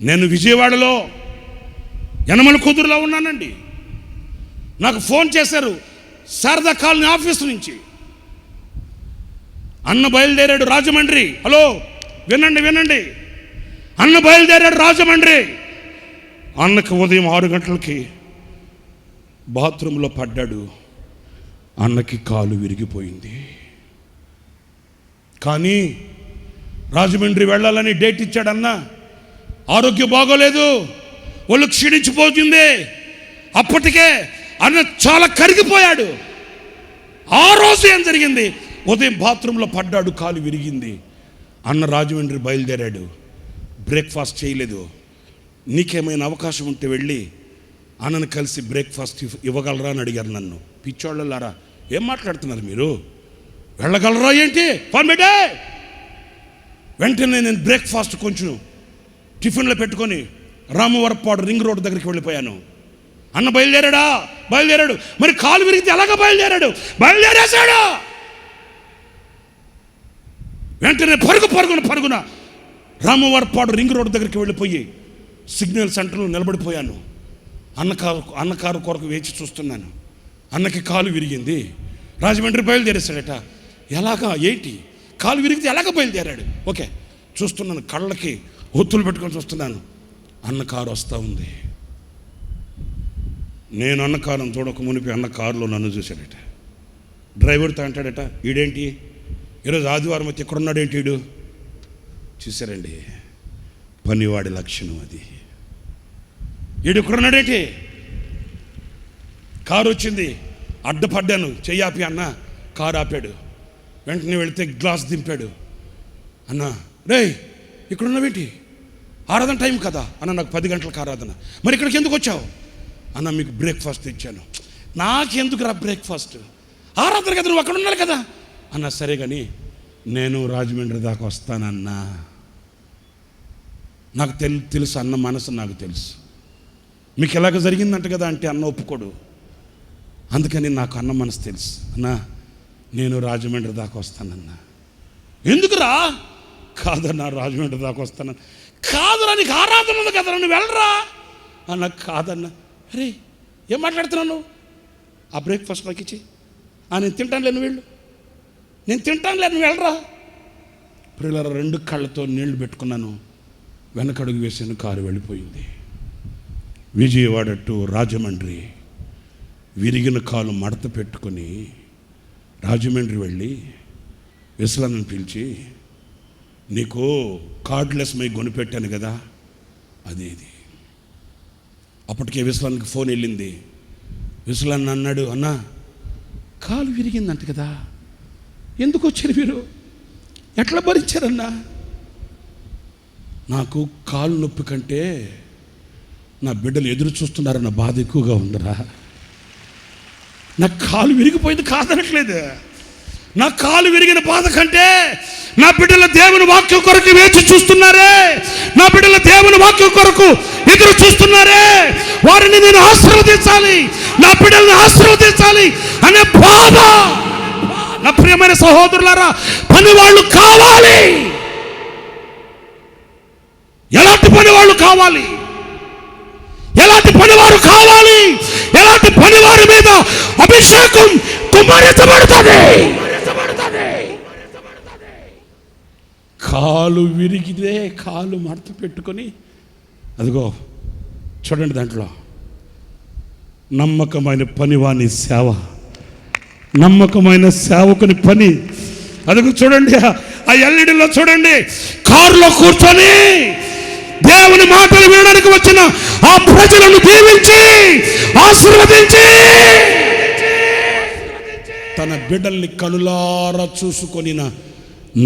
Speaker 1: నేను విజయవాడలో యనమల కుదురులో ఉన్నానండి. నాకు ఫోన్ చేశారు శారదా కాలనీ ఆఫీస్ నుంచి. అన్న బయలుదేరాడు రాజమండ్రి. హలో, వినండి. అన్న బయలుదేరాడు రాజమండ్రి. అన్నకు ఉదయం 6 గంటలకి బాత్రూంలో పడ్డాడు. అన్నకి కాలు విరిగిపోయింది. కానీ రాజమండ్రి వెళ్ళాలని డేట్ ఇచ్చాడు అన్న. ఆరోగ్యం బాగోలేదు, ఒళ్ళు క్షీణించిపోతుంది. అప్పటికే అన్న చాలా కరిగిపోయాడు. ఆ రోజు ఏం జరిగింది? ఉదయం బాత్రూంలో పడ్డాడు, కాలు విరిగింది. అన్న రాజమండ్రి బయలుదేరాడు, బ్రేక్ఫాస్ట్ చేయలేదు. నీకేమైనా అవకాశం ఉంటే వెళ్ళి అన్నను కలిసి బ్రేక్ఫాస్ట్ ఇవ్వగలరా అని అడిగారు నన్ను. పిచ్చోళ్ళలారా, ఏం మాట్లాడుతున్నారు మీరు? వెళ్ళగలరా ఏంటి? ఫోన్ పెట్టే. వెంటనే నేను బ్రేక్ఫాస్ట్ కొంచెం టిఫిన్లో పెట్టుకొని రామవరపాడు రింగ్ రోడ్ దగ్గరికి వెళ్ళిపోయాను. అన్న బయలుదేరాడు. మరి కాలు విరిగితే ఎలాగ బయలుదేరేశాడు. వెంటనే పరుగున రామవరపాడు రింగ్ రోడ్ దగ్గరికి వెళ్ళిపోయి సిగ్నల్ సెంటర్లో నిలబడిపోయాను. అన్న కారు కొరకు వేచి చూస్తున్నాను. అన్నకి కాలు విరిగింది, రాజమండ్రి బయలుదేరేశాడట. ఎలాగా ఏంటి? కాలు విరిగితే ఎలాగ బయలుదేరాడు? ఓకే, చూస్తున్నాను, కళ్ళకి ఒత్తులు పెట్టుకొని చూస్తున్నాను. అన్న కారు వస్తూ ఉంది. నేను అన్న కారును చూడక మునిపి అన్న కారులో నన్ను చూశాడట. డ్రైవర్తో అంటాడట, ఈడేంటి ఈరోజు ఆదివారం అయితే ఎక్కడున్నాడేంటి ఈడు? చూశారండి, పనివాడి లక్షణం అది. ఈడు ఎక్కడున్నాడేంటి? కారు వచ్చింది, అడ్డపడ్డాను, చెయ్యాపి అన్న. కారు ఆపాడు. వెంటనే వెళితే గ్లాస్ దింపాడు. అన్న, రేయ్ ఇక్కడున్నావేంటి? ఆరాధన టైం కదా అన్న. నాకు 10 గంటలకు ఆరాధన. మరి ఇక్కడికి ఎందుకు వచ్చావు? అన్న, మీకు బ్రేక్ఫాస్ట్ ఇచ్చాను. నాకెందుకు రా బ్రేక్ఫాస్ట్? ఆరాధన కదా, నువ్వు అక్కడ ఉన్నారు కదా అన్న. సరే కానీ నేను రాజమండ్రి దాకా వస్తానన్నా. నాకు తెలుసు అన్న మనసు నాకు తెలుసు. మీకు ఎలాగ జరిగిందంట కదా అంటే అన్న ఒప్పుకోడు. అందుకని నాకు అన్న మనసు తెలుసు. అన్నా, నేను రాజమండ్రి దాకా వస్తానన్నా. ఎందుకురా? కాదన్నా, రాజమండ్రి దాకా వస్తాను. కాదురా, నీకు ఆరాధన ఉంది కదరా, నువ్వు వెళ్ళరా అన్న. కాదన్నా. అరే ఏం మాట్లాడుతున్నావు? ఆ బ్రేక్ఫాస్ట్ నాకు ఇచ్చి. నేను తింటాను లేను, వెళ్ళు. నేను తింటాను లేను, వెళ్ళరా. పిల్లల 2 కళ్ళతో నీళ్లు పెట్టుకున్నాను. వెనకడుగు వేసాను, కారు వెళ్ళిపోయింది. విజయవాడ టు రాజమండ్రి విరిగిన కాలు మడత పెట్టుకొని రాజమండ్రి వెళ్ళి విశ్వనాథ్ని పిలిచి, నీకు కార్డ్లెస్ మై కొనిపెట్టాను కదా, అది ఇది. అప్పటికే విశ్వనాథ్కి ఫోన్ వెళ్ళింది. విశ్వనాథ్ అన్నాడు, అన్నా కాలు విరిగిందంట కదా, ఎందుకు వచ్చారు మీరు, ఎట్లా భరించారన్నా? నాకు కాలు నొప్పి కంటే నా బిడ్డలు ఎదురు చూస్తున్నారన్న బాధ ఎక్కువగా ఉందిరా. నా కాలు విరిగిపోయింది కాదనట్లేదు, నా కాలు విరిగిన బాధ కంటే నా బిడ్డల దేవుని వాక్యం కొరకు వేచి చూస్తున్నారే, నా బిడ్డల దేవుని వాక్యం కొరకు ఎదురు చూస్తున్నారే, వారిని నేను ఆశీర్వదించాలి, నా బిడ్డల్ని ఆశీర్వదించాలి అనే బాధ. నా ప్రియమైన సహోదరులారా, పని వాళ్ళు కావాలి. ఎలాంటి పని వాళ్ళు కావాలి? ఎలాంటి పనివారు కావాలి? ఎలాంటి పనివారి మీద అభిషేకం కుమ్మరించబడుతుంది? కాలు విరిగితే కాలు మడత పెట్టుకొని, అదిగో చూడండి, దాంట్లో నమ్మకమైన పనివాని సేవ, నమ్మకమైన సేవకుని పని. అదిగో చూడండి, ఆ ఎల్ఈడిలో చూడండి, కారులో కూర్చొని దేవుని మాటలు వినడానికి వచ్చిన ఆ ప్రజలను దీవించి ఆశీర్వదించి తన బిడ్డల్ని కనులారా చూసుకొనిన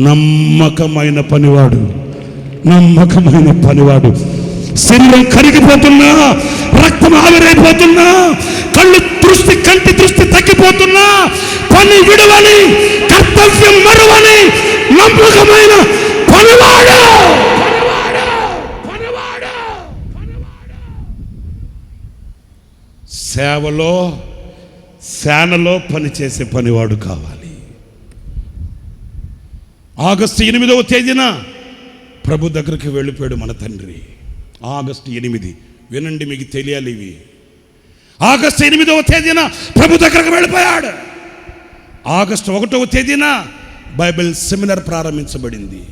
Speaker 1: నమ్మకమైన పనివాడు, నమ్మకమైన పనివాడు. శరీరం కరిగిపోతున్నా, రక్తం ఆవిరైపోతున్నా, కంటి దృష్టి తగ్గిపోతున్నా, పని విడువని, కర్తవ్యం మరువని నమ్మకమైన పనివాడు. సేవలో సేనలో పనిచేసే పనివాడు కావాలి. ఆగస్టు 8వ తేదీన ప్రభు దగ్గరికి వెళ్ళిపోయాడు మన తండ్రి. ఆగస్టు 8, వినండి, మీకు తెలియాలి ఇవి. ఆగస్టు 8వ తేదీన ప్రభు దగ్గరకు వెళ్ళిపోయాడు. ఆగస్టు 1వ తేదీన బైబిల్ సెమినార్ ప్రారంభించబడింది.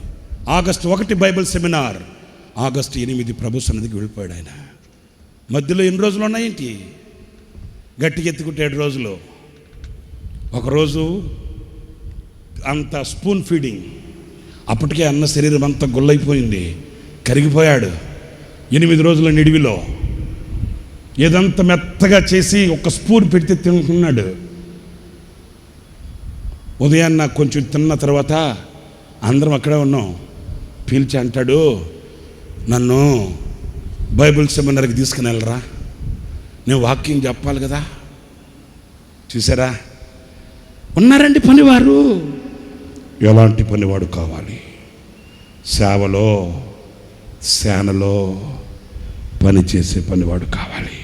Speaker 1: ఆగస్టు 1 బైబిల్ సెమినార్, ఆగస్టు 8 ప్రభు సన్నిధికి వెళ్ళిపోయాడు ఆయన. మధ్యలో ఎన్ని రోజులు ఉన్నాయేంటి? గట్టిగా ఎత్తుకుంటే 7 రోజులు. ఒకరోజు అంత స్పూన్ ఫీడింగ్, అప్పటికే అన్న శరీరం అంతా గుల్లైపోయింది, కరిగిపోయాడు. 8 రోజుల నిడివిలో ఏదంతా మెత్తగా చేసి ఒక స్పూన్ పెడితే తింటున్నాడు. ఉదయాన్న కొంచెం తిన్న తర్వాత అందరం అక్కడే ఉన్నాం. పీల్చి అంటాడు, నన్ను బైబిల్ సెమినార్కి తీసుకుని వెళ్ళరా, నేను వాక్యం చెప్పాలి కదా. చూసారా, ఉన్నారండి పనివారు. ఎలాంటి పనివాడు కావాలి? సేవలో సేనలో పనిచేసే పనివాడు కావాలి.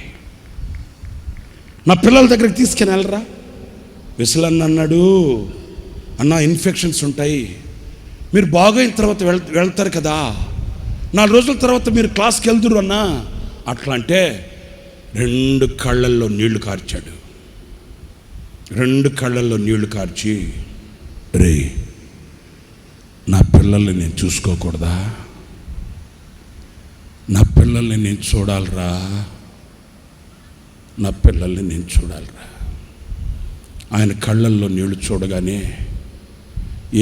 Speaker 1: నా పిల్లల దగ్గరికి తీసుకుని వెళ్ళరా. విసలన్న అన్నాడు, అన్న ఇన్ఫెక్షన్స్ ఉంటాయి, మీరు బాగైన తర్వాత వెళ్తారు కదా, 4 రోజుల తర్వాత మీరు క్లాస్కి వెళ్తురు అన్నా. అట్లా అంటే 2 కళ్ళల్లో నీళ్లు కార్చాడు. 2 కళ్ళల్లో నీళ్లు కార్చి, రే నా పిల్లల్ని నేను చూసుకోకూడదా? నా పిల్లల్ని నేను చూడాలిరా, నా పిల్లల్ని నేను చూడాలిరా. ఆయన కళ్ళల్లో నీళ్లు చూడగానే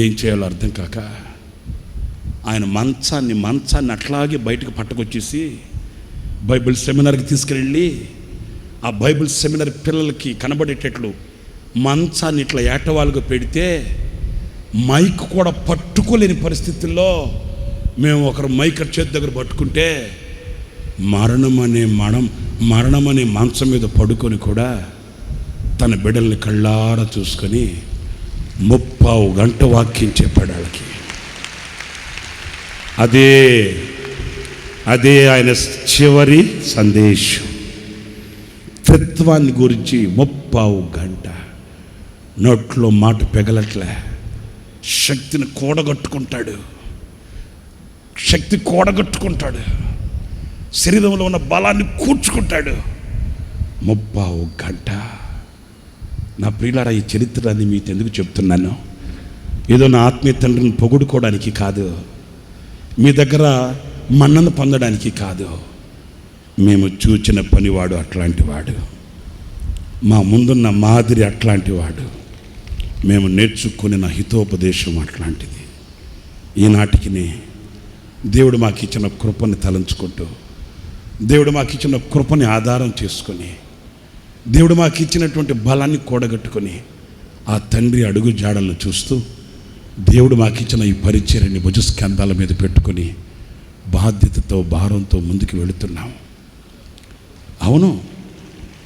Speaker 1: ఏం చేయాలో అర్థం కాక ఆయన మంచాన్ని అట్లాగే బయటకు పట్టుకొచ్చేసి బైబిల్ సెమినార్కి తీసుకెళ్ళి, ఆ బైబిల్ సెమినార్ పిల్లలకి కనబడేటట్లు మంచాన్ని ఇట్లా ఏటవాలుగా పెడితే మైక్ కూడా పట్టుకోలేని పరిస్థితుల్లో మేము ఒకరు మైక్ చేతి దగ్గర పట్టుకుంటే మరణమనే మంచం మీద పడుకొని కూడా తన బిడ్డల్ని కళ్ళారా చూసుకొని 30 గంట వాక్యం చెప్పాడు వాళ్ళకి. అదే ఆయన చివరి సందేశం. త్రిత్వాన్ని గురించి 30 గంట నోట్లో మాట పెగలట్లే. శక్తి కూడగట్టుకుంటాడు, శరీరంలో ఉన్న బలాన్ని కూర్చుకుంటాడు. 30 గంట. నా ప్రియులారా, ఈ చరిత్రని మీకు ఎందుకు చెప్తున్నాను? ఏదో నా ఆత్మీయ తండ్రిని పొగుడుకోవడానికి కాదు, మీ దగ్గర మన్నను పొందడానికి కాదు. మేము చూచిన పనివాడు అట్లాంటి వాడు. మా ముందున్న మాదిరి అట్లాంటి వాడు, మేము నేర్చుకుని హితోపదేశం అట్లాంటిది. ఈనాటికి దేవుడు మాకు ఇచ్చిన కృపని తలంచుకుంటూ, దేవుడు మాకు ఇచ్చిన కృపని ఆధారం చేసుకొని, దేవుడు మాకు ఇచ్చినటువంటి బలాన్ని కూడగట్టుకొని ఆ తండ్రి అడుగు జాడలను చూస్తూ, దేవుడు మాకు ఇచ్చిన ఈ పరిచర్యని భుజస్కంధాల మీద పెట్టుకొని బాధ్యతతో భారంతో ముందుకు వెళుతున్నాం. అవును,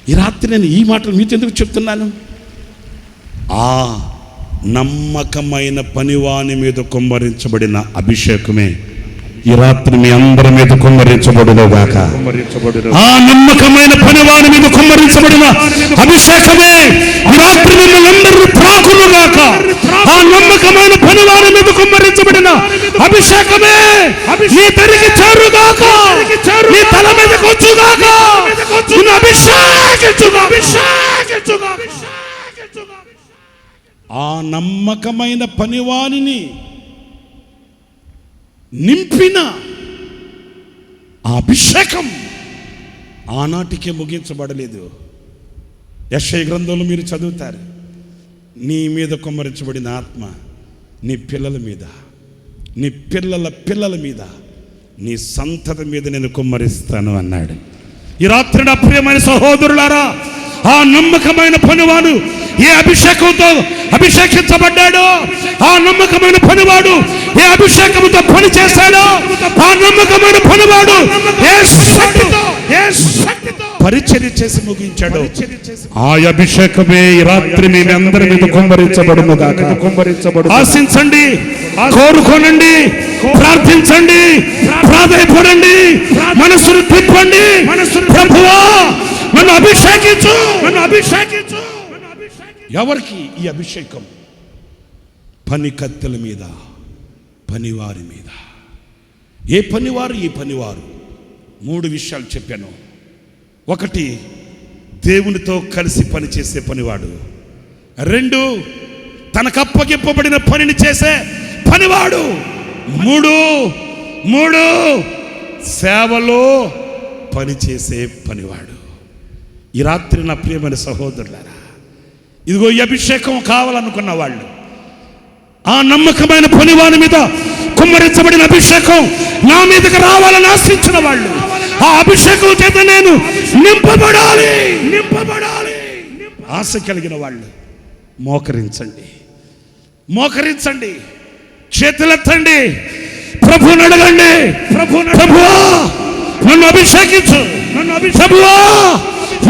Speaker 1: ఈ రాత్రి నేను ఈ మాటలు మీతో ఎందుకు చెప్తున్నాను? ఆ నమ్మకమైన పనివాని మీద కుమ్మరించబడిన అభిషేకమే ఈ రాత్రి మీ అందరి మీద కుమ్మరించబడునుగాక. ఆ నమ్మకమైన పనివాని మీద కుమ్మరించబడిన అభిషేకమే ఈ రాత్రి మిమ్మల్ని తాకునుగాక. ఆ నమ్మకమైన పనివాని మీద కుమ్మరించబడిన అభిషేకమే నీ తరికి చేరుగాక, నీ తల మీదకి వచ్చుగాక. ఆ నమ్మకమైన పనివానిని నింపిన ఆ అభిషేకం ఆనాటికే ముగించబడలేదు. యెషయా గ్రంథంలో మీరు చదువుతారు, నీ మీద కుమ్మరించబడిన ఆత్మ నీ పిల్లల మీద, నీ పిల్లల పిల్లల మీద, నీ సంతతి మీద నేను కుమ్మరిస్తాను అన్నాడు. ఈ రాత్రి నా ప్రియమైన సహోదరులారా, ఆ నమ్మకమైన పనివాడు ఏ అభిషేకంతో అభిషేకించబడ్డాడో, ఆ నమ్మకమైన పనివాడు ఏ అభిషేకంతో పని చేశాడో, ఆ నమ్మకమైన పనివాడు ఏ శక్తితో పరిచర్య చేసి ముగించాడు. ఆ అభిషేకమే ఈ రాత్రి మీ అందరి మీద కుమ్మరించబడునుగాక. ఆశించండి, కోరుకోనండి, ప్రార్థించండి, ప్రాధాయపడండి, మనసును తిప్పండి. ప్రభువా నన్ను అభిషేకించు, నన్ను అభిషేకించు. ఎవరికి ఈ అభిషేకం? పని కత్తెల మీద, పనివారి మీద. ఏ పనివారు? ఈ పనివారు 3 విషయాలు చెప్పాను. 1, దేవునితో కలిసి పనిచేసే పనివాడు. 2, తనకు అప్పగింపబడిన పనిని చేసే పనివాడు. 3 సేవలో పనిచేసే పనివాడు. ఈ రాత్రి నా ప్రియమైన సహోదరులారా, ఇదిగో ఈ అభిషేకం కావాలనుకున్న వాళ్ళు, ఆ నమ్మకమైన పనివాని మీద కుమ్మరించబడిన అభిషేకం నా మీదకి రావాలని ఆశించిన వాళ్ళు, ఆ అభిషేకం చేత నేను నింపబడాలి ఆశ కలిగిన వాళ్ళు మోకరించండి, మోకరించండి, చేతులెత్తండి, ప్రభువుని అడగండి. ప్రభువా నన్ను అభిషేకించు, ప్రభువా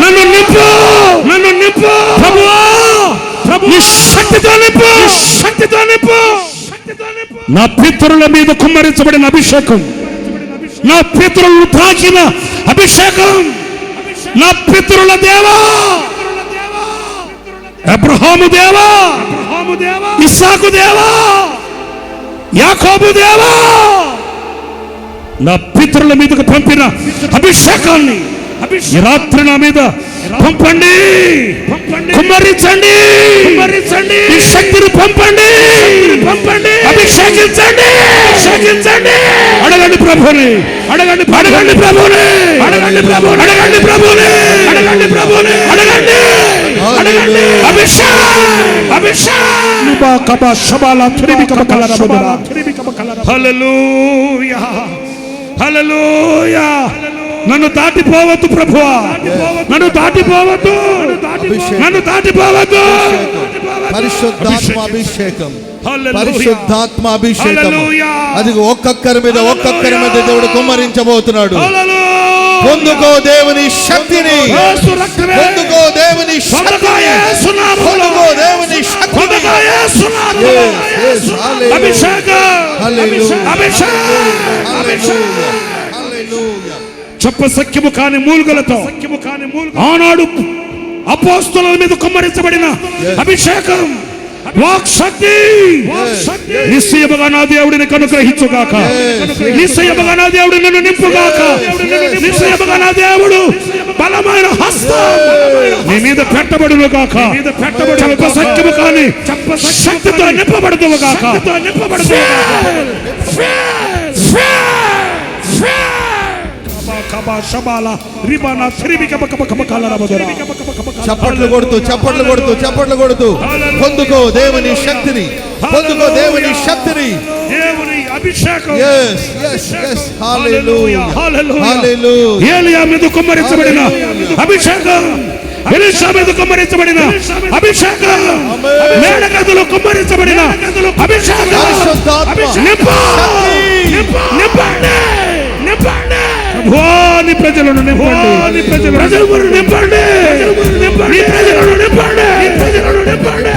Speaker 1: నన్ను నింపు, నన్ను నింపు, ప్రభువా నీ శక్తితో నింపు, శక్తితో నింపు. నా పితరుల మీద కుమ్మరించబడిన అభిషేకం, నా పితరులను తాకిన అభిషేకం, నా పితరుల దేవా, అబ్రహాము దేవా, ఇస్సాకు దేవా, యాకోబు దేవా, నా పితరుల మీదకు పంపిన అభిషేకాన్ని ఈ రాత్రి నా మీద పంపండి, కుమ్మరించండి, ఈ శక్తిని పంపండి, అభిషేకించండి. అడగండి ప్రభుని, అడగండి ప్రభుని, అడగండి ప్రభుని, అడగండి ప్రభుని, అడగండి ప్రభుని, అడగండి. హల్లెలూయా, హల్లెలూయా. నన్ను దాటిపోవద్దు ప్రభువా, నన్ను దాటిపోవద్దు, నన్ను దాటిపోవద్దు.
Speaker 3: పరిశుద్ధాత్మాభిషేకం,
Speaker 1: హల్లెలూయా,
Speaker 3: పరిశుద్ధాత్మాభిషేకం. అది ఒక్కొక్కరి మీద దేవుడు కుమ్మరించబోతున్నాడు. పొందుకో దేవుని శక్తిని, పొందుకో దేవుని శక్తిని, పొందుకో దేవుని శక్తిని.
Speaker 1: చెప్పసఖ్యము కాని మూలుగలతో ఆనాడు అపోస్తలుల మీద కుమ్మరించబడిన అభిషేకం, వాక్శక్తి నిశ్చయముగా నా దేవుడిని అనుగ్రహించుగాక, నిశ్చయముగా నా దేవుడు నన్ను నింపుగాక, నిశ్చయముగా నా దేవుడు బలమైన హస్తం నీ మీద పెట్టబడును గాక. చెప్పసఖ్యము కాని శక్తితో నింపబడును గాక. కబా షబాల రిబానా త్రిబిక బక బక బకాల రబదరా.
Speaker 4: చప్పట్లు కొడుతూ చప్పట్లు కొడుతూ చప్పట్లు కొడుతూ పొందుకో దేవుని శక్తిని, పొందుకో దేవుని శక్తిని.
Speaker 1: దేవుని అభిషేకం.
Speaker 4: yes yes yes hallelujah hallelujah.
Speaker 1: ఏలియా మీద కుమ్మరించబడిన అభిషేకం, ఎలీషా మీద కుమ్మరించబడిన అభిషేకం, మేడగదిలో కుమ్మరించబడిన అభిషేకం. నీ ప్రజలను నింపండి, ప్రజలను నింపండి, నీ ప్రజలను నింపండి, ప్రజలను నింపండి.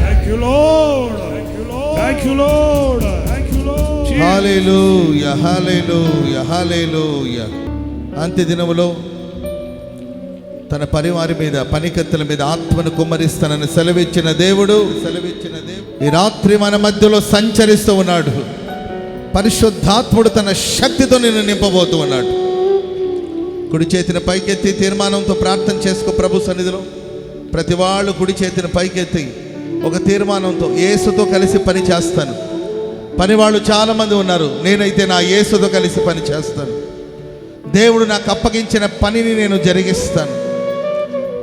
Speaker 1: Thank you Lord, thank you Lord, thank you Lord.
Speaker 4: హల్లెలూయా హల్లెలూయా హల్లెలూయా. అంత్య దినములో తన పరివారి మీద, పనికత్తెల మీద ఆత్మను కుమ్మరిస్తానని సెలవిచ్చిన దేవుడు ఈ రాత్రి మన మధ్యలో సంచరిస్తూ ఉన్నాడు. పరిశుద్ధాత్ముడు తన శక్తితో నిన్ను నింపబోతూ ఉన్నాడు. కుడి చేతిని పైకెత్తి తీర్మానంతో ప్రార్థన చేసుకో ప్రభు సన్నిధిలో. ప్రతి వాళ్ళు కుడి చేతిని పైకెత్తి ఒక తీర్మానంతో, యేసుతో కలిసి పని చేస్తాను. పని వాళ్ళు చాలామంది ఉన్నారు, నేనైతే నా యేసుతో కలిసి పని చేస్తాను. దేవుడు నాకు అప్పగించిన పనిని నేను జరిగిస్తాను.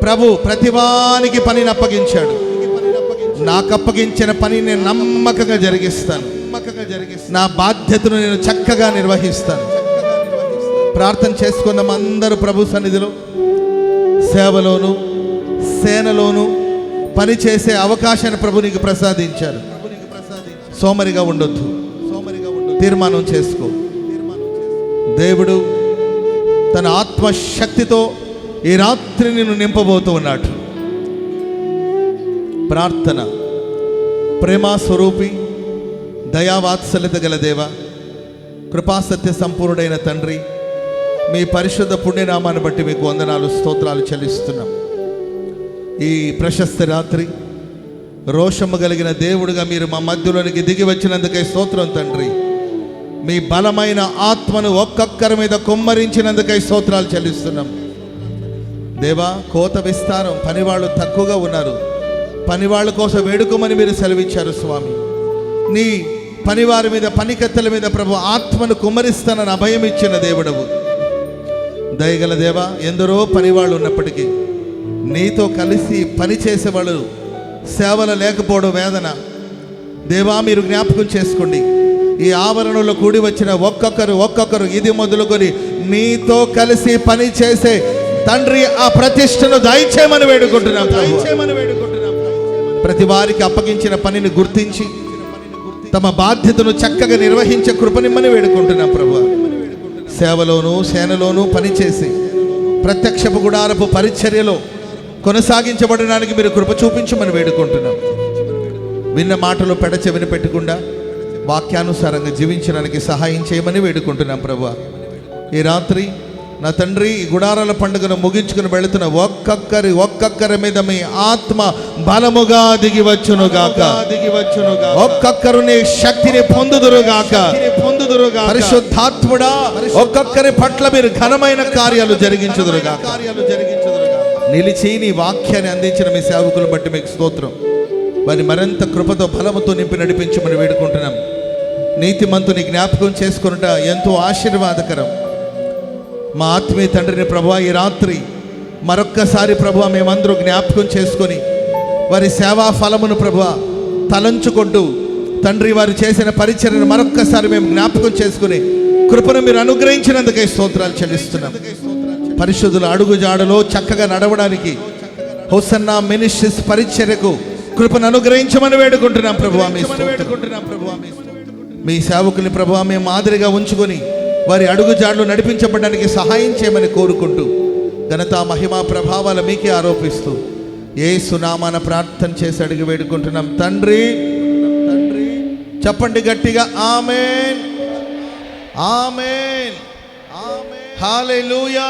Speaker 4: ప్రభు ప్రతివానికి పనిని అప్పగించాడు. నాకు అప్పగించిన పని నేను నమ్మకంగా జరిగిస్తాను. నా బాధ్యతను నేను చక్కగా నిర్వహిస్తాను. ప్రార్థన చేసుకుందాం అందరూ ప్రభు సన్నిధిలో. సేవలోను సేనలోను పనిచేసే అవకాశాన్ని ప్రభు నీకు ప్రసాదించారు. సోమరిగా ఉండొద్దు, తీర్మానం చేసుకో. దేవుడు తన ఆత్మశక్తితో ఈ రాత్రి నిన్ను నింపబోతూ ఉన్నాడు. ప్రార్థన. ప్రేమ స్వరూపి, దయావాత్సల్యత గల దేవ, కృపాసత్య సంపూర్ణుడైన తండ్రి, మీ పరిశుద్ధ పుణ్యనామాన్ని బట్టి మీకు వందనాలు స్తోత్రాలు చెల్లిస్తున్నాం. ఈ ప్రశస్త రాత్రి రోషము కలిగిన దేవుడుగా మీరు మా మధ్యలోనికి దిగి వచ్చినందుకే స్తోత్రం తండ్రి. మీ బలమైన ఆత్మను ఒక్కొక్కరి మీద కుమ్మరించినందుకై స్తోత్రాలు చెల్లిస్తున్నాం దేవా. కోత విస్తారం, పనివాళ్ళు తక్కువగా ఉన్నారు. పనివాళ్ళ కోసం వేడుకోమని మీరు సెలవిచ్చారు స్వామి. నీ పనివారి మీద, పనికత్తెల మీద ప్రభు ఆత్మను కుమ్మరిస్తానని అభయం ఇచ్చిన దేవుడవు. దయగల దేవా, ఎందరో పనివాళ్ళు ఉన్నప్పటికీ నీతో కలిసి పనిచేసేవాళ్ళు సేవలు లేకపోవడం వేదన. దేవా మీరు జ్ఞాపకం చేసుకోండి. ఈ ఆవరణలో కూడి వచ్చిన ఒక్కొక్కరు ఇది మొదలుకొని నీతో కలిసి పని చేసే తండ్రి ఆ ప్రతిష్టను దయచేయమని వేడుకుంటున్నాం. ప్రతి వారికి అప్పగించిన పనిని గుర్తించి తమ బాధ్యతను చక్కగా నిర్వహించే కృపనిమ్మని వేడుకుంటున్నాం ప్రభు. సేవలోను సేనలోను పనిచేసి ప్రత్యక్షపు గుడారపు పరిచర్యలో కొనసాగించబడడానికి మీరు కృప చూపించమని వేడుకుంటున్నాం. విన్న మాటలు పెడచెవిని పెట్టకుండా వాక్యానుసారంగా జీవించడానికి సహాయం చేయమని వేడుకుంటున్నాం ప్రభు. ఈ రాత్రి నా తండ్రి, ఈ గుడారాల పండుగను ముగించుకుని వెళుతున్న ఒక్కొక్కరి మీద మీ ఆత్మ బలముగా దిగివచ్చునుగాక. ఒక్కొక్కరు నీ శక్తిని పొందుదురుగాక. పరిశుద్ధాత్ముడా, ఒక్కొక్కరి పట్ల మీరు ఘనమైన కార్యాలు జరిగించుదురుగాక. నిలిచి నీ వాక్యాన్ని అందించిన మీ సేవకులను బట్టి మీకు స్తోత్రం. వారి మరింత కృపతో బలముతో నింపి నడిపించమని వేడుకుంటున్నాం. నీతిమంతుని జ్ఞాపకం చేసుకున్నట ఎంతో ఆశీర్వాదకరం. మా ఆత్మీయ తండ్రిని ప్రభువా, ఈ రాత్రి మరొక్కసారి ప్రభువా మేమందరూ జ్ఞాపకం చేసుకొని వారి సేవా ఫలమును ప్రభువా తలంచుకుంటూ తండ్రి వారు చేసిన పరిచర్యను మరొక్కసారి మేము జ్ఞాపకం చేసుకుని కృపను మీరు అనుగ్రహించినందుకై స్తోత్రాలు చెల్లిస్తున్నాం. పరిశుద్ధుల అడుగుజాడలో చక్కగా నడవడానికి హోసన్నా మినిస్ట్రీస్ పరిచర్యకు కృపను అనుగ్రహించమని వేడుకుంటున్నాం ప్రభువా. మీ సేవకుల్ని ప్రభువా మేము మాదిరిగా ఉంచుకొని వారి అడుగుజాడలు నడిపించబడడానికి సహాయం చేయమని కోరుకుంటూ ఘనత మహిమ ప్రభావాలు మీకే ఆరోపిస్తూ యేసు నామాన ప్రార్థన చేసి అడిగి వేడుకుంటున్నాం తండ్రి. చెప్పండి గట్టిగా, ఆమేన్ ఆమేన్. హల్లెలూయా.